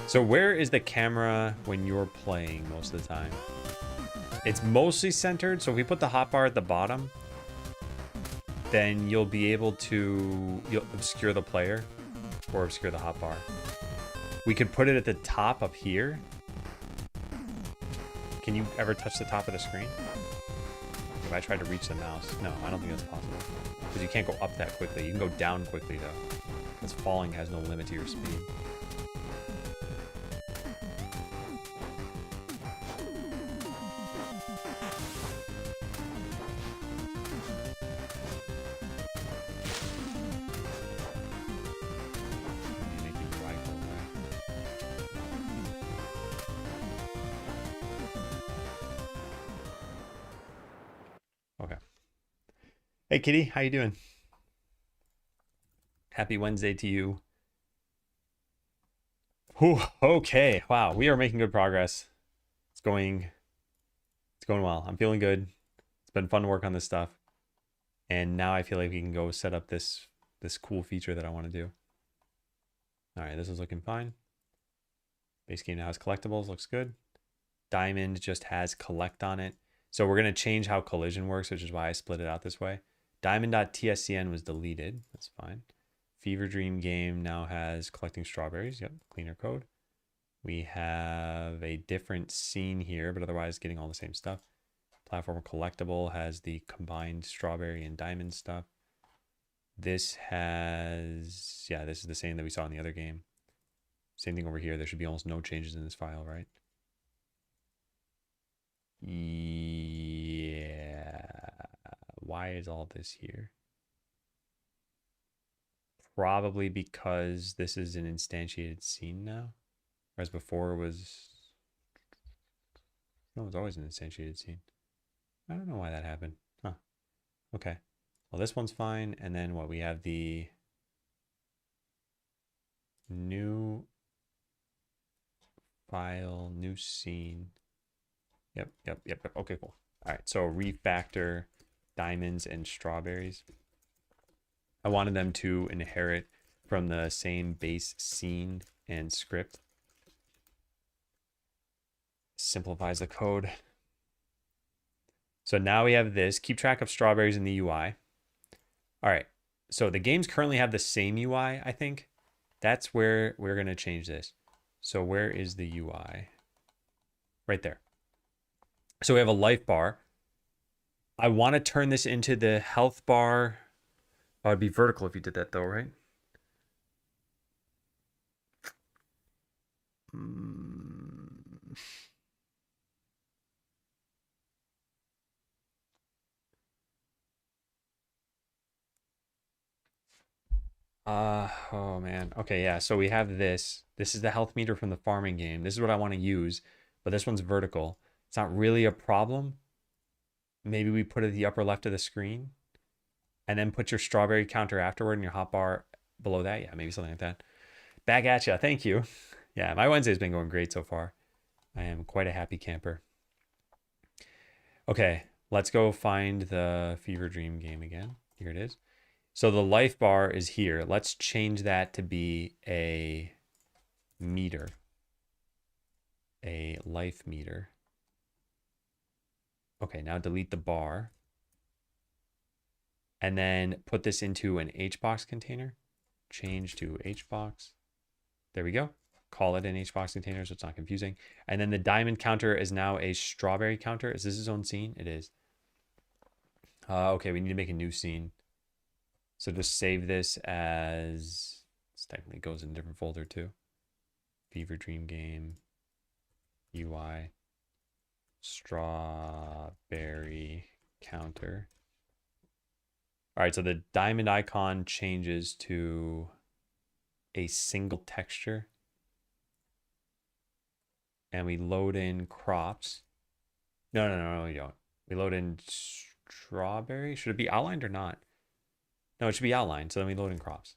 Speaker 1: So where is the camera when you're playing most of the time? It's mostly centered. So if we put the hotbar at the bottom, then you'll be able to you'll obscure the player or obscure the hotbar. We could put it at the top up here. Can you ever touch the top of the screen? If I tried to reach the mouse. No, I don't think that's possible. Because you can't go up that quickly. You can go down quickly, though. Because falling has no limit to your speed. Okay. Hey, Kitty. How you doing? Happy Wednesday to you. Whew, okay. Wow, we are making good progress. It's going well. I'm feeling good. It's been fun to work on this stuff. And now I feel like we can go set up this cool feature that I want to do. All right, this is looking fine. Base game now has collectibles, looks good. Diamond just has collect on it. So we're going to change how collision works, which is why I split it out this way. Diamond.tscn was deleted. That's fine. Fever Dream game now has collecting strawberries. Yep, cleaner code. We have a different scene here, but otherwise getting all the same stuff. Platform collectible has the combined strawberry and diamond stuff. This has, yeah, this is the same that we saw in the other game. Same thing over here. There should be almost no changes in this file, right? Yeah. Why is all this here? Probably because this is an instantiated scene now. Whereas before it was... No, it was always an instantiated scene. I don't know why that happened. Huh. Okay. Well, this one's fine. And then what? We have the new file, new scene. Yep. Okay, cool. All right. So refactor diamonds and strawberries. I wanted them to inherit from the same base scene and script. Simplifies the code. So now we have this. Keep track of strawberries in the UI. All right. So the games currently have the same UI, I think. That's where we're going to change this. So where is the UI? Right there. So we have a life bar. I want to turn this into the health bar. Oh, it'd be vertical if you did that though, right? Oh man. Okay, yeah. So we have this. This is the health meter from the farming game. This is what I want to use, but this one's vertical. It's not really a problem. Maybe we put it at the upper left of the screen and then put your strawberry counter afterward and your hotbar below that. Yeah, maybe something like that. Back at you. Thank you. Yeah, my Wednesday's been going great so far. I am quite a happy camper. Okay, let's go find the Fever Dream game again. Here it is. So the life bar is here. Let's change that to be a meter. A life meter. Okay, now delete the bar. And then put this into an HBox container. Change to HBox. There we go. Call it an HBox container so it's not confusing. And then the diamond counter is now a strawberry counter. Is this its own scene? It is. Okay, we need to make a new scene. So just save this as... This technically goes in a different folder too. Fever Dream game. UI. Strawberry counter. All right, so the diamond icon changes to a single texture. And we load in crops. No, we don't. We load in strawberry. Should it be outlined or not? No, it should be outlined. So then we load in crops.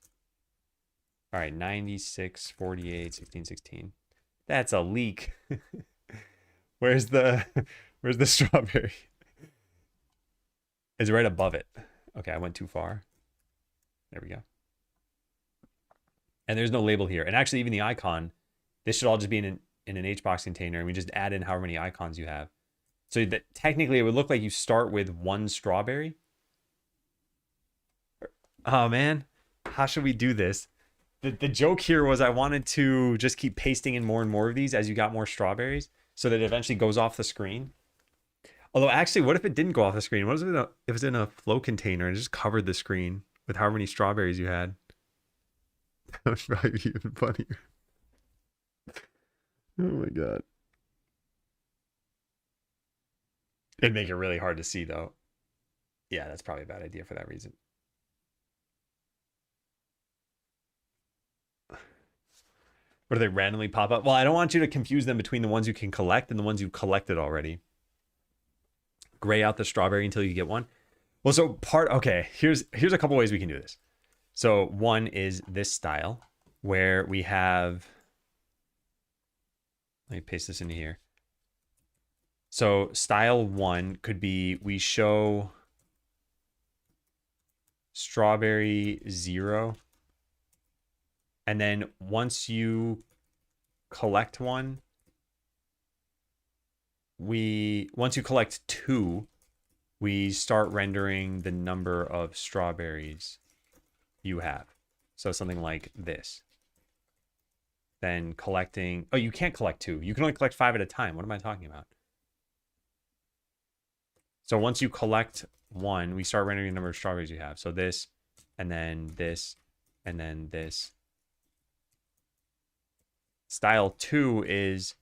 Speaker 1: All right, 96, 48, 16, 16. That's a leak. Where's the strawberry? It's right above it. Okay, I went too far. There we go. And there's no label here. And actually, even the icon, this should all just be in an HBox container, and we just add in however many icons you have. So that technically, it would look like you start with one strawberry. Oh man, how should we do this? The joke here was I wanted to just keep pasting in more and more of these as you got more strawberries, so that it eventually goes off the screen. Although actually, what if it didn't go off the screen? What if it was in a flow container and it just covered the screen with however many strawberries you had? That would probably be even funnier. Oh my god. It'd make it really hard to see though. Yeah, that's probably a bad idea for that reason. Or do they randomly pop up? Well, I don't want you to confuse them between the ones you can collect and the ones you collected already. Gray out the strawberry until you get one. Well, so okay, here's a couple ways we can do this. So one is this style where we have, let me paste this into here. So style one could be we show strawberry 0. And then once you collect one, once you collect 2, we start rendering the number of strawberries you have. So something like this. Then collecting, oh, you can't collect 2. You can only collect 5 at a time. What am I talking about? So once you collect 1, we start rendering the number of strawberries you have. So this, and then this, and then this. Style 2 is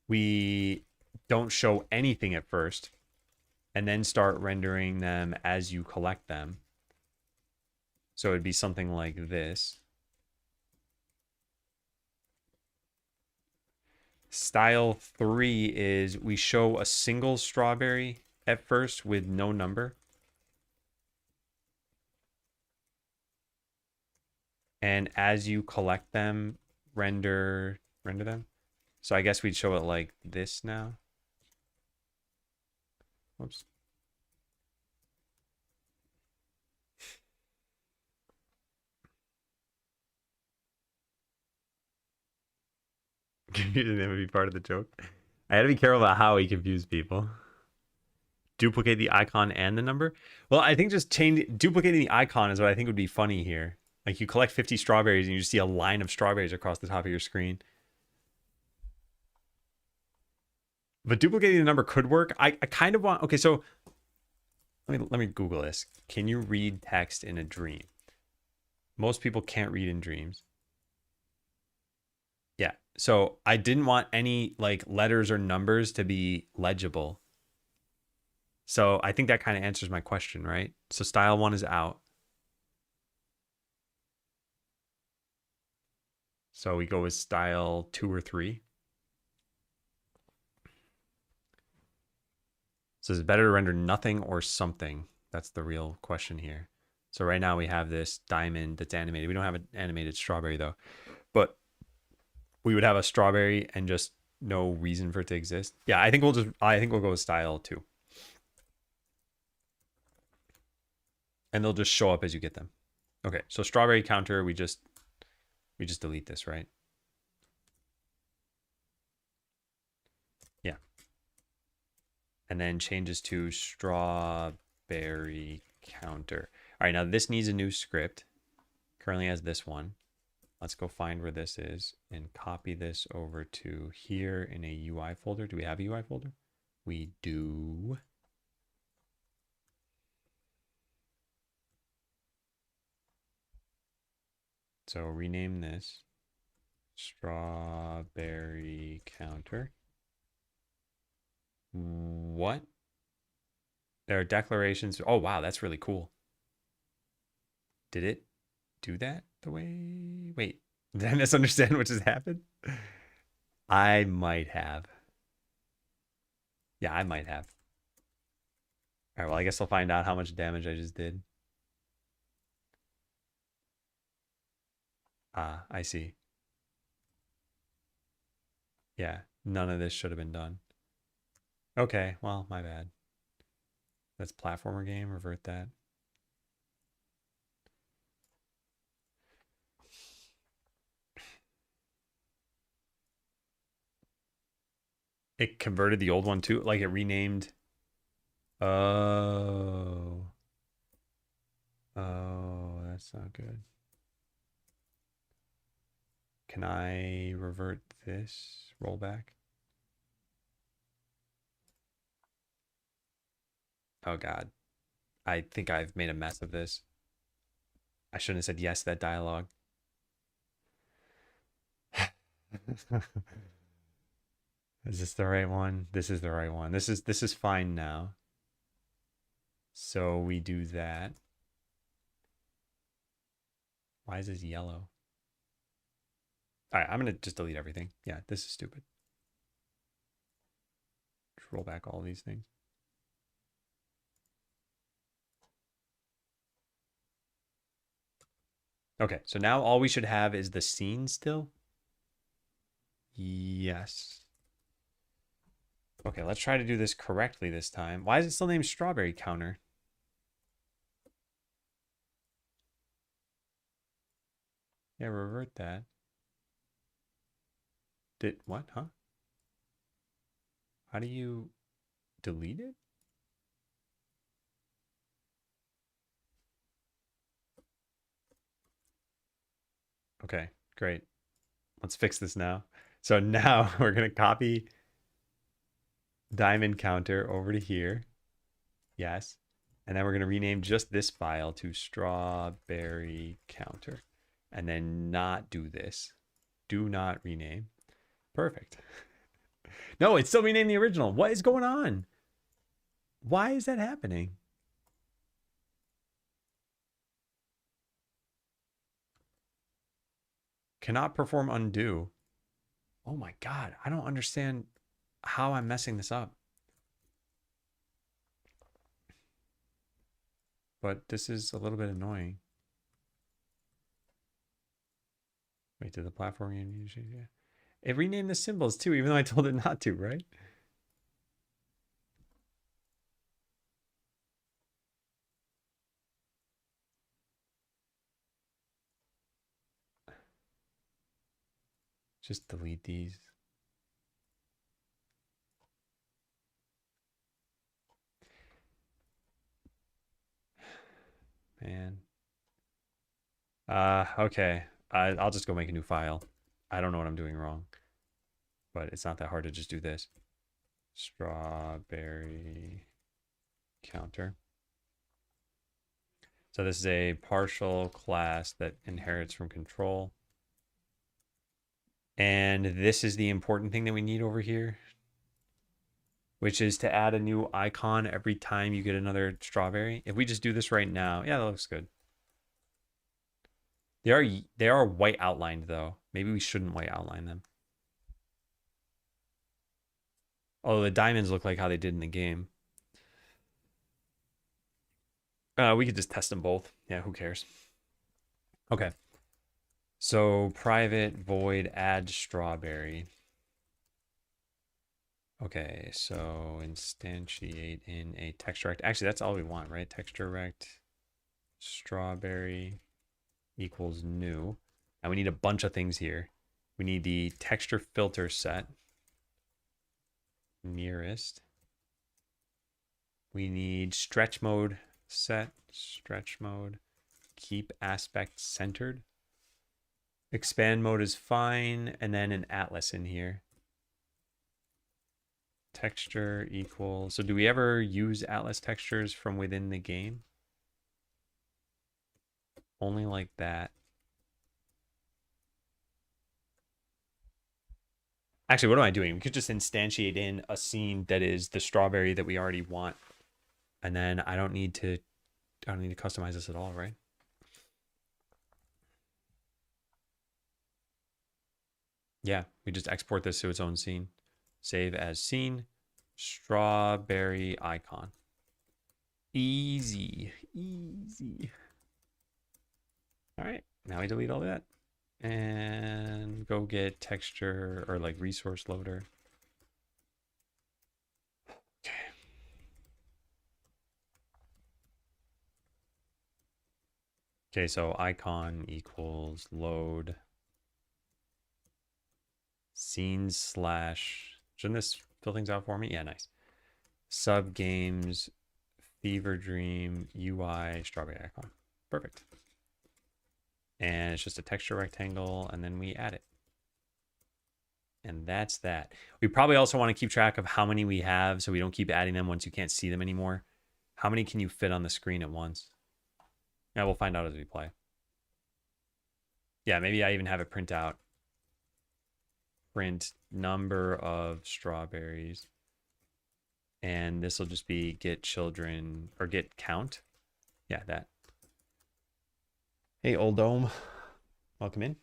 Speaker 1: we don't show anything at first and then start rendering them as you collect them. So it'd be something like this. Style 3 is we show a single strawberry at first with no number. And as you collect them, render them. So I guess we'd show it like this now. Whoops. Confusing them would be part of the joke. I had to be careful about how he confused people. Duplicate the icon and the number. Well, I think just duplicating the icon is what I think would be funny here. Like you collect 50 strawberries and you just see a line of strawberries across the top of your screen. But duplicating the number could work. I kind of want, okay, so let me Google this. Can you read text in a dream? Most people can't read in dreams. Yeah. So I didn't want any like letters or numbers to be legible. So I think that kind of answers my question, right? So style 1 is out. So we go with style 2 or 3. So is it better to render nothing or something? That's the real question here. So right now we have this diamond that's animated. We don't have an animated strawberry though, but we would have a strawberry and just no reason for it to exist. Yeah, I think we'll go with style 2. And they'll just show up as you get them. Okay, so strawberry counter, we just delete this, right? Yeah. And then changes to strawberry counter. All right, now this needs a new script. Currently has this one. Let's go find where this is and copy this over to here in a UI folder. Do we have a UI folder? We do. So rename this strawberry counter. What? There are declarations. Oh, wow, that's really cool. Did it do that the way? Wait, did I misunderstand what just happened? I might have. Yeah, I might have. All right, well, I guess I'll find out how much damage I just did. Ah, I see. Yeah, none of this should have been done. Okay, well, my bad. That's platformer game, revert that. It converted the old one too, like it renamed. Oh. Oh. That's not good. Can I revert this rollback? Oh God. I think I've made a mess of this. I shouldn't have said yes to that dialogue. Is this the right one? This is the right one. This is fine now. So we do that. Why is this yellow? All right, I'm going to just delete everything. Yeah, this is stupid. Just roll back all these things. Okay, so now all we should have is the scene still. Yes. Okay, let's try to do this correctly this time. Why is it still named Strawberry Counter? Yeah, revert that. Did what, huh? How do you delete it? Okay, great. Let's fix this now. So now we're going to copy diamond counter over to here. Yes. And then we're going to rename just this file to strawberry counter. And then not do this. Do not rename. Perfect. No, it's still renamed the original. What is going on? Why is that happening? Cannot perform undo. Oh my God. I don't understand how I'm messing this up. But this is a little bit annoying. Wait, did the platform usually? Yeah. It renamed the symbols too, even though I told it not to, right? Just delete these. Man. Okay. I'll just go make a new file. I don't know what I'm doing wrong. But it's not that hard to just do this. Strawberry counter. So this is a partial class that inherits from control. And this is the important thing that we need over here, which is to add a new icon every time you get another strawberry. If we just do this right now, yeah, that looks good. They are white outlined though. Maybe we shouldn't white outline them. Oh, the diamonds look like how they did in the game. We could just test them both. Yeah, who cares? Okay. So private void add strawberry. Okay, so instantiate in a texture rect. Actually, that's all we want, right? Texture rect strawberry equals new. And we need a bunch of things here. We need the texture filter set. Nearest. We need stretch mode set. Stretch mode. Keep aspect centered. Expand mode is fine. And then an atlas in here. Texture equals. So do we ever use atlas textures from within the game? Only like that. Actually, what am I doing? We could just instantiate in a scene that is the strawberry that we already want. And then I don't need to customize this at all, right? Yeah, we just export this to its own scene. Save as scene, strawberry icon. Easy, easy. All right, now we delete all that. And go get texture or like resource loader. Okay. Okay, so icon equals load scenes slash. Shouldn't this fill things out for me? Yeah, nice. Sub games, Fever Dream, UI, strawberry icon. Perfect. And it's just a texture rectangle, and then we add it. And that's that. We probably also want to keep track of how many we have so we don't keep adding them once you can't see them anymore. How many can you fit on the screen at once? Yeah, we'll find out as we play. Yeah, maybe I even have it print out. Print number of strawberries. And this will just be get children, or get count. Yeah, that. Hey, Old Dome. Welcome in.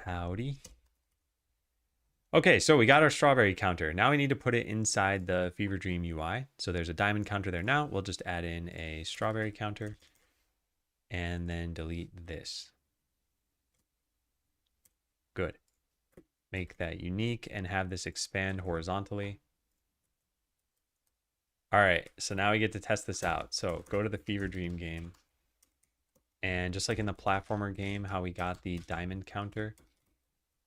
Speaker 1: Howdy. Okay, so we got our strawberry counter. Now we need to put it inside the Fever Dream UI. So there's a diamond counter there now. We'll just add in a strawberry counter and then delete this. Good. Make that unique and have this expand horizontally. All right, so now we get to test this out. So go to the Fever Dream game. And just like in the platformer game, how we got the diamond counter,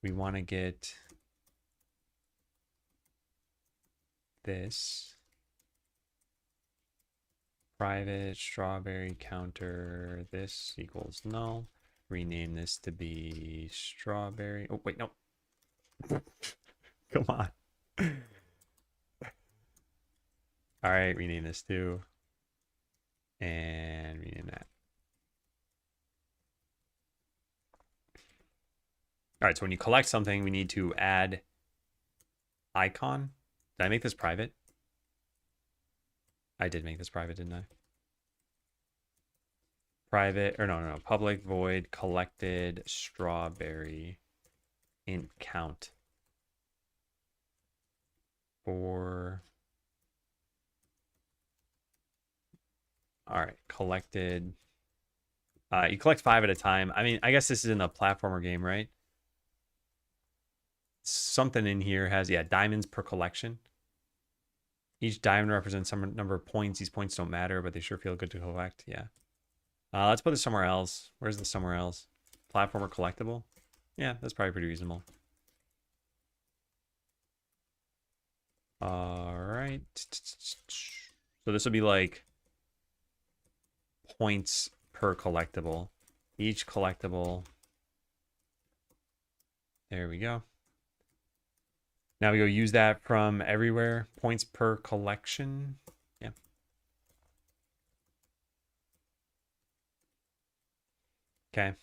Speaker 1: we want to get this private strawberry counter. This equals null. Rename this to be strawberry. Oh, wait, no. Come on. All right, rename this too. And rename that. All right, so when you collect something, we need to add icon. Did I make this private? I did make this private, didn't I? Private, or no, public void collected strawberry int count for, all right, collected. You collect 5 at a time. I mean, I guess this is in a platformer game, right? Something in here has, yeah, diamonds per collection. Each diamond represents some number of points. These points don't matter, but they sure feel good to collect. Yeah. Let's put this somewhere else. Where's this somewhere else? Platformer collectible? Yeah, that's probably pretty reasonable. All right. So this will be like points per collectible. Each collectible. There we go. Now we go use that from everywhere. Points per collection. Yeah. Okay.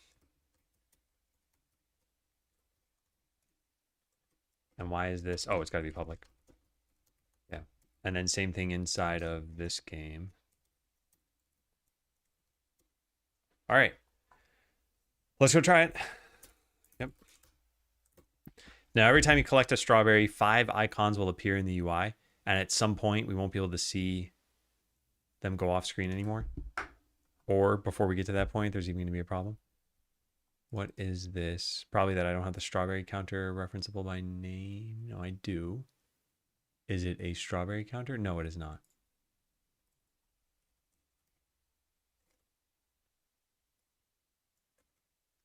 Speaker 1: And why is this? Oh, it's got to be public. Yeah. And then same thing inside of this game. All right. Let's go try it. Yep. Now, every time you collect a strawberry, 5 icons will appear in the UI. And at some point, we won't be able to see them go off screen anymore. Or before we get to that point, there's even going to be a problem. What is this? Probably that I don't have the strawberry counter referenceable by name. No, I do. Is it a strawberry counter? No, it is not.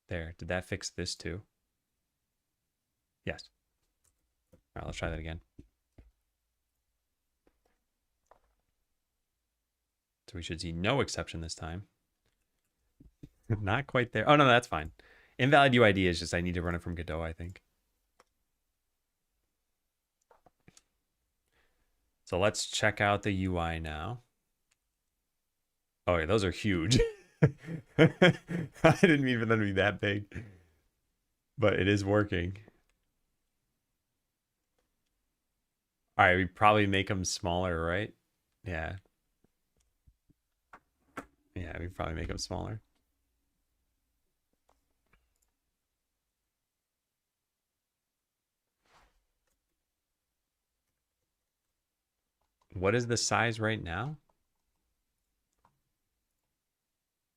Speaker 1: There. Did that fix this too? Yes. All right, let's try that again. So we should see no exception this time. Not quite there. Oh, no, that's fine. Invalid UID is just I need to run it from Godot, I think. So let's check out the UI now. Oh, yeah, those are huge. I didn't mean for them to be that big. But it is working. All right, we probably make them smaller, right? Yeah. Yeah, we probably make them smaller. What is the size right now?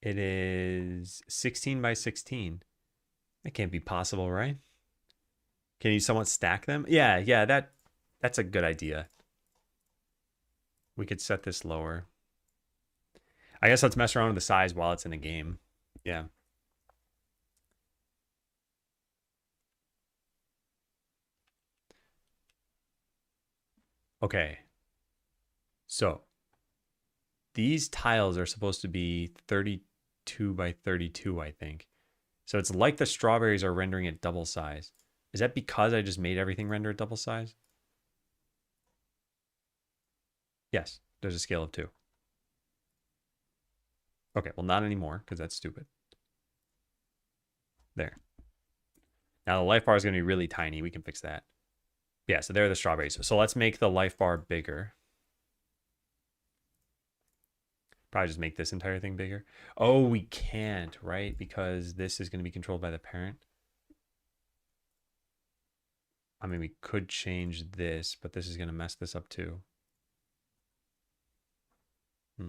Speaker 1: It is 16 by 16. That can't be possible, right? Can you somewhat stack them? Yeah, that's a good idea. We could set this lower. I guess let's mess around with the size while it's in a game. Yeah. Okay. So these tiles are supposed to be 32 32 by 32, I think. So it's like the strawberries are rendering at double size. Is that because I just made everything render at double size? Yes, there's a scale of 2. Okay, well, not anymore, because that's stupid. There. Now the life bar is going to be really tiny. We can fix that. Yeah, so there are the strawberries. So let's make the life bar bigger. Probably just make this entire thing bigger. Oh, we can't, right? Because this is going to be controlled by the parent. I mean, we could change this, but this is going to mess this up too. I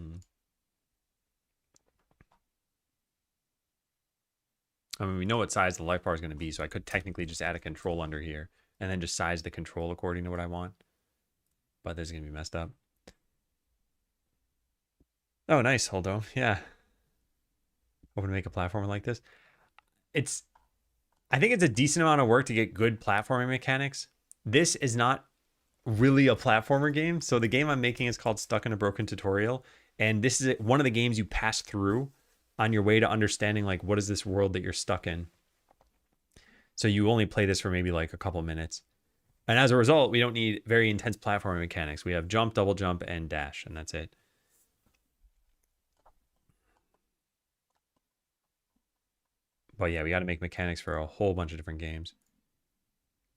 Speaker 1: mean, we know what size the life bar is going to be, so I could technically just add a control under here and then just size the control according to what I want. But this is going to be messed up. Oh, nice, Holdo. Yeah. Hoping to make a platformer like this. I think it's a decent amount of work to get good platforming mechanics. This is not really a platformer game. So the game I'm making is called Stuck in a Broken Tutorial. And this is one of the games you pass through on your way to understanding, like, what is this world that you're stuck in. So you only play this for maybe like a couple minutes. And as a result, we don't need very intense platforming mechanics. We have jump, double jump, and dash, and that's it. But yeah, we got to make mechanics for a whole bunch of different games.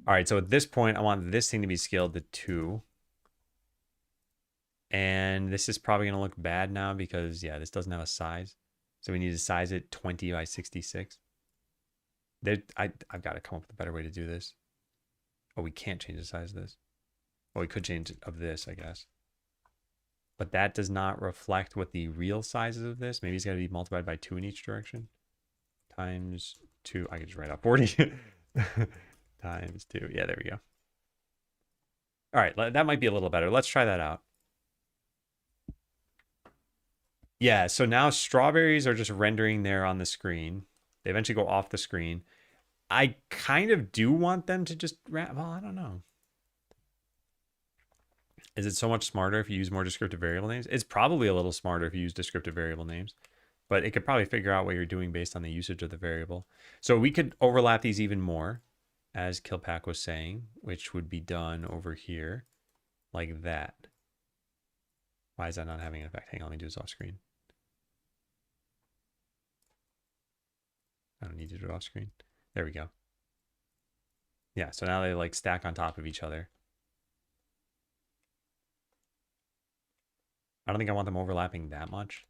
Speaker 1: All right, so at this point, I want this thing to be scaled to 2. And this is probably going to look bad now because, yeah, this doesn't have a size. So we need to size it 20 by 66. I've got to come up with a better way to do this. Oh, we can't change the size of this. Well, we could change it of this, I guess. But that does not reflect what the real size is of this. Maybe it's got to be multiplied by 2 in each direction. Times 2. I could just write out 40. Times 2. Yeah, there we go. All right, that might be a little better. Let's try that out. Yeah, so now strawberries are just rendering there on the screen. They eventually go off the screen. I kind of do want them to just... Well, I don't know. Is it so much smarter if you use more descriptive variable names? It's probably a little smarter if you use descriptive variable names. But it could probably figure out what you're doing based on the usage of the variable. So we could overlap these even more, as Killpack was saying, which would be done over here like that. Why is that not having an effect? Hang on, let me do this off screen. I don't need to do it off screen. There we go. Yeah, so now they like stack on top of each other. I don't think I want them overlapping that much.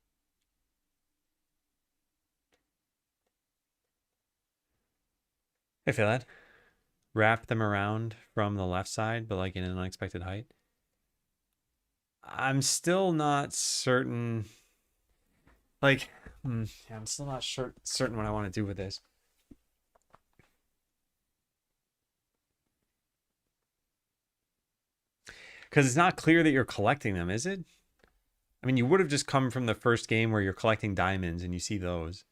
Speaker 1: I feel that. Wrap them around from the left side, but like in an unexpected height. I'm still not certain. Like, I'm still not certain what I want to do with this. Because it's not clear that you're collecting them, is it? I mean, you would have just come from the first game where you're collecting diamonds and you see those.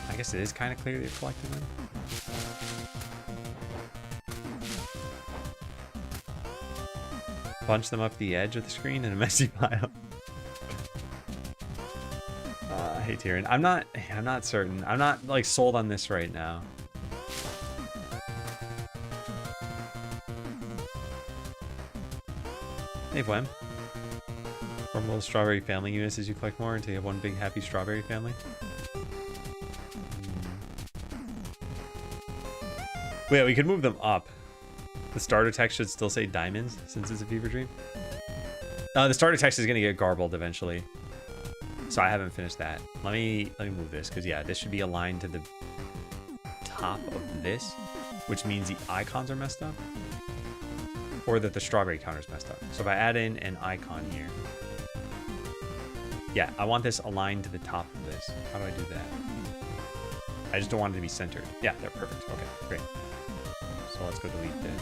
Speaker 1: I guess it is kind of clear that you're collecting them. Bunch them up the edge of the screen in a messy pile. Hey Tyrion, I'm not certain. I'm not like sold on this right now. Hey Wem. From little strawberry family units as you collect more until you have one big happy strawberry family. Wait, we could move them up. The starter text should still say diamonds since it's a fever dream. The starter text is gonna get garbled eventually. So I haven't finished that. Let me move this, because yeah, this should be aligned to the top of this, which means the icons are messed up. Or that the strawberry counter is messed up. So if I add in an icon here. Yeah, I want this aligned to the top of this. How do I do that? I just don't want it to be centered. Yeah, they're perfect. Okay, great. So let's go delete this.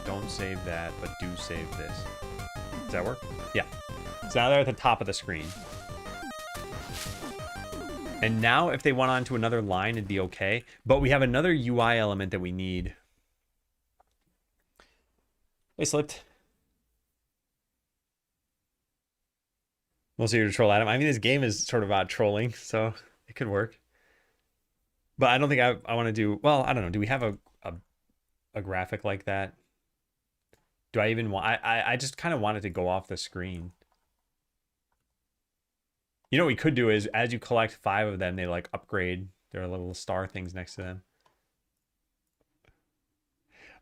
Speaker 1: Don't save that, but do save this. Does that work? Yeah. So now they're at the top of the screen. And now if they went on to another line, it'd be okay. But we have another UI element that we need. They slipped. Mostly to troll Adam. I mean, this game is sort of about trolling, so it could work. But I don't think I want to do. Well, I don't know. Do we have a graphic like that? Do I even want? I just kind of wanted to go off the screen. You know what we could do is as you collect 5 of them, they like upgrade. There are little star things next to them.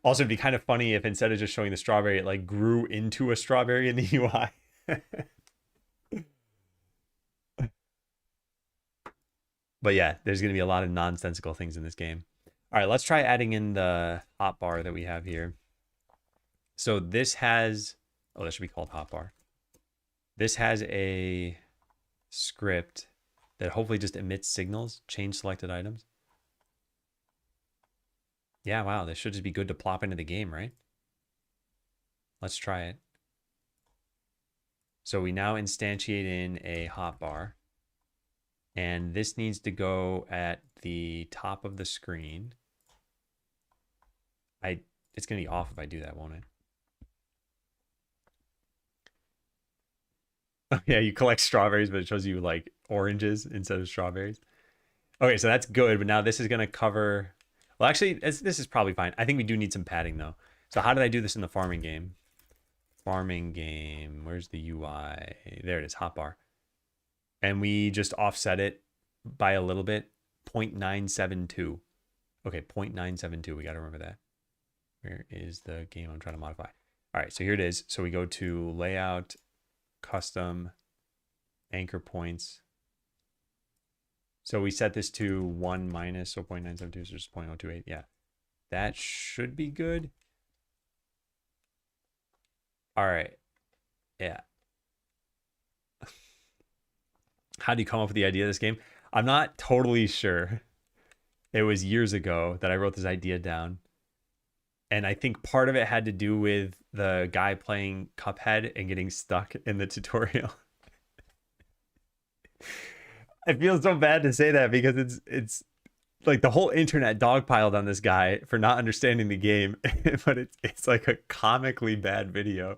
Speaker 1: Also, it'd be kind of funny if instead of just showing the strawberry, it like grew into a strawberry in the UI. But yeah, there's going to be a lot of nonsensical things in this game. All right, let's try adding in the hotbar that we have here. So this has, oh, that should be called hotbar. This has a script that hopefully just emits signals, change selected items. Yeah, wow, this should just be good to plop into the game, right? Let's try it. So we now instantiate in a hotbar. And this needs to go at the top of the screen. It's going to be off if I do that, won't it? Oh, yeah, you collect strawberries, but it shows you like oranges instead of strawberries. Okay, so that's good, but now this is going to cover... Well, actually, this is probably fine. I think we do need some padding, though. So how did I do this in the farming game? Farming game. Where's the UI? There it is, hotbar. And we just offset it by a little bit, 0.972. Okay, 0.972. We got to remember that. Where is the game I'm trying to modify? All right, so here it is. So we go to layout, custom, anchor points. So we set this to 1 minus, so 0.972 is just 0.028. Yeah, that should be good. All right, yeah. How do you come up with the idea of this game? I'm not totally sure. It was years ago that I wrote this idea down. And I think part of it had to do with the guy playing Cuphead and getting stuck in the tutorial. I feel so bad to say that because it's like the whole internet dogpiled on this guy for not understanding the game, but it's like a comically bad video.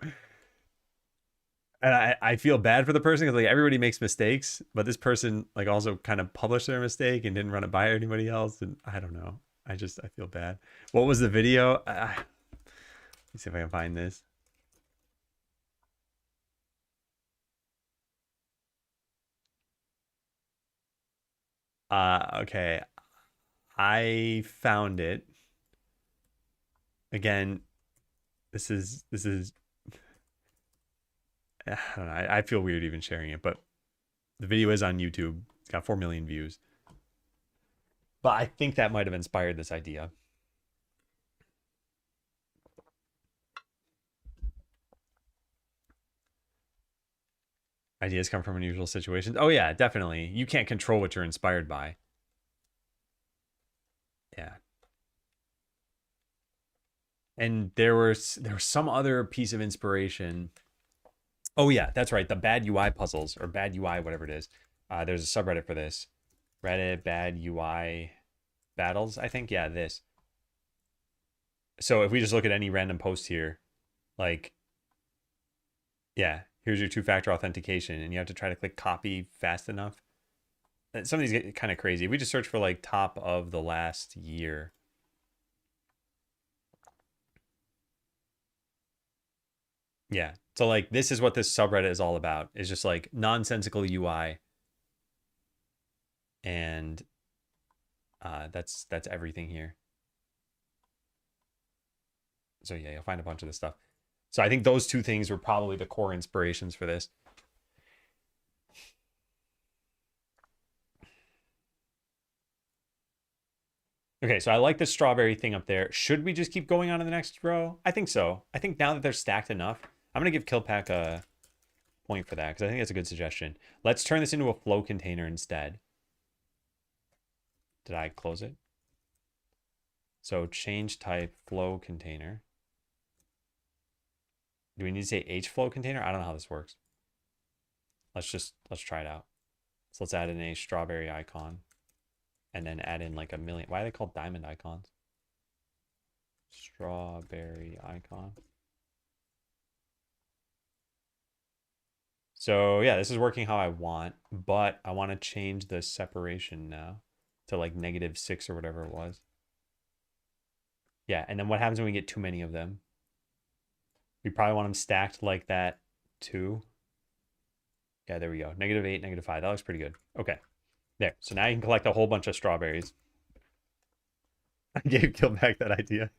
Speaker 1: And I feel bad for the person because like everybody makes mistakes, but this person like also kind of published their mistake and didn't run it by anybody else. And I don't know. I feel bad. What was the video? Let's see if I can find this. Okay. I found it. Again, this is I don't know. I feel weird even sharing it, but the video is on YouTube. It's got 4 million views. But I think that might have inspired this idea. Ideas come from unusual situations. Oh yeah, definitely. You can't control what you're inspired by. Yeah. And there was some other piece of inspiration. Oh yeah, that's right. The bad UI puzzles or bad UI, whatever it is. There's a subreddit for this. Reddit bad UI battles, I think. Yeah, this. So if we just look at any random post here, like, yeah, here's your 2-factor authentication, and you have to try to click copy fast enough. Some of these get kind of crazy. If we just search for like top of the last year. Yeah. So like this is what this subreddit is all about. It's just like nonsensical UI. And that's everything here. So yeah, you'll find a bunch of this stuff. So I think those 2 things were probably the core inspirations for this. Okay, so I like this strawberry thing up there. Should we just keep going on to the next row? I think so. I think now that they're stacked enough, I'm going to give Killpack a point for that because I think that's a good suggestion. Let's turn this into a flow container instead. Did I close it? So change type flow container. Do we need to say HFlow container? I don't know how this works. Let's try it out. So let's add in a strawberry icon and then add in like a million. Why are they called diamond icons? Strawberry icon. So yeah, this is working how I want, but I want to change the separation now to like -6 or whatever it was. Yeah, and then what happens when we get too many of them? We probably want them stacked like that too. Yeah, there we go. -8, -5. That looks pretty good. Okay. There. So now you can collect a whole bunch of strawberries. I gave Killback that idea.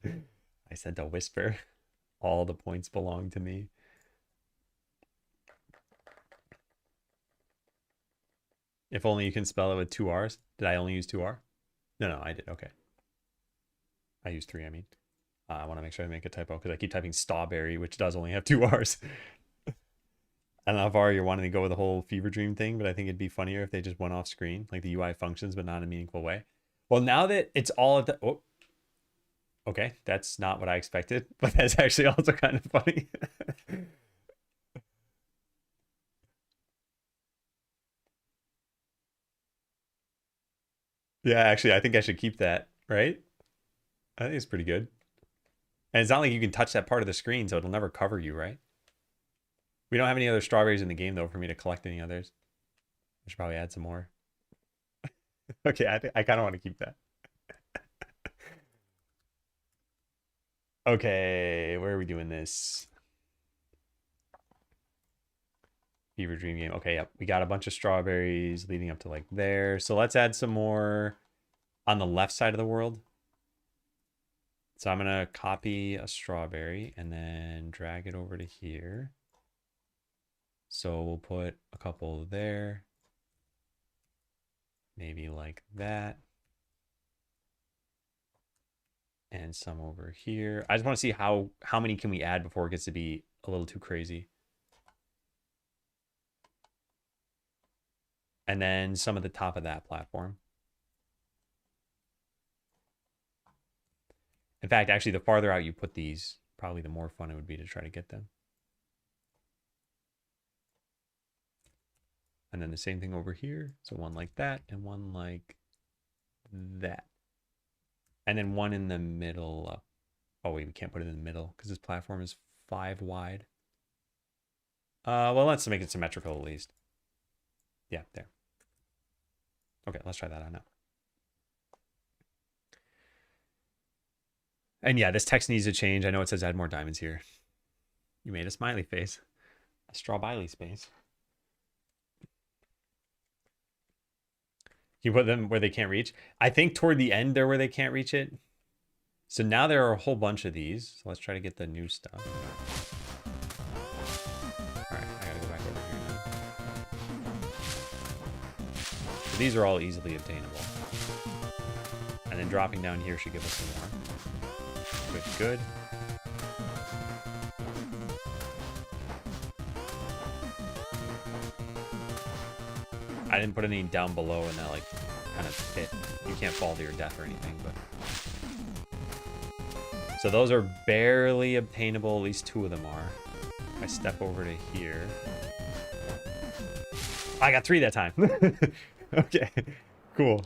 Speaker 1: I said to whisper. All the points belong to me. If only you can spell it with 2 R's. Did I only use 2 R? No, I did. Okay. I used 3, I mean. I want to make sure I make a typo because I keep typing strawberry, which does only have 2 R's. I don't know how far you're wanting to go with the whole Fever Dream thing, but I think it'd be funnier if they just went off screen, like the UI functions, but not in a meaningful way. Well, now that it's all at the... Oh, okay, that's not what I expected, but that's actually also kind of funny. Yeah, actually, I think I should keep that, right? I think it's pretty good. And it's not like you can touch that part of the screen, so it'll never cover you, right? We don't have any other strawberries in the game, though, for me to collect any others. I should probably add some more. Okay, I kind of want to keep that. Okay, where are we doing this? Fever Dream game. Okay, yep. We got a bunch of strawberries leading up to like there. So let's add some more on the left side of the world. So I'm going to copy a strawberry and then drag it over to here. So we'll put a couple there. Maybe like that. And some over here. I just want to see how many can we add before it gets to be a little too crazy. And then some at the top of that platform. In fact, actually, the farther out you put these, probably the more fun it would be to try to get them. And then the same thing over here. So one like that and one like that. And then one in the middle. Oh, wait, we can't put it in the middle because this platform is 5 wide. Well, let's make it symmetrical at least. Yeah, there. Okay, let's try that out now. And yeah, this text needs to change. I know it says add more diamonds here. You made a smiley face. A strawberry space. You put them where they can't reach. I think toward the end they're where they can't reach it. So now there are a whole bunch of these. So let's try to get the new stuff. All right, I gotta go back over here now. So these are all easily obtainable. And then dropping down here should give us some more. Good. I didn't put any down below in that like kind of pit. You can't fall to your death or anything, but so those are barely obtainable. At least 2 of them are. If I step over to here, I got 3 that time. Okay, cool.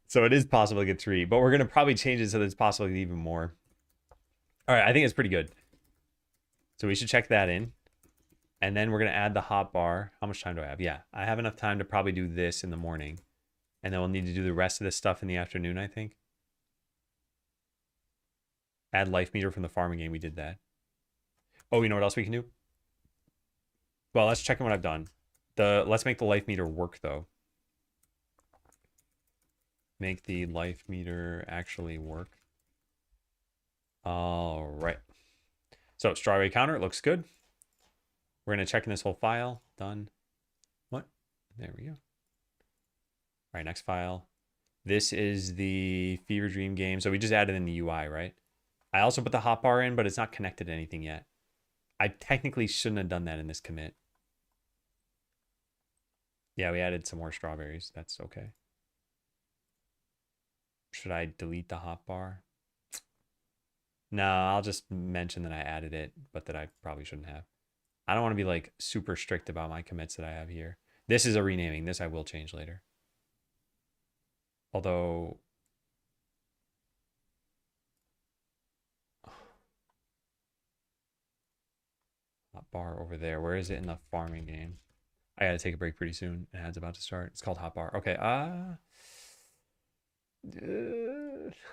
Speaker 1: So it is possible to get 3, but we're gonna probably change it so that it's possible to get even more. All right, I think it's pretty good. So we should check that in. And then we're going to add the hot bar. How much time do I have? Yeah, I have enough time to probably do this in the morning. And then we'll need to do the rest of this stuff in the afternoon, I think. Add life meter from the farming game. We did that. Oh, you know what else we can do? Well, let's check in what I've done. Let's make the life meter work, though. Make the life meter actually work. All right. So strawberry counter looks good. We're going to check in this whole file. Done. What? There we go. All right, next file. This is the Fever Dream game. So we just added in the UI, right? I also put the hotbar in, but it's not connected to anything yet. I technically shouldn't have done that in this commit. Yeah, we added some more strawberries. That's okay. Should I delete the hotbar? No, I'll just mention that I added it, but that I probably shouldn't have. I don't want to be like super strict about my commits that I have here. This is a renaming. This I will change later. Although bar over there. Where is it in the farming game? I gotta take a break pretty soon. Ad's about to start. It's called hot bar. Okay. I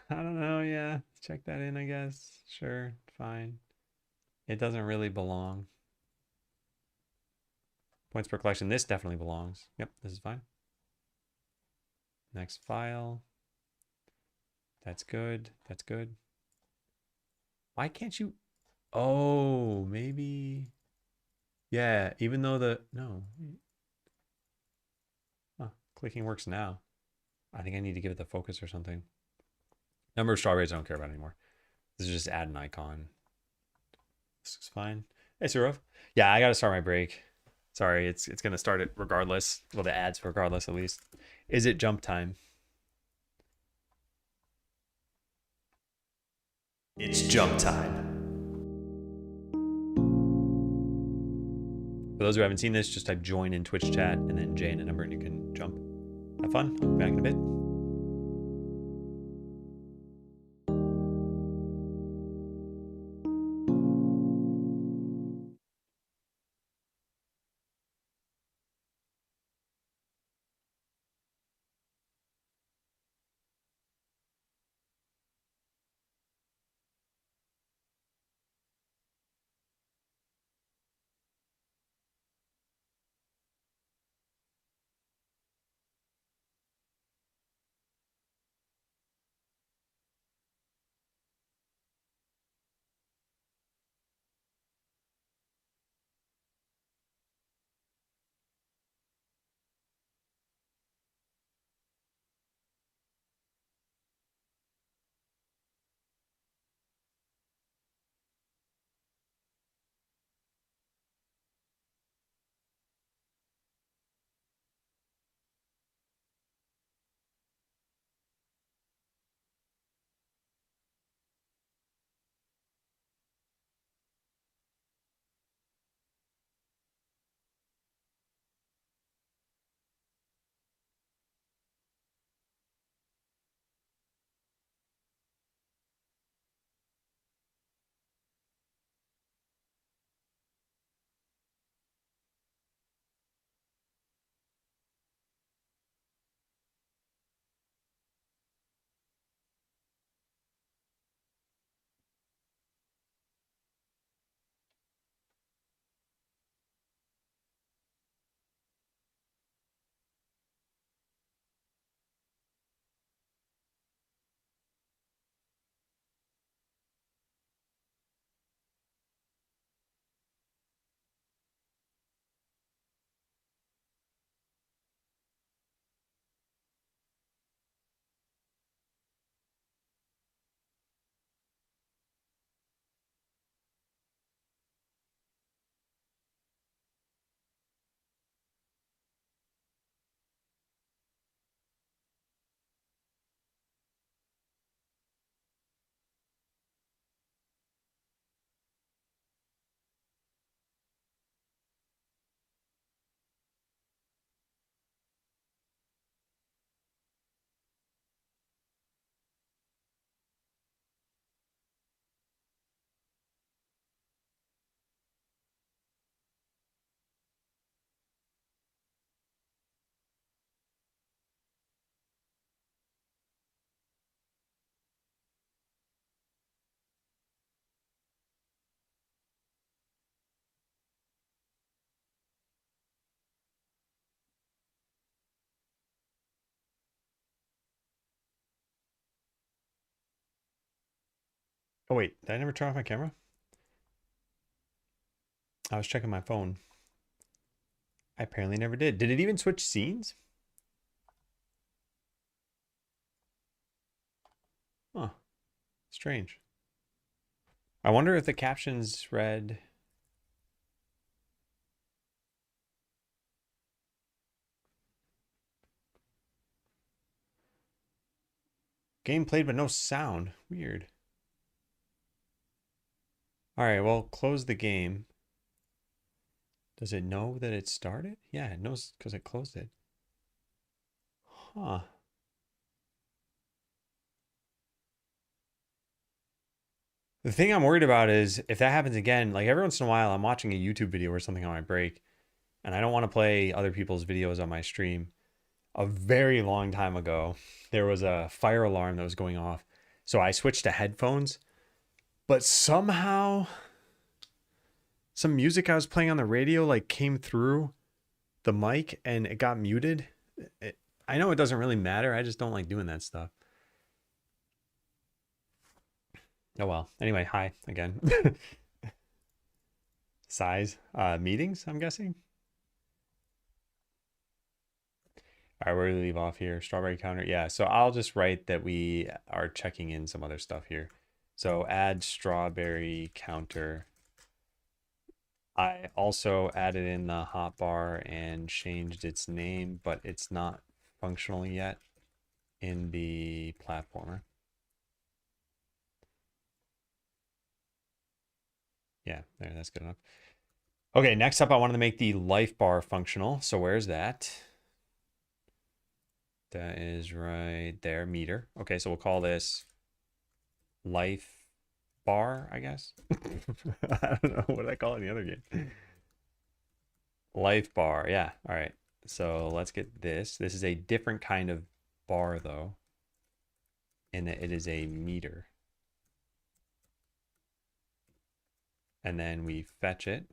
Speaker 1: don't know. Yeah, check that in, I guess. Sure, fine. It doesn't really belong. Points per collection. This definitely belongs. Yep, this is fine. Next file. That's good. That's good. Why can't you? Oh, maybe. Yeah, even though no. Huh, clicking works now. I think I need to give it the focus or something. Number of strawberries I don't care about anymore. This is just add an icon. This is fine. Hey, Surov. Yeah, I got to start my break. Sorry, it's going to start it regardless. Well, the ads regardless, at least. Is it jump time? It's jump time. For those who haven't seen this, just type join in Twitch chat and then J and a number and you can jump. Have fun. I'll be back in a bit. Oh, wait. Did I never turn off my camera? I was checking my phone. I apparently never did. Did it even switch scenes? Huh. Strange. I wonder if the captions read... Game played but no sound. Weird. All right, well, close the game. Does it know that it started? Yeah, it knows because it closed it. Huh. The thing I'm worried about is if that happens again, like every once in a while, I'm watching a YouTube video or something on my break, and I don't want to play other people's videos on my stream. A very long time ago, there was a fire alarm that was going off. So I switched to headphones, but somehow some music I was playing on the radio like came through the mic and it got muted. I know it doesn't really matter. I just don't like doing that stuff. Oh well. Anyway, hi again. Size meetings, I'm guessing. All right, where do we leave off here? Strawberry counter. Yeah, so I'll just write that we are checking in some other stuff here. So add strawberry counter. I also added in the hotbar and changed its name, but it's not functional yet in the platformer. Yeah, there, that's good enough. Okay, next up, I wanted to make the life bar functional. So where's that? That is right there, meter. Okay, so we'll call this life bar, I guess. I don't know what I call it in the other game. Life bar, yeah. All right. So let's get this. This is a different kind of bar, though, in that it is a meter. And then we fetch it.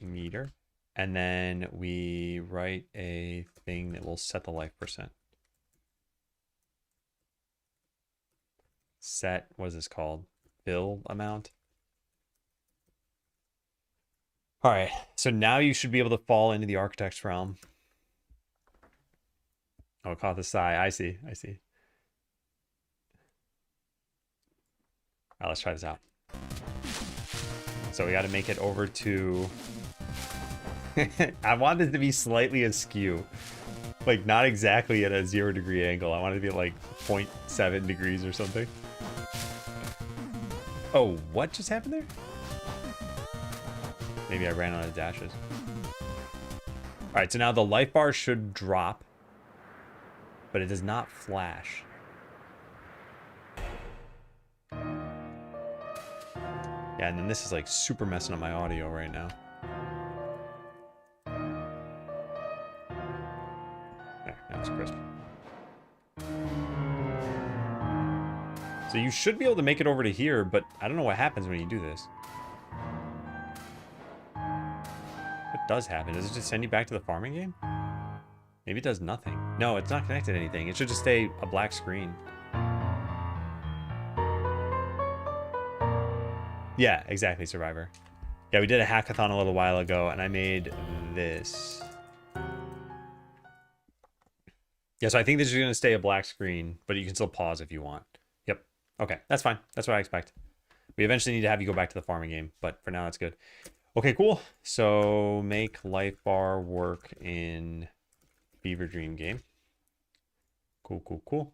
Speaker 1: Meter. And then we write a thing that will set the life percent. Set, what is this called? Fill amount. All right, so now you should be able to fall into the architect's realm. Oh, caught the sigh. I see. I see. All right, let's try this out. So we got to make it over to... I want this to be slightly askew. Like, not exactly at a 0-degree angle. I want it to be at, like, 0.7 degrees or something. Oh, what just happened there? Maybe I ran out of dashes. All right, so now the life bar should drop, but it does not flash. Yeah, and then this is like super messing up my audio right now. There, now it's crisp. So you should be able to make it over to here, but I don't know what happens when you do this. What does happen? Does it just send you back to the farming game? Maybe it does nothing. No, it's not connected to anything. It should just stay a black screen. Yeah, exactly, Survivor. Yeah, we did a hackathon a little while ago, and I made this. Yeah, so I think this is going to stay a black screen, but you can still pause if you want. Yep. Okay, that's fine. That's what I expect. We eventually need to have you go back to the farming game, but for now, that's good. Okay, cool. So make life bar work in Beaver Dream game. Cool, cool, cool.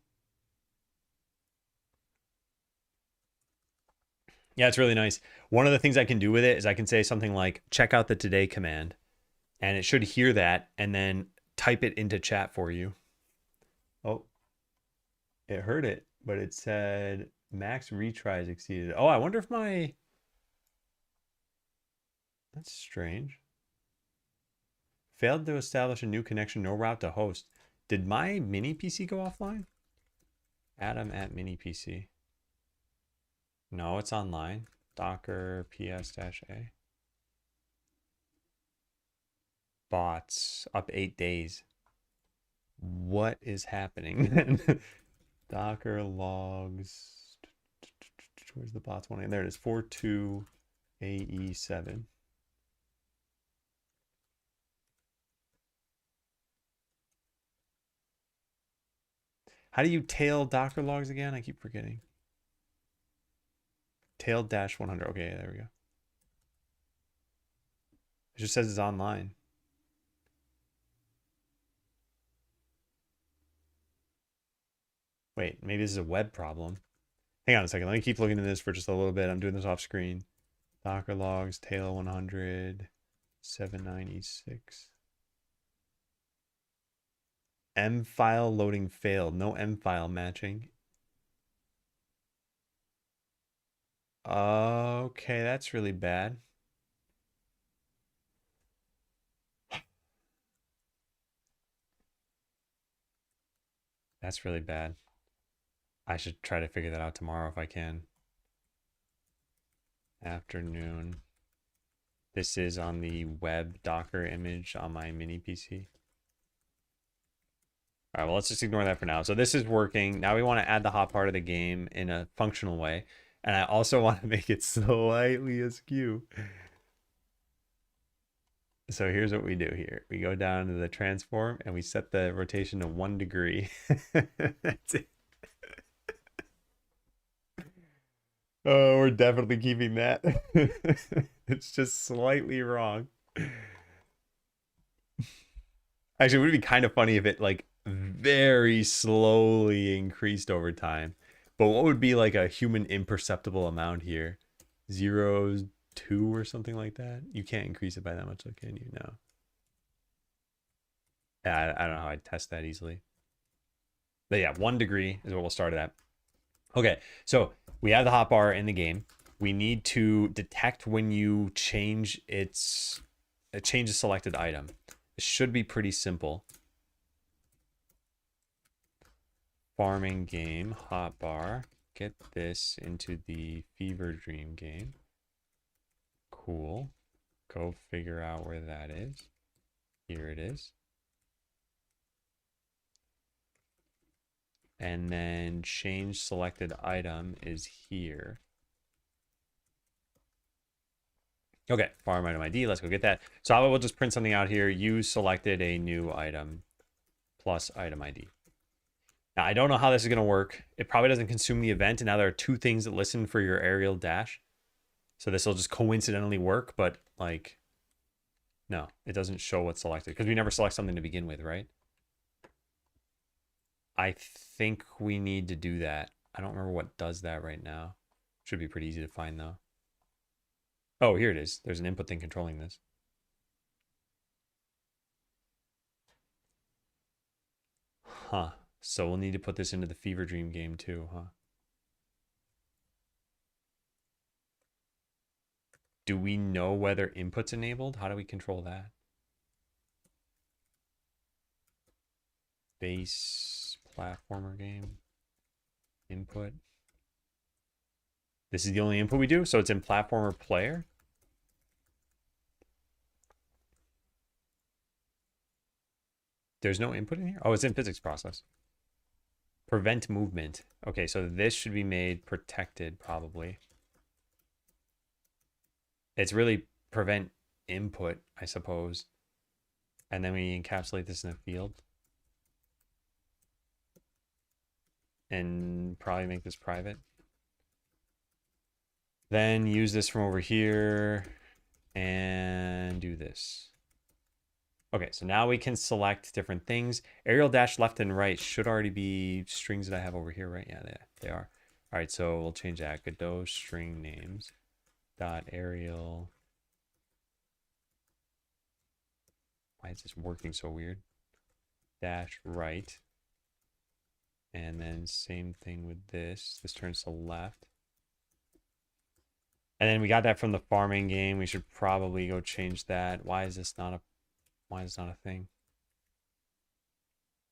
Speaker 1: Yeah, it's really nice. One of the things I can do with it is I can say something like, check out the today command, and it should hear that and then type it into chat for you. Oh, it heard it, but it said max retries exceeded. Oh, I wonder if my... That's strange. Failed to establish a new connection, no route to host. Did my mini PC go offline? Adam at mini PC. No, it's online. Docker ps-a. Bots up 8 days. What is happening? Docker logs. Where's the bots one? There it is. 42 AE7. How do you tail Docker logs again? I keep forgetting. Tail dash 100. Okay, there we go. It just says it's online. Wait, maybe this is a web problem. Hang on a second. Let me keep looking at this for just a little bit. I'm doing this off screen. Docker logs, tail 100, 796. M file loading failed. No M file matching. Okay, that's really bad. That's really bad. I should try to figure that out tomorrow if I can. Afternoon. This is on the web Docker image on my mini PC. All right, well, let's just ignore that for now. So this is working. Now we want to add the hot part of the game in a functional way. And I also want to make it slightly askew. So here's what we do here. We go down to the transform and we set the rotation to 1 degree. That's it. Oh, we're definitely keeping that. It's just slightly wrong. Actually, it would be kind of funny if it like very slowly increased over time. But what would be like a human imperceptible amount here? 0.2 or something like that? You can't increase it by that much, can you? No. Yeah, I don't know how I'd test that easily. But yeah, 1 degree is what we'll start at. Okay, so we have the hotbar in the game. We need to detect when you change a selected item. It should be pretty simple. Farming game, hotbar. Get this into the Fever Dream game. Cool. Go figure out where that is. Here it is. And then change selected item is here. Okay, farm item ID, let's go get that. So I will just print something out here. You selected a new item plus item ID. Now, I don't know how this is going to work. It probably doesn't consume the event. And now there are 2 things that listen for your aerial dash. So this will just coincidentally work, but like, no, it doesn't show what's selected because we never select something to begin with, right? I think we need to do that. I don't remember what does that right now. Should be pretty easy to find though. Oh, here it is. There's an input thing controlling this. Huh. So we'll need to put this into the Fever Dream game too, huh? Do we know whether input's enabled? How do we control that? Base platformer game. Input. This is the only input we do, so it's in platformer player. There's no input in here? Oh, it's in physics process. Prevent movement. Okay, so this should be made protected, probably. It's really prevent input, I suppose. And then we encapsulate this in a field. And probably make this private. Then use this from over here and do this. Okay, so now we can select different things. Aerial dash left and right should already be strings that I have over here, right? Yeah, they are. All right, so we'll change that. Godot string names dot aerial. Why is this working so weird? Dash right. And then same thing with this. This turns to left. And then we got that from the farming game. We should probably go change that. Why is this not a thing?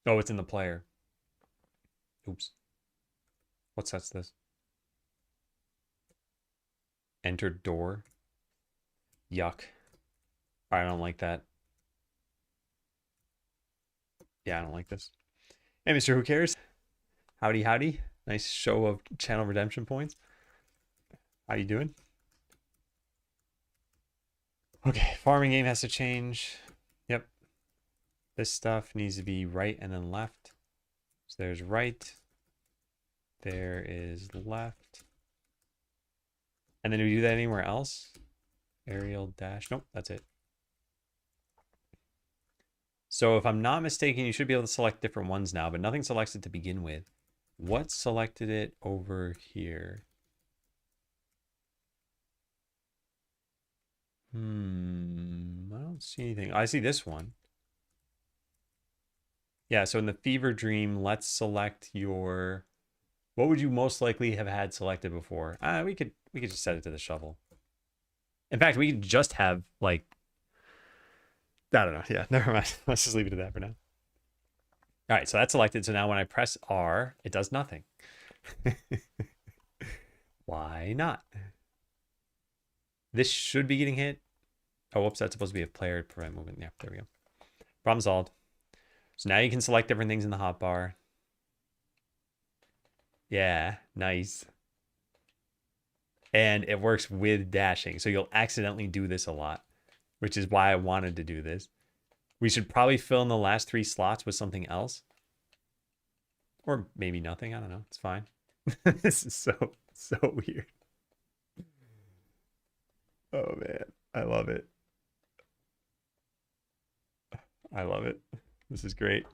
Speaker 1: Oh, it's in the player. Oops. What sets this? Enter door. Yuck. I don't like that. Yeah, I don't like this. Hey, Mr. Who Cares? Howdy, howdy. Nice show of channel redemption points. How you doing? Okay, farming game has to change. Yep. This stuff needs to be right and then left. So there's right. There is left. And then do we do that anywhere else? Aerial dash. Nope, that's it. So if I'm not mistaken, you should be able to select different ones now, but nothing selects it to begin with. What selected it over here? I don't see anything. I see this one. Yeah, so in the fever dream, let's select your, what would you most likely have had selected before? We could just set it to the shovel. In fact, we could just have like, I don't know. Yeah, never mind. Let's just leave it at that for now. All right, so that's selected. So now when I press R, it does nothing. Why not? This should be getting hit. Oh, whoops, that's supposed to be a player to prevent movement. Yeah, there we go. Problem solved. So now you can select different things in the hotbar. Yeah, nice. And it works with dashing. So you'll accidentally do this a lot, which is why I wanted to do this. We should probably fill in the last 3 slots with something else. Or maybe nothing. I don't know. It's fine. This is so weird. Oh man, I love it. I love it. This is great.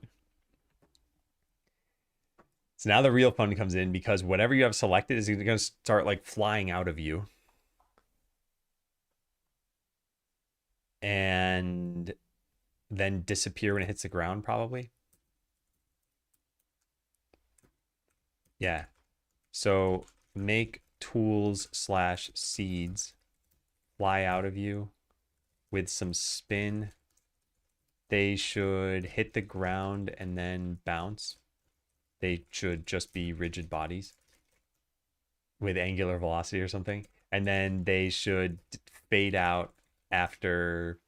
Speaker 1: So now the real fun comes in because whatever you have selected is going to start like flying out of you. And then disappear when it hits the ground, probably. Yeah. So make tools / seeds fly out of you with some spin. They should hit the ground and then bounce. They should just be rigid bodies with angular velocity or something. And then they should fade out after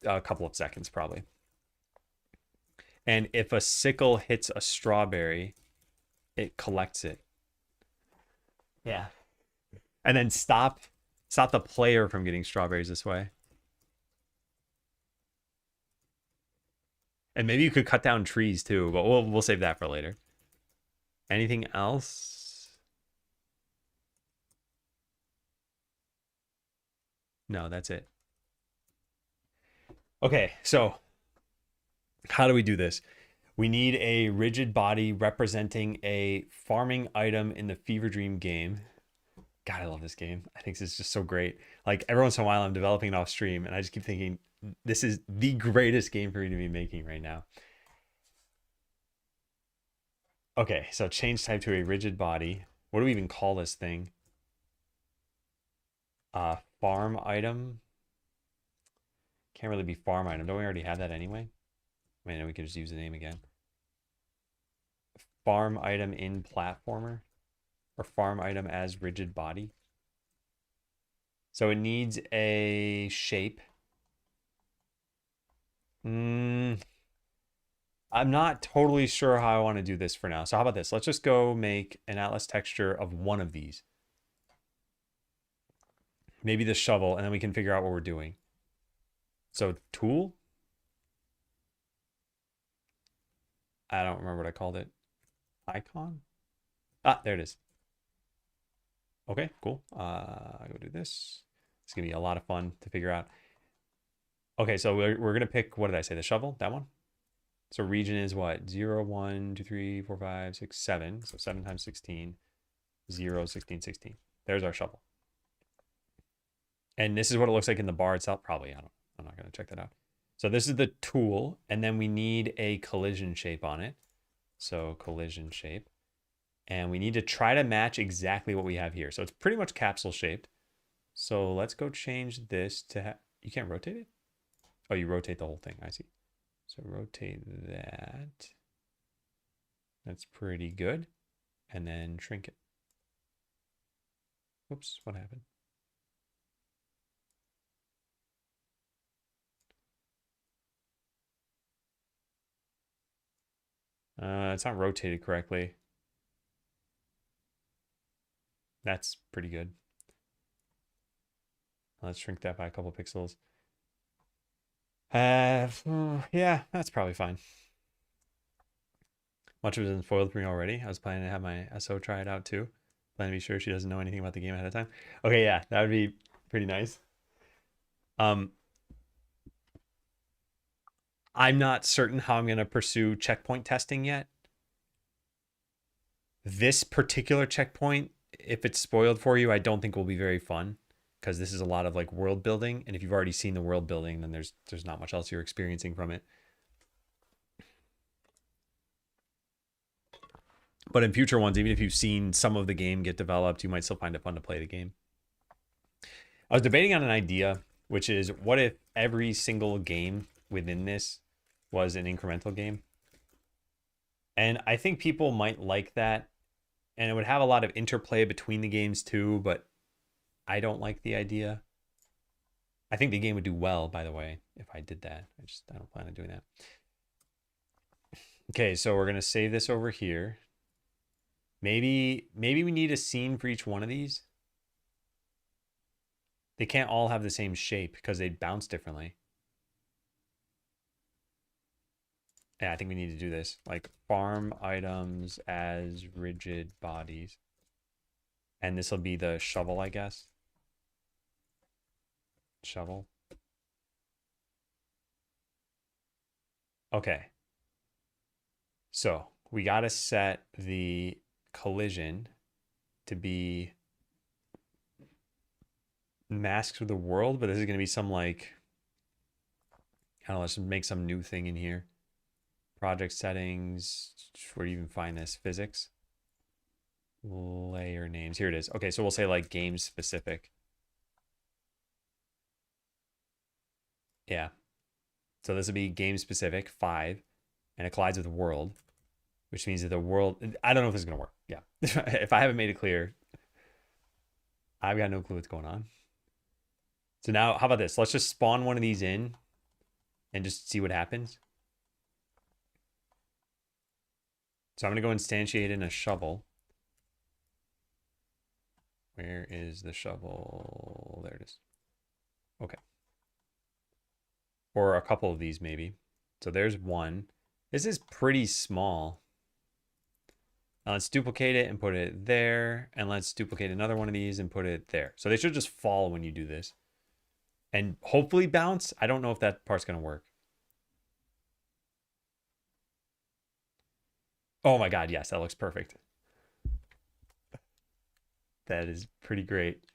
Speaker 1: a couple of seconds, probably. And if a sickle hits a strawberry, it collects it. Yeah. And then stop the player from getting strawberries this way. And maybe you could cut down trees too, but we'll save that for later. Anything else? No, that's it. Okay, so how do we do this? We need a rigid body representing a farming item in the Fever Dream game. God, I love this game. I think this is just so great. Like every once in a while, I'm developing it off stream, and I just keep thinking, this is the greatest game for me to be making right now. Okay, so change type to a rigid body. What do we even call this thing? Farm item. Can't really be farm item. Don't we already have that anyway? I mean, we can just use the name again. Farm item in platformer, or farm item as rigid body. So it needs a shape. I'm not totally sure how I want to do this for now. So how about this? Let's just go make an atlas texture of one of these. Maybe the shovel, and then we can figure out what we're doing. So tool. I don't remember what I called it. Icon? Ah, there it is. Okay, cool. I go do this. It's gonna be a lot of fun to figure out. Okay, so we're gonna pick, what did I say? The shovel? That one? So region is what? 0, 1, 2, 3, 4, 5, 6, 7. So 7 times 16. 0, 16, 16. There's our shovel. And this is what it looks like in the bar itself. Probably, I'm not gonna check that out. So this is the tool, and then we need a collision shape on it. So collision shape. And we need to try to match exactly what we have here. So it's pretty much capsule shaped. So let's go change this to, you can't rotate it? Oh, you rotate the whole thing, I see. So rotate that. That's pretty good. And then shrink it. Oops, what happened? It's not rotated correctly. That's pretty good. Let's shrink that by a couple pixels. Yeah, that's probably fine. Much of it isn't spoiled for me already. I was planning to have my SO try it out too. Planning to be sure she doesn't know anything about the game ahead of time. Okay, yeah, that would be pretty nice. I'm not certain how I'm going to pursue checkpoint testing yet. This particular checkpoint, if it's spoiled for you, I don't think will be very fun because this is a lot of like world building, and if you've already seen the world building, then there's not much else you're experiencing from it. But in future ones, even if you've seen some of the game get developed, you might still find it fun to play the game. I was debating on an idea, which is what if every single game within this was an incremental game? And I think people might like that. And it would have a lot of interplay between the games too, but I don't like the idea. I think the game would do well, by the way, if I did that. I don't plan on doing that. Okay, so we're gonna save this over here. Maybe we need a scene for each one of these. They can't all have the same shape because they bounce differently. Yeah, I think we need to do this. Like farm items as rigid bodies. And this will be the shovel, I guess. Shovel. Okay. So we got to set the collision to be masks of the world, but this is going to be some like, I don't know, let's make some new thing in here. Project settings, where do you even find this? Physics. Layer names, here it is. Okay, so we'll say like game specific. Yeah. So this will be game specific 5, and it collides with the world, which means that the world, I don't know if this is going to work. Yeah. If I haven't made it clear, I've got no clue what's going on. So now, how about this? Let's just spawn one of these in and just see what happens. So I'm going to go instantiate in a shovel. Where is the shovel? There it is. Okay. Or a couple of these maybe. So there's one. This is pretty small. Now let's duplicate it and put it there. And let's duplicate another one of these and put it there. So they should just fall when you do this. And hopefully bounce. I don't know if that part's going to work. Oh my God, yes, that looks perfect. That is pretty great.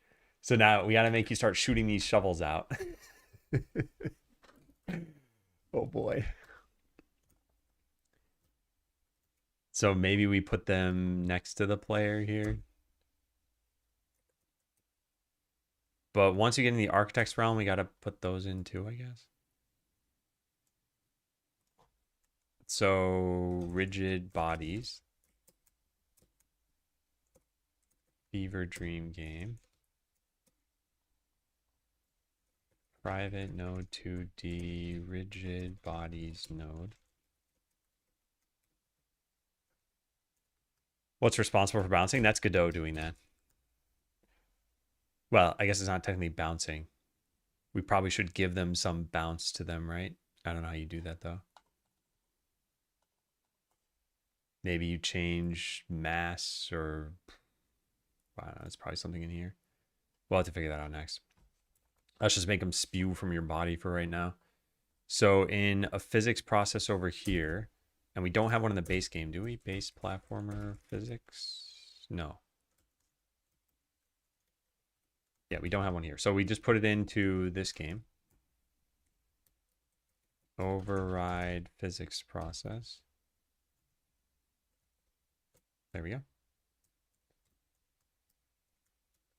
Speaker 1: So now we got to make you start shooting these shovels out. Oh boy. So maybe we put them next to the player here. But once you get in the architect's realm, we got to put those in too, I guess. So rigid bodies. Fever Dream game. Private node 2D rigid bodies node. What's responsible for bouncing? That's Godot doing that. Well, I guess it's not technically bouncing. We probably should give them some bounce to them, right? I don't know how you do that though. Maybe you change mass or I don't know, it's probably something in here. We'll have to figure that out next. Let's just make them spew from your body for right now. So in a physics process over here, and we don't have one in the base game, do we? Base platformer physics? No. Yeah, we don't have one here. So we just put it into this game. Override physics process. There we go.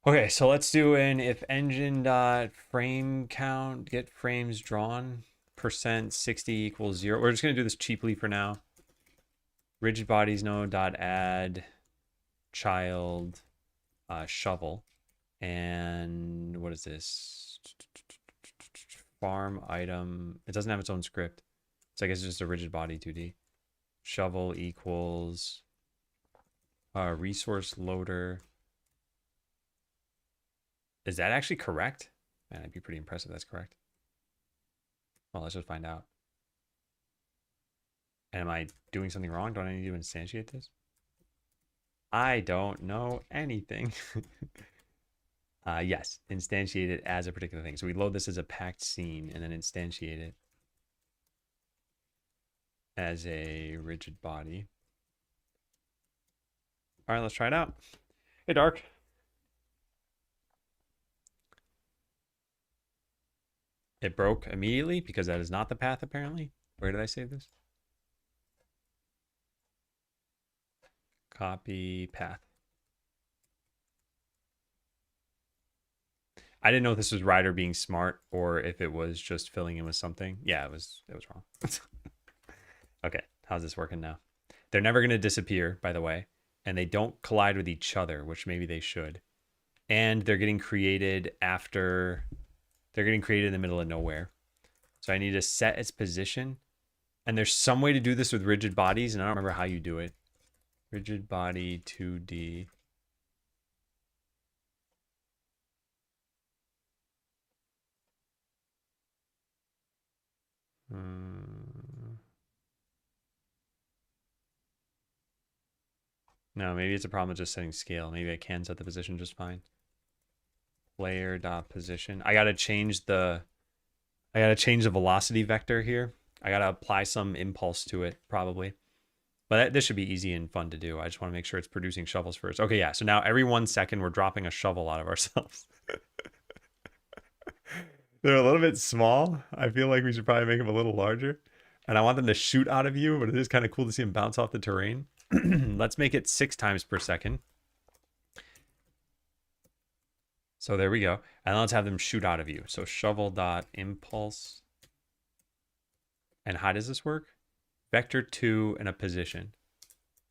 Speaker 1: Okay, so let's do an if engine dot frame count get frames drawn percent 60 equals 0. We're just gonna do this cheaply for now. Rigid bodies node dot add child shovel, and what is this? Farm item. It doesn't have its own script, so I guess it's just a rigid body 2D. Shovel equals resource loader. Is that actually correct? Man, I'd be pretty impressed if that's correct. Well, let's just find out. And am I doing something wrong? Don't I need to instantiate this? I don't know anything. Yes, instantiate it as a particular thing. So we load this as a packed scene and then instantiate it as a rigid body. All right, let's try it out. Hey, Dark. It broke immediately because that is not the path, apparently. Where did I save this? Copy path. I didn't know if this was Ryder being smart or if it was just filling in with something. Yeah, it was wrong. Okay, how's this working now? They're never going to disappear, by the way, and they don't collide with each other, which maybe they should. And they're getting created after, they're getting created in the middle of nowhere. So I need to set its position. And there's some way to do this with rigid bodies, and I don't remember how you do it. Rigid body 2D. No, maybe it's a problem with just setting scale. Maybe I can set the position just fine. Player dot position. I gotta change the velocity vector here. I gotta apply some impulse to it, probably. But this should be easy and fun to do. I just want to make sure it's producing shovels first. Okay, yeah. So now every 1 second we're dropping a shovel out of ourselves. They're a little bit small. I feel like we should probably make them a little larger. And I want them to shoot out of you, but it is kind of cool to see them bounce off the terrain. Let's make it 6 times per second. So there we go. And let's have them shoot out of you. So shovel dot impulse. And how does this work? Vector 2 and a position.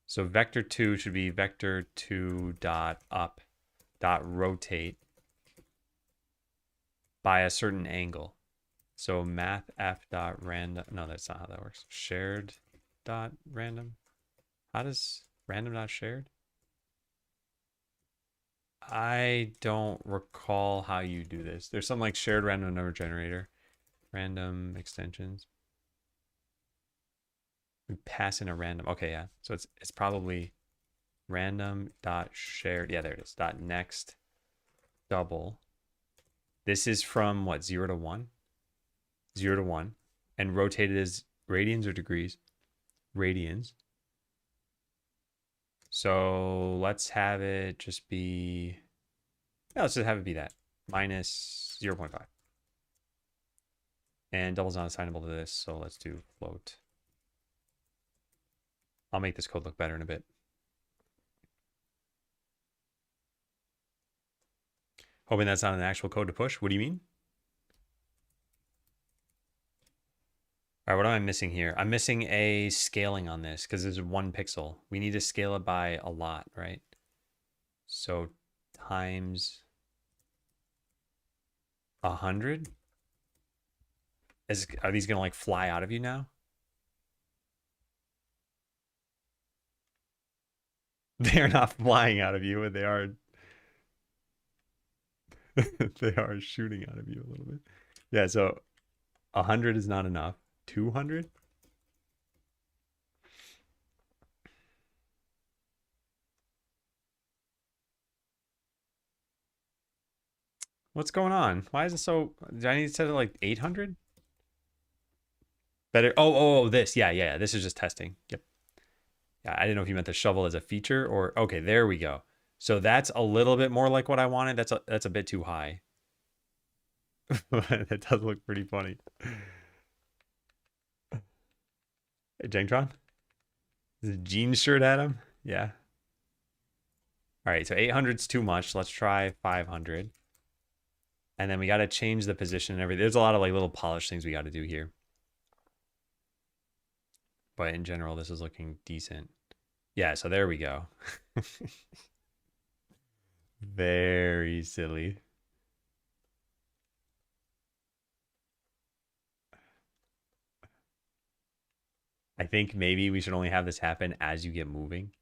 Speaker 1: So vector 2 should be vector 2 dot up dot rotate by a certain angle. So math f dot random. No, that's not how that works. Shared dot random. How does random dot shared? I don't recall how you do this. There's something like shared random number generator, random extensions. We pass in a random. Okay, yeah. So it's probably random dot shared. Yeah, there it is. Dot next double. This is from what, 0 to 1? 0 to 1. And rotated as radians or degrees? Radians. So let's have it just be, yeah, let's just have it be that. Minus 0.5. And double's not assignable to this, so let's do float. I'll make this code look better in a bit. Hoping that's not an actual code to push. What do you mean? All right, what am I missing here? I'm missing a scaling on this because there's 1 pixel. We need to scale it by a lot, right? So times 100? Are these going to like fly out of you now? They're not flying out of you, and they are they are shooting out of you a little bit. Yeah, so 100 is not enough. 200? What's going on? Why is it so... Do I need to set it like 800? Better... Oh, this. Yeah. This is just testing. Yep. Yeah, I didn't know if you meant the shovel as a feature or... Okay, there we go. So that's a little bit more like what I wanted. That's a bit too high. That does look pretty funny. Hey, Jangtron? Is it jean shirt, Adam? Yeah. All right, so 800's too much. Let's try 500. And then we got to change the position and everything. There's a lot of like little polish things we got to do here. But in general, this is looking decent. Yeah, so there we go. Very silly. I think maybe we should only have this happen as you get moving.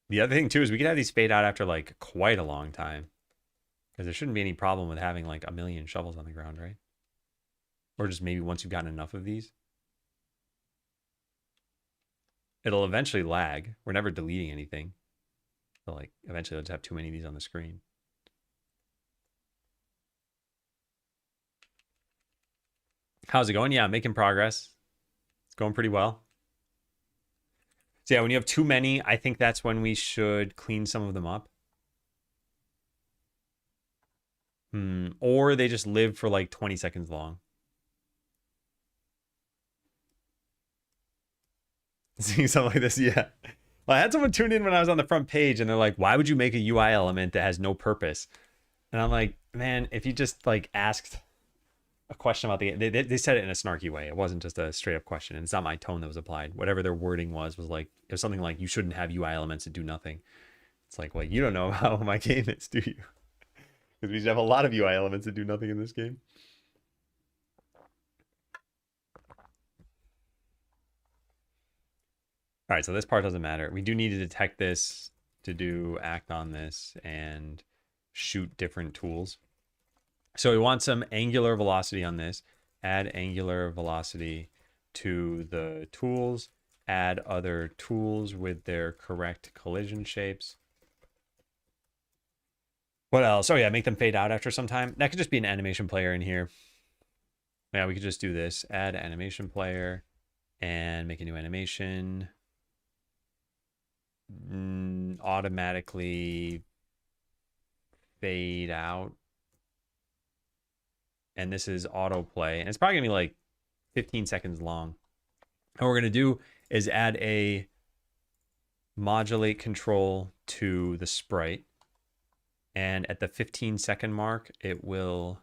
Speaker 1: The other thing too is we could have these fade out after like quite a long time. Because there shouldn't be any problem with having like a million shovels on the ground, right? Or just maybe once you've gotten enough of these. It'll eventually lag. We're never deleting anything. So like eventually let's have too many of these on the screen. How's it going? Yeah, making progress. It's going pretty well. So yeah, when you have too many, I think that's when we should clean some of them up. Or they just live for like 20 seconds long. Seeing something like this, yeah. Well, I had someone tune in when I was on the front page, and they're like, "Why would you make a UI element that has no purpose?" And I'm like, "Man, if you just like asked a question about the they said it in a snarky way. It wasn't just a straight up question, and it's not my tone that was applied. Whatever their wording was like it was something like you shouldn't have UI elements that do nothing. It's like, well, you don't know how my game is, do you? Because we should have a lot of UI elements that do nothing in this game. All right, so this part doesn't matter. We do need to detect this to do act on this and shoot different tools. So we want some angular velocity on this. Add angular velocity to the tools. Add other tools with their correct collision shapes. What else? Oh yeah, make them fade out after some time. That could just be an animation player in here. Yeah, we could just do this. Add animation player and make a new animation. Automatically fade out. And this is autoplay. And it's probably gonna be like 15 seconds long. And what we're gonna do is add a modulate control to the sprite. And at the 15-second mark, it will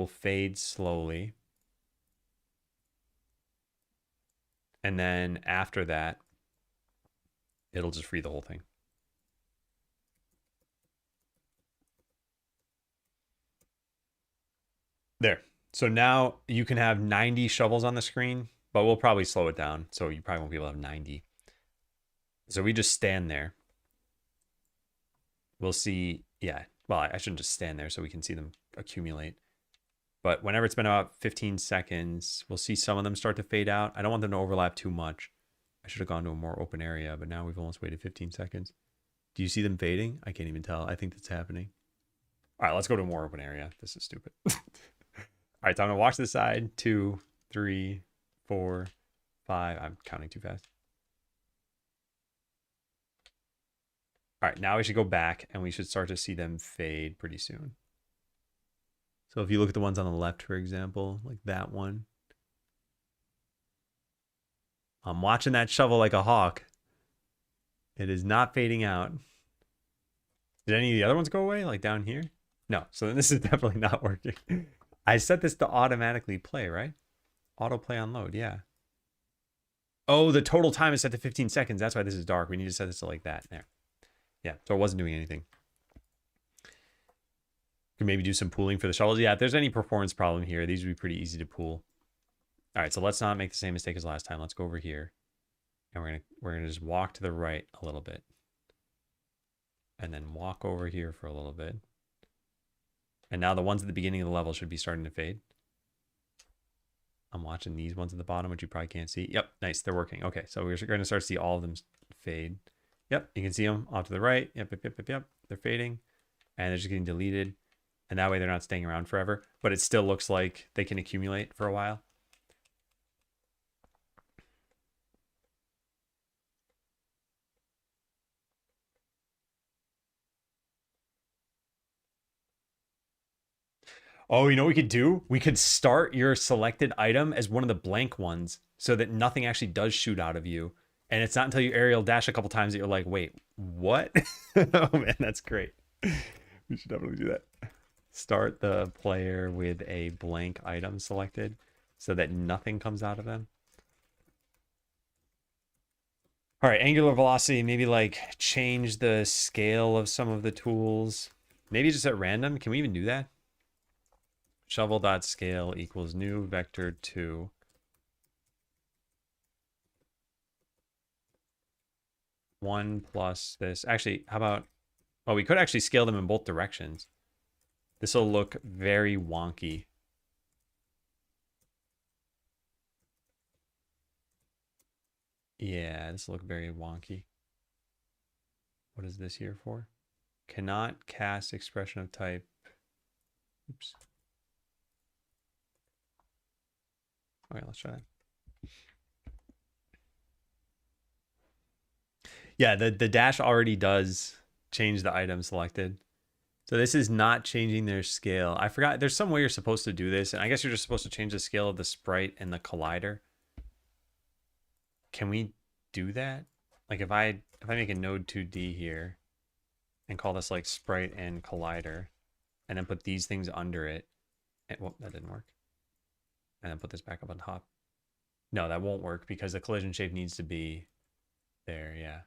Speaker 1: fade slowly. And then after that, it'll just free the whole thing. There. So now you can have 90 shovels on the screen, but we'll probably slow it down. So you probably won't be able to have 90. So we just stand there. We'll see. Yeah. Well, I shouldn't just stand there so we can see them accumulate. But whenever it's been about 15 seconds, we'll see some of them start to fade out. I don't want them to overlap too much. I should have gone to a more open area, but now we've almost waited 15 seconds. Do you see them fading? I can't even tell. I think that's happening. All right, let's go to a more open area. This is stupid. All right, so I'm going to watch this side. 2, 3, 4, 5. I'm counting too fast. All right, now we should go back and we should start to see them fade pretty soon. So if you look at the ones on the left, for example, like that one. I'm watching that shovel like a hawk. It is not fading out. Did any of the other ones go away, like down here? No, so then this is definitely not working. I set this to automatically play, right? Auto play on load, yeah. Oh, the total time is set to 15 seconds. That's why this is dark. We need to set this to like that. There. Yeah, so it wasn't doing anything. Could maybe do some pooling for the shovels. Yeah, if there's any performance problem here, these would be pretty easy to pool. All right, so let's not make the same mistake as last time. Let's go over here. And we're gonna just walk to the right a little bit. And then walk over here for a little bit. And now the ones at the beginning of the level should be starting to fade. I'm watching these ones at the bottom, which you probably can't see. Yep, nice, they're working. Okay, so we're going to start to see all of them fade. Yep, you can see them off to the right. Yep, they're fading. And they're just getting deleted. And that way they're not staying around forever. But it still looks like they can accumulate for a while. Oh, you know what we could do? We could start your selected item as one of the blank ones so that nothing actually does shoot out of you. And it's not until you aerial dash a couple times that you're like, wait, what? Oh man, that's great. We should definitely do that. Start the player with a blank item selected so that nothing comes out of them. All right, angular velocity, maybe like change the scale of some of the tools. Maybe just at random. Can we even do that? Shovel.scale equals new vector 2. One plus this. Actually, how about... Well, we could actually scale them in both directions. This will look very wonky. Yeah, this will look very wonky. What is this here for? Cannot cast expression of type. Oops. Okay, let's try that. Yeah, the dash already does change the item selected. So this is not changing their scale. I forgot, there's some way you're supposed to do this, and I guess you're just supposed to change the scale of the sprite and the collider. can we do that? Like if I make a node 2D here and call this like sprite and collider, and then put these things under it, and, well, that didn't work. And then put this back up on top. No, that won't work because the collision shape needs to be there. Yeah.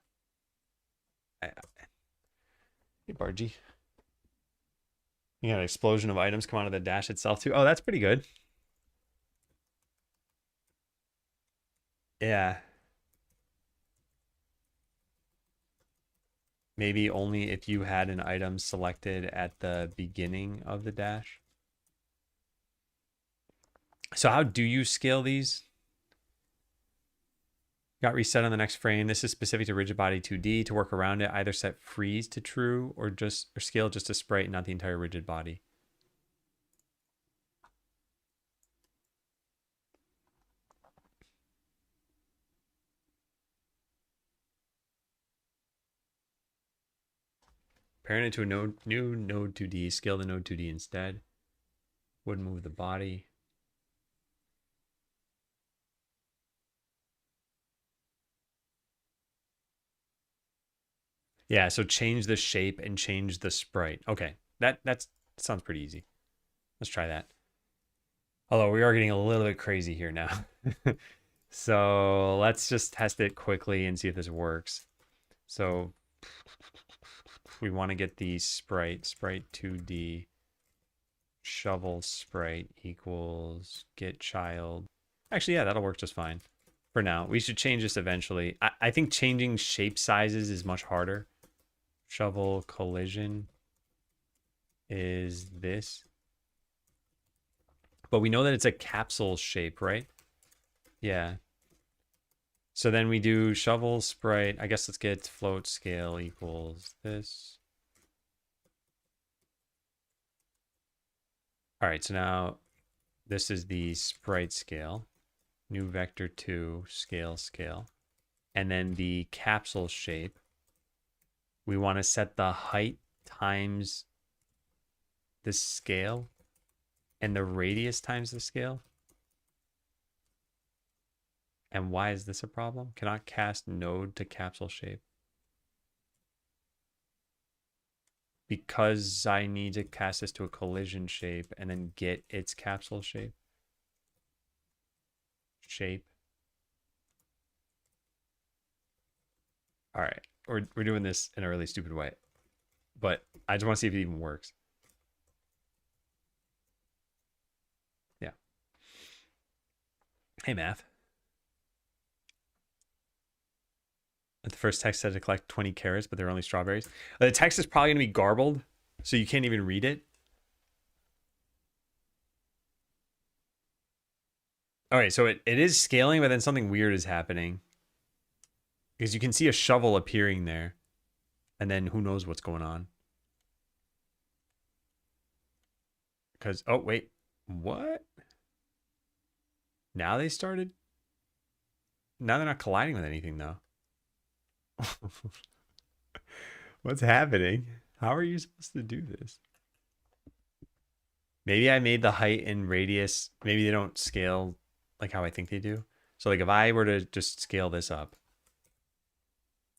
Speaker 1: Hey, Bargy. You got an explosion of items come out of the dash itself too. Oh, that's pretty good. Yeah. Maybe only if you had an item selected at the beginning of the dash. So how do you scale these? Got reset on the next frame. This is specific to rigid body 2D. To work around it, either set freeze to true or scale just a sprite, not the entire rigid body. Parent it to a new node 2D. Scale the node 2D instead. Would move the body. Yeah, so change the shape and change the sprite. Okay, that sounds pretty easy. Let's try that. Although we are getting a little bit crazy here now. So let's just test it quickly and see if this works. So we want to get the sprite 2D shovel sprite equals get child. Actually, yeah, that'll work just fine for now. We should change this eventually. I think changing shape sizes is much harder. Shovel collision is this. But we know that it's a capsule shape, right? Yeah. So then we do shovel sprite. I guess let's get float scale equals this. All right, so now this is the sprite scale. New vector 2 scale. And then the capsule shape. We want to set the height times the scale and the radius times the scale. And why is this a problem? Cannot cast node to capsule shape. Because I need to cast this to a collision shape and then get its capsule shape. All right, we're doing this in a really stupid way, but I just want to see if it even works. Yeah. Hey, math. The first text said to collect 20 carrots, but they're only strawberries. The text is probably going to be garbled, so you can't even read it. All right, so it is scaling, but then something weird is happening. Because you can see a shovel appearing there. And then who knows what's going on. Because, oh, wait. What? Now they started? Now they're not colliding with anything, though. What's happening? How are you supposed to do this? Maybe I made the height and radius. Maybe they don't scale like how I think they do. So like if I were to just scale this up,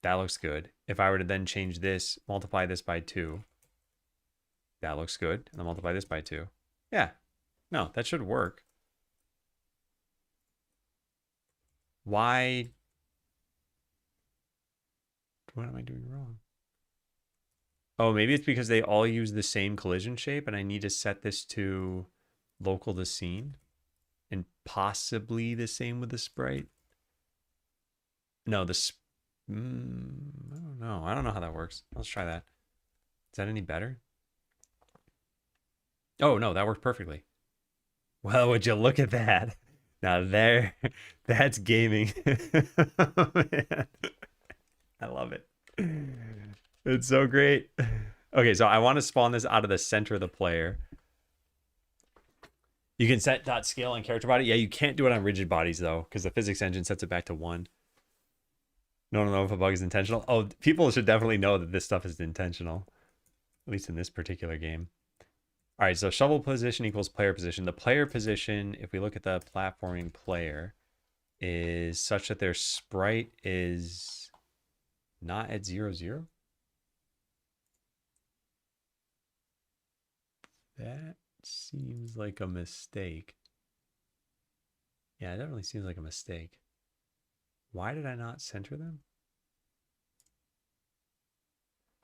Speaker 1: that looks good. If I were to then change this, multiply this by 2, that looks good. And then multiply this by 2. Yeah. No, that should work. Why? What am I doing wrong? Oh, maybe it's because they all use the same collision shape and I need to set this to local to scene and possibly the same with the sprite. No, I don't know. I don't know how that works. Let's try that. Is that any better? Oh, no, that worked perfectly. Well, would you look at that? Now that's gaming. Oh, man. I love it. It's so great. Okay, so I want to spawn this out of the center of the player. You can set dot scale on character body. Yeah, you can't do it on rigid bodies though, because the physics engine sets it back to 1. No one know if a bug is intentional. Oh, people should definitely know that this stuff is intentional, at least in this particular game. All right, so shovel position equals player position. The player position, if we look at the platforming player, is such that their sprite is not at 0, 0. That seems like a mistake. Yeah, it definitely seems like a mistake. Why did I not center them?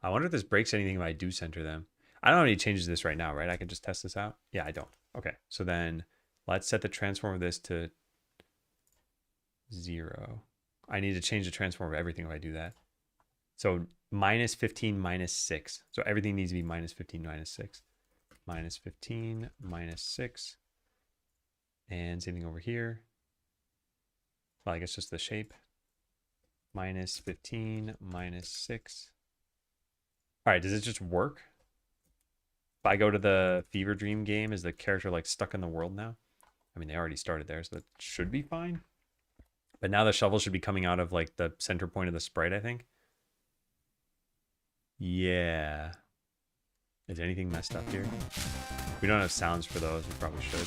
Speaker 1: I wonder if this breaks anything if I do center them. I don't need changes to this right now, right? I can just test this out. Yeah, I don't. Okay, so then let's set the transform of this to 0. I need to change the transform of everything if I do that. So minus 15, minus 6. So everything needs to be minus 15, minus 6. Minus 15, minus 6. And same thing over here. Well, I guess just the shape. Minus 15, minus 6. All right, does it just work? If I go to the Fever Dream game, is the character like stuck in the world now? I mean, they already started there, so that should be fine. But now the shovel should be coming out of like the center point of the sprite, I think. Yeah. Is anything messed up here? We don't have sounds for those. We probably should.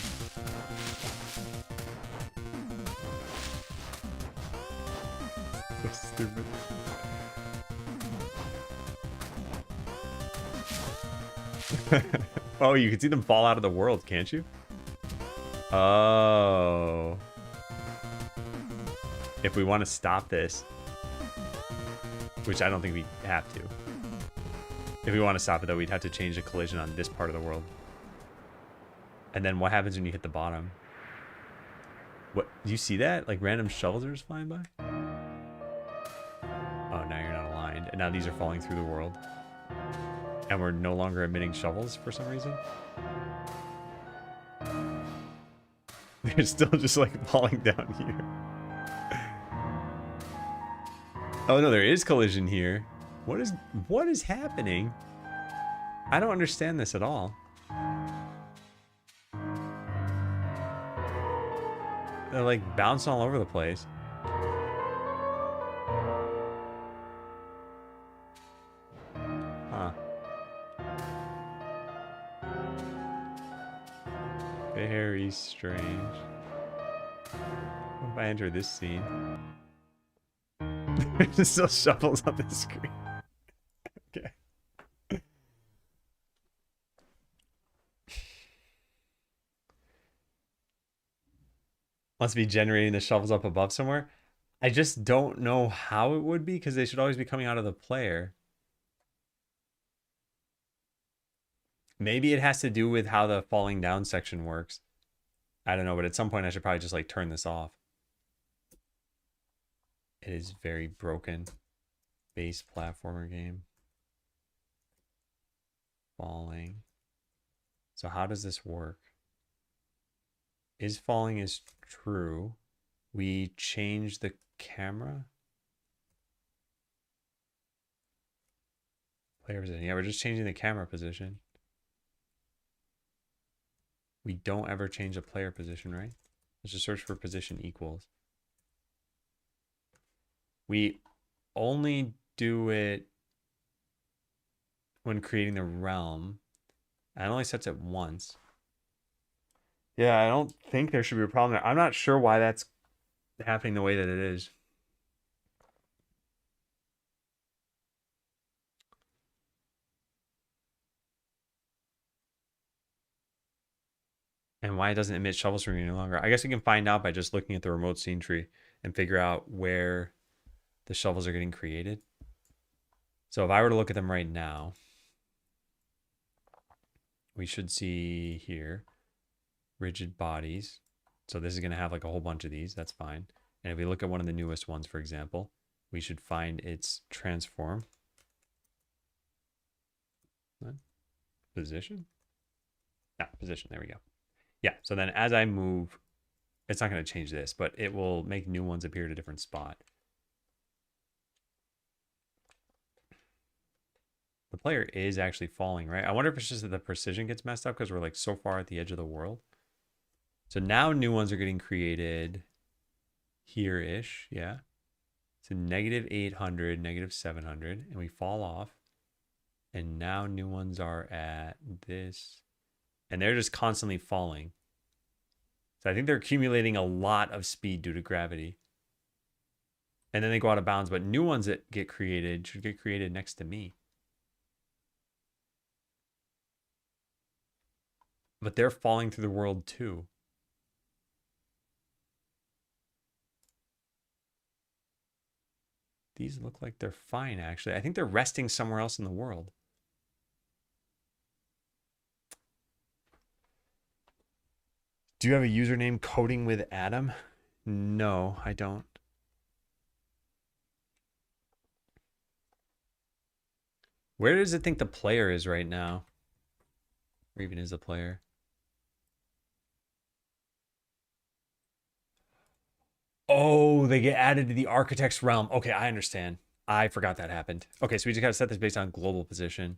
Speaker 1: So stupid. Oh, you can see them fall out of the world, can't you? Oh. If we want to stop this, which I don't think we have to. If we want to stop it, though, we'd have to change the collision on this part of the world. And then what happens when you hit the bottom? What? Do you see that? Like random shovels are just flying by? Oh, now you're not aligned. And now these are falling through the world. And we're no longer emitting shovels for some reason. They're still just like falling down here. Oh no, there is collision here. What is happening? I don't understand this at all. They're like bouncing all over the place. Huh. Very strange. What if I enter this scene? There's still shovels on the screen. Okay. Must be generating the shovels up above somewhere. I just don't know how it would be because they should always be coming out of the player. Maybe it has to do with how the falling down section works. I don't know, but at some point I should probably just like turn this off. It is very broken. Base platformer game. Falling. So how does this work? Is falling is true. We change the camera. Player position. Yeah, we're just changing the camera position. We don't ever change the player position, right? Let's just search for position equals. We only do it when creating the realm. And it only sets it once. Yeah, I don't think there should be a problem there. I'm not sure why that's happening the way that it is. And why it doesn't emit shovels from you any longer. I guess we can find out by just looking at the remote scene tree and figure out where the shovels are getting created. So if I were to look at them right now, we should see here rigid bodies. So this is going to have like a whole bunch of these. That's fine. And if we look at one of the newest ones, for example, we should find its transform. What? Position? Ah, position. There we go. Yeah. So then as I move, it's not going to change this, but it will make new ones appear at a different spot. The player is actually falling, right? I wonder if it's just that the precision gets messed up because we're like so far at the edge of the world. So now new ones are getting created here-ish, yeah. So negative 800, negative 700, and we fall off. And now new ones are at this. And they're just constantly falling. So I think they're accumulating a lot of speed due to gravity. And then they go out of bounds, but new ones that get created should get created next to me. But they're falling through the world too. These look like they're fine, actually. I think they're resting somewhere else in the world. Do you have a username coding with Adam? No, I don't. Where does it think the player is right now? Or even is the player? Oh, they get added to the architect's realm. Okay, I understand. I forgot that happened. Okay, so we just gotta set this based on global position.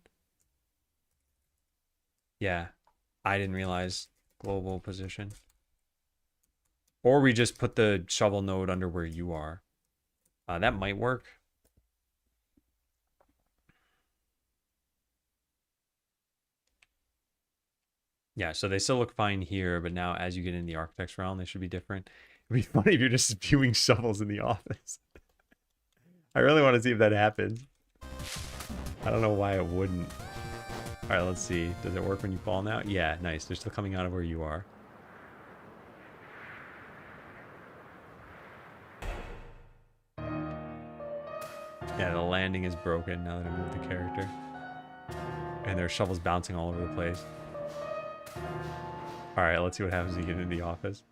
Speaker 1: Yeah, I didn't realize global position. Or we just put the shovel node under where you are. That might work. Yeah, so they still look fine here, but now as you get in the architect's realm, they should be different. It'd be funny if you're just spewing shovels in the office. I really want to see if that happens. I don't know why it wouldn't. All right, let's see. Does it work when you fall now? Yeah, nice. They're still coming out of where you are. Yeah, the landing is broken now that I moved the character. And there are shovels bouncing all over the place. All right, let's see what happens when you get into the office.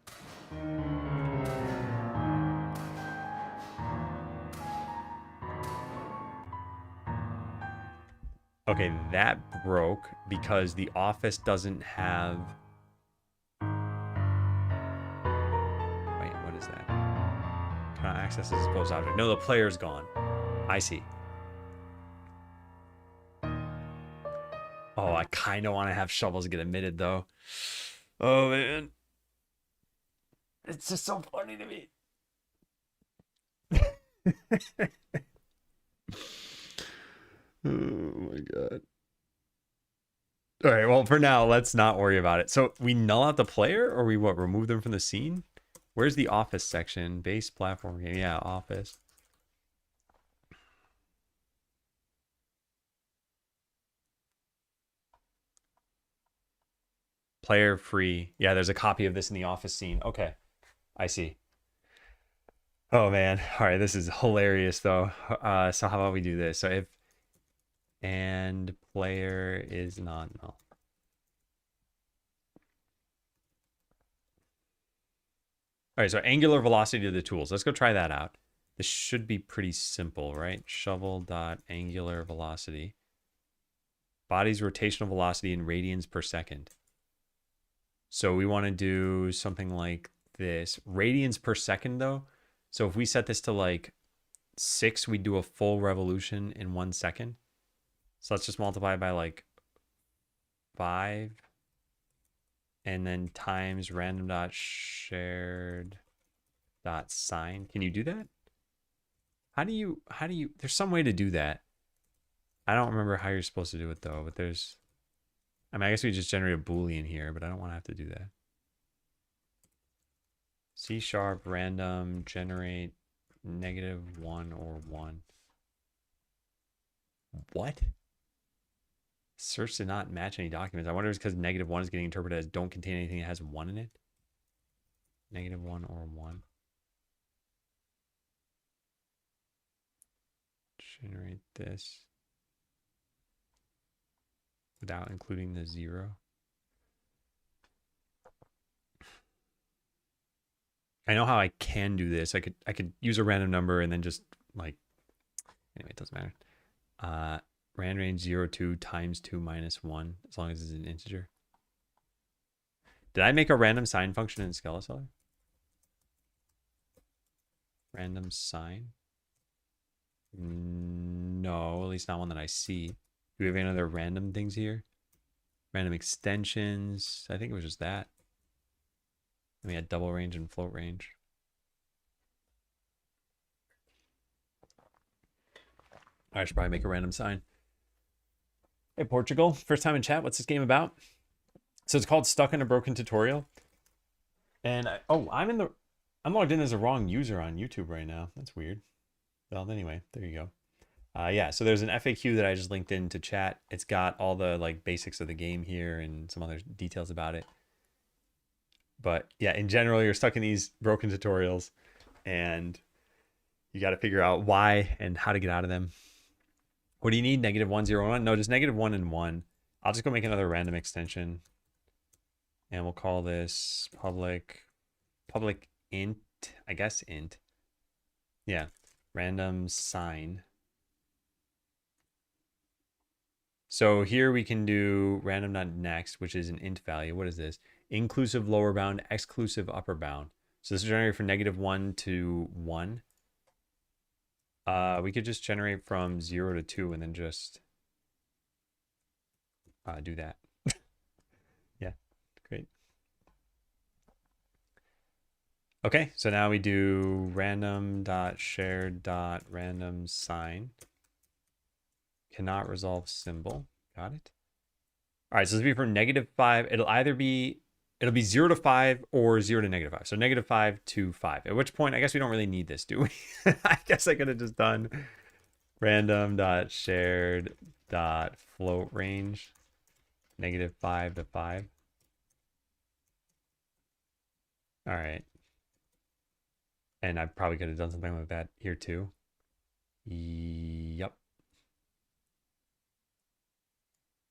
Speaker 1: Okay, that broke because the office doesn't have... Wait, what is that? Cannot access this exposed object. No, the player's gone. I see. Oh, I kind of want to have shovels get emitted, though. Oh, man. It's just so funny to me. Oh, my God. All right, well, for now, let's not worry about it. So we null out the player, or we what? Remove them from the scene? Where's the office section? Base platform game. Yeah, office. Player free. Yeah, there's a copy of this in the office scene. Okay, I see. Oh, man. All right, this is hilarious, though. So how about we do this? So if and player is not null. All right, so angular velocity of the tools. Let's go try that out. This should be pretty simple, right? Shovel dot angular velocity. Body's rotational velocity in radians per second. So we want to do something like this. Radians per second, though. So if we set this to like 6, we do a full revolution in 1 second. So let's just multiply by like 5. And then times random dot shared dot sign. Can you do that? How do you, there's some way to do that. I don't remember how you're supposed to do it though, but there's, I mean, I guess we just generate a Boolean here, but I don't want to have to do that. C# random generate -1 or 1. What? Search did not match any documents. I wonder if it's because -1 is getting interpreted as don't contain anything that has 1 in it. -1 or 1. Generate this without including the 0. I know how I can do this. I could use a random number and then just like, anyway, it doesn't matter. Rand range 0, 2 times 2 minus 1, as long as it's an integer. Did I make a random sign function in Skeleseller? Random sign? No, at least not one that I see. Do we have any other random things here? Random extensions. I think it was just that. And we had double range and float range. I should probably make a random sign. Hey, Portugal. First time in chat. What's this game about? So it's called Stuck in a Broken Tutorial. And I'm logged in as a wrong user on YouTube right now. That's weird. Well, anyway, there you go. Yeah, so there's an FAQ that I just linked into chat. It's got all the like basics of the game here and some other details about it. But yeah, in general, you're stuck in these broken tutorials and you got to figure out why and how to get out of them. What do you need? -1, 0, 1? No, just -1 and 1. I'll just go make another random extension. And we'll call this public int, I guess int. Yeah, random sign. So here we can do random.next, which is an int value. What is this? Inclusive lower bound, exclusive upper bound. So this is generated from -1 to 1. We could just generate from 0 to 2 and then just do that. Yeah, great. Okay, so now we do random.shared.random sign. Cannot resolve symbol. Got it. All right, so this will be from -5. It'll be 0 to 5 or 0 to -5. So -5 to 5. At which point, I guess we don't really need this, do we? I guess I could have just done random.shared.float range -5 to 5. All right. And I probably could have done something like that here too. Yep.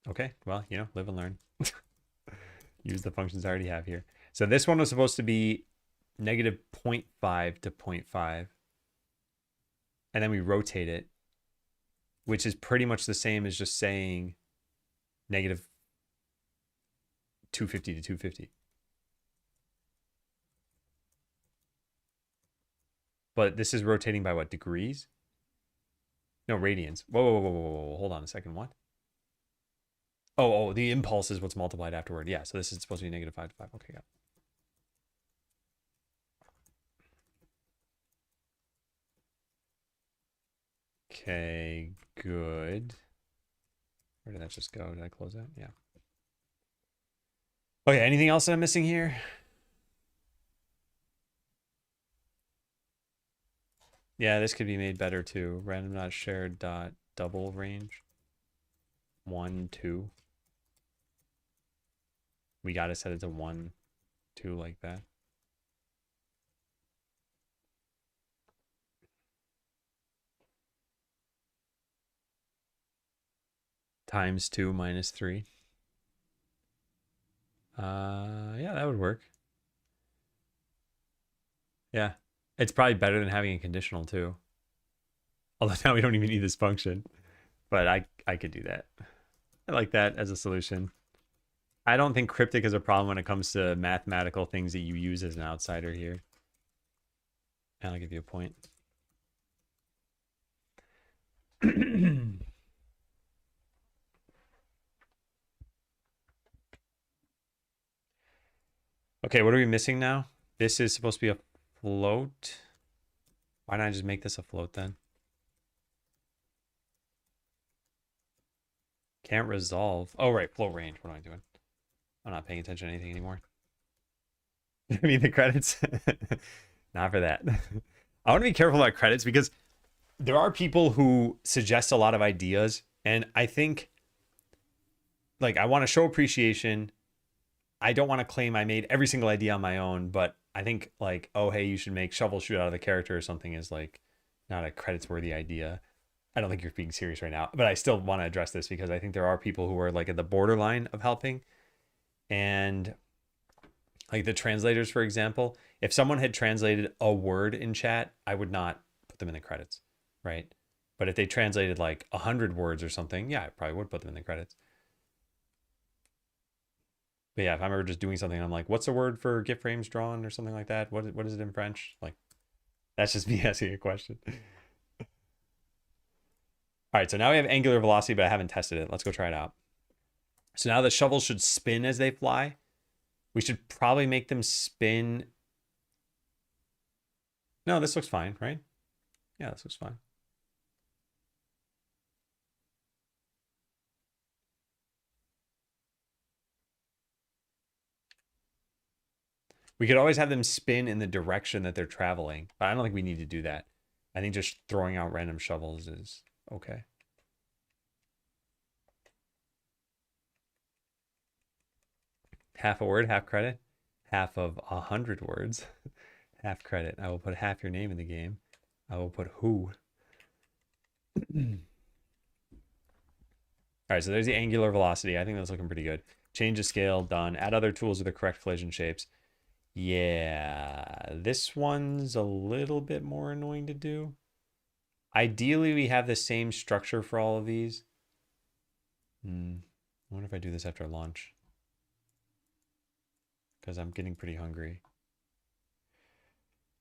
Speaker 1: Okay, well, live and learn. Use the functions I already have here. So this one was supposed to be -0.5 to 0.5. And then we rotate it, which is pretty much the same as just saying -250 to 250. But this is rotating by what, degrees? No, radians. Whoa. Hold on a second. What? Oh, the impulse is what's multiplied afterward. Yeah, so this is supposed to be -5 to 5. Okay, got it. Okay, good. Where did that just go? Did I close that? Yeah. Okay, anything else that I'm missing here? Yeah, this could be made better too. Random.shared.double range. 1, 2. We got to set it to 1, 2 like that. Times 2 minus 3. Yeah, that would work. Yeah. It's probably better than having a conditional too. Although now we don't even need this function. But I could do that. I like that as a solution. I don't think cryptic is a problem when it comes to mathematical things that you use as an outsider here. And I'll give you a point. Okay, what are we missing now? This is supposed to be a float. Why not just make this a float then? Can't resolve. Oh, right, float range. What am I doing? I'm not paying attention to anything anymore. I mean, the credits. Not for that. I want to be careful about credits because there are people who suggest a lot of ideas. And I think, like, I want to show appreciation. I don't want to claim I made every single idea on my own, but I think, like, oh, hey, you should make Shovel shoot out of the character or something is, like, not a credits worthy idea. I don't think you're being serious right now, but I still want to address this because I think there are people who are, like, at the borderline of helping. And like the translators, for example, if someone had translated a word in chat, I would not put them in the credits, right? But if they translated like 100 words or something, yeah, I probably would put them in the credits. But yeah, if I'm ever just doing something, I'm like, what's the word for GIF frames drawn or something like that? What is it in French? Like, that's just me asking a question. All right, so now we have angular velocity, but I haven't tested it. Let's go try it out. So now the shovels should spin as they fly. We should probably make them spin. No, this looks fine, right? Yeah, this looks fine. We could always have them spin in the direction that they're traveling, but I don't think we need to do that. I think just throwing out random shovels is okay. Half a word, half credit. Half of 100 words, half credit. I will put half your name in the game. I will put who. All right, so there's the angular velocity. I think that's looking pretty good. Change the scale, done. Add other tools with the correct collision shapes. Yeah, this one's a little bit more annoying to do. Ideally, we have the same structure for all of these. I wonder if I do this after lunch. Because I'm getting pretty hungry.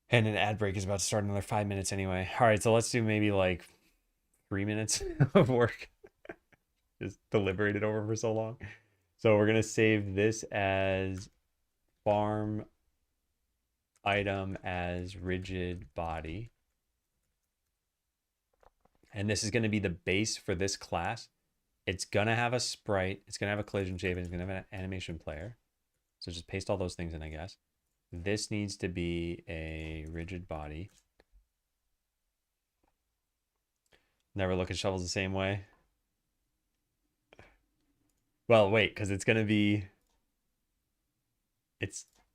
Speaker 1: And an ad break is about to start in another 5 minutes anyway. All right, so let's do maybe like 3 minutes of work. Just deliberated over for so long. So we're going to save this as farm item as rigid body. And this is going to be the base for this class. It's going to have a sprite. It's going to have a collision shape. And it's going to have an animation player. So just paste all those things in, I guess. This needs to be a rigid body. Never look at shovels the same way. Well, wait, because it's going to be...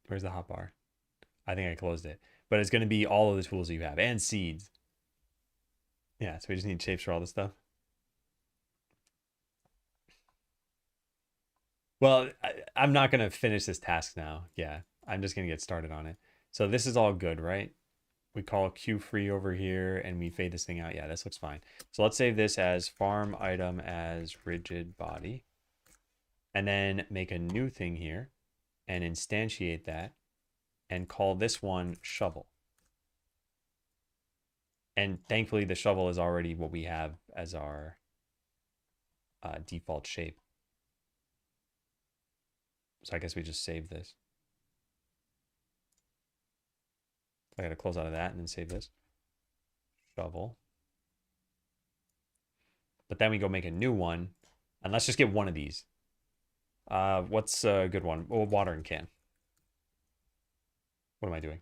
Speaker 1: Where's the hotbar? I think I closed it. But it's going to be all of the tools you have. And seeds. Yeah, so we just need shapes for all this stuff. Well, I'm not going to finish this task now. Yeah, I'm just going to get started on it. So this is all good, right? We call Q free over here and we fade this thing out. Yeah, this looks fine. So let's save this as farm item as rigid body. And then make a new thing here and instantiate that and call this one shovel. And thankfully the shovel is already what we have as our default shape. So I guess we just save this. I got to close out of that and then save this. Shovel. But then we go make a new one. And let's just get one of these. What's a good one? Oh, watering can. What am I doing?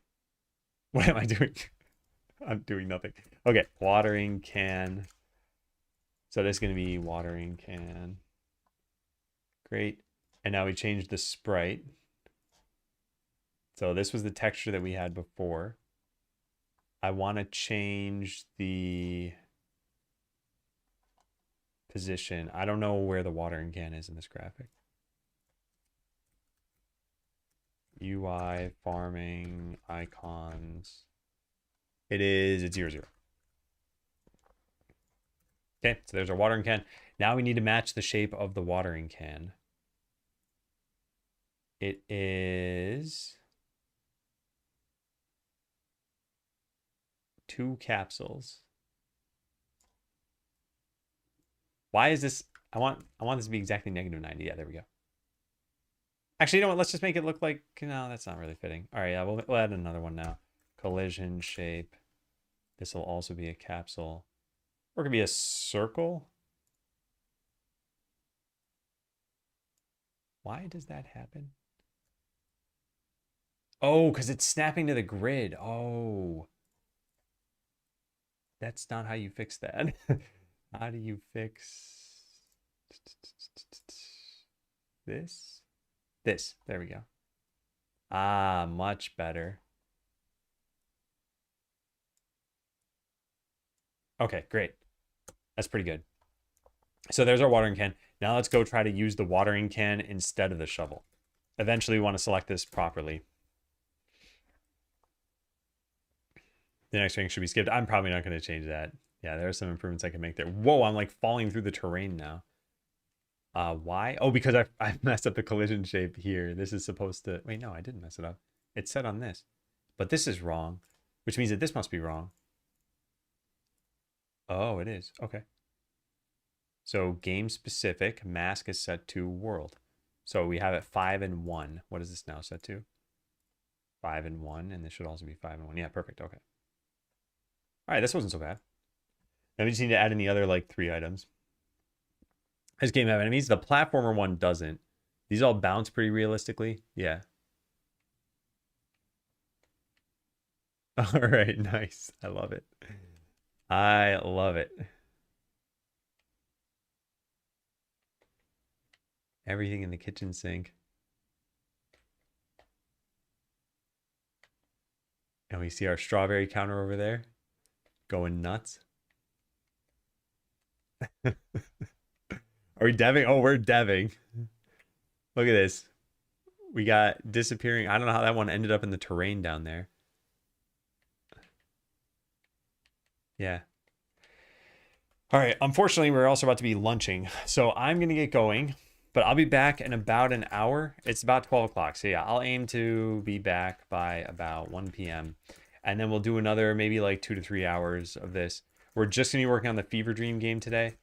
Speaker 1: What am I doing? I'm doing nothing. Okay, watering can. So this is going to be watering can. Great. And now we changed the sprite. So this was the texture that we had before. I want to change the position. I don't know where the watering can is in this graphic. UI, farming, icons. It's 0, 0. Okay, so there's our watering can. Now we need to match the shape of the watering can. It is 2 capsules. Why is this? I want this to be exactly -90. Yeah, there we go. Actually, you know what? Let's just make it look like, no, that's not really fitting. All right, yeah, we'll add another one now. Collision shape. This will also be a capsule. Or it could be a circle. Why does that happen? Oh, because it's snapping to the grid. Oh. That's not how you fix that. How do you fix this? This. There we go. Ah, much better. Okay, great. That's pretty good. So there's our watering can. Now let's go try to use the watering can instead of the shovel. Eventually we want to select this properly. The next thing should be skipped. I'm probably not going to change that. Yeah, there are some improvements I can make there. Whoa, I'm like falling through the terrain now. Why? Oh, because I messed up the collision shape here. This is supposed to... Wait, no, I didn't mess it up. It's set on this. But this is wrong, which means that this must be wrong. Oh, it is. Okay. So game specific, mask is set to world. So we have it 5 and 1. What is this now set to? 5 and 1, and this should also be 5 and 1. Yeah, perfect. Okay. All right, this wasn't so bad. Now we just need to add in the other like 3 items. This game have enemies. The platformer one doesn't. These all bounce pretty realistically. Yeah. All right, nice. I love it. I love it. Everything in the kitchen sink. And we see our strawberry counter over there going nuts. Are we deving? Oh, we're deving. Look at this. We got disappearing. I don't know how that one ended up in the terrain down there. Yeah. All right. Unfortunately, we're also about to be lunching. So I'm going to get going, but I'll be back in about an hour. It's about 12 o'clock. So yeah, I'll aim to be back by about 1 p.m. And then we'll do another maybe like 2 to 3 hours of this. We're just going to be working on the Fever Dream game today.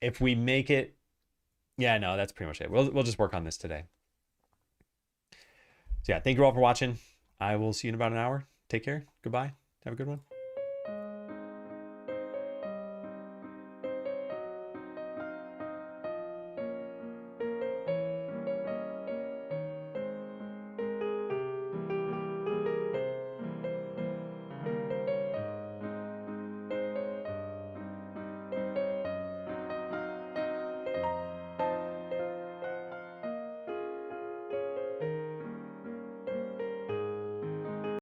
Speaker 1: If we make it, yeah, no, that's pretty much it. We'll just work on this today. So yeah, thank you all for watching. I will see you in about an hour. Take care. Goodbye. Have a good one.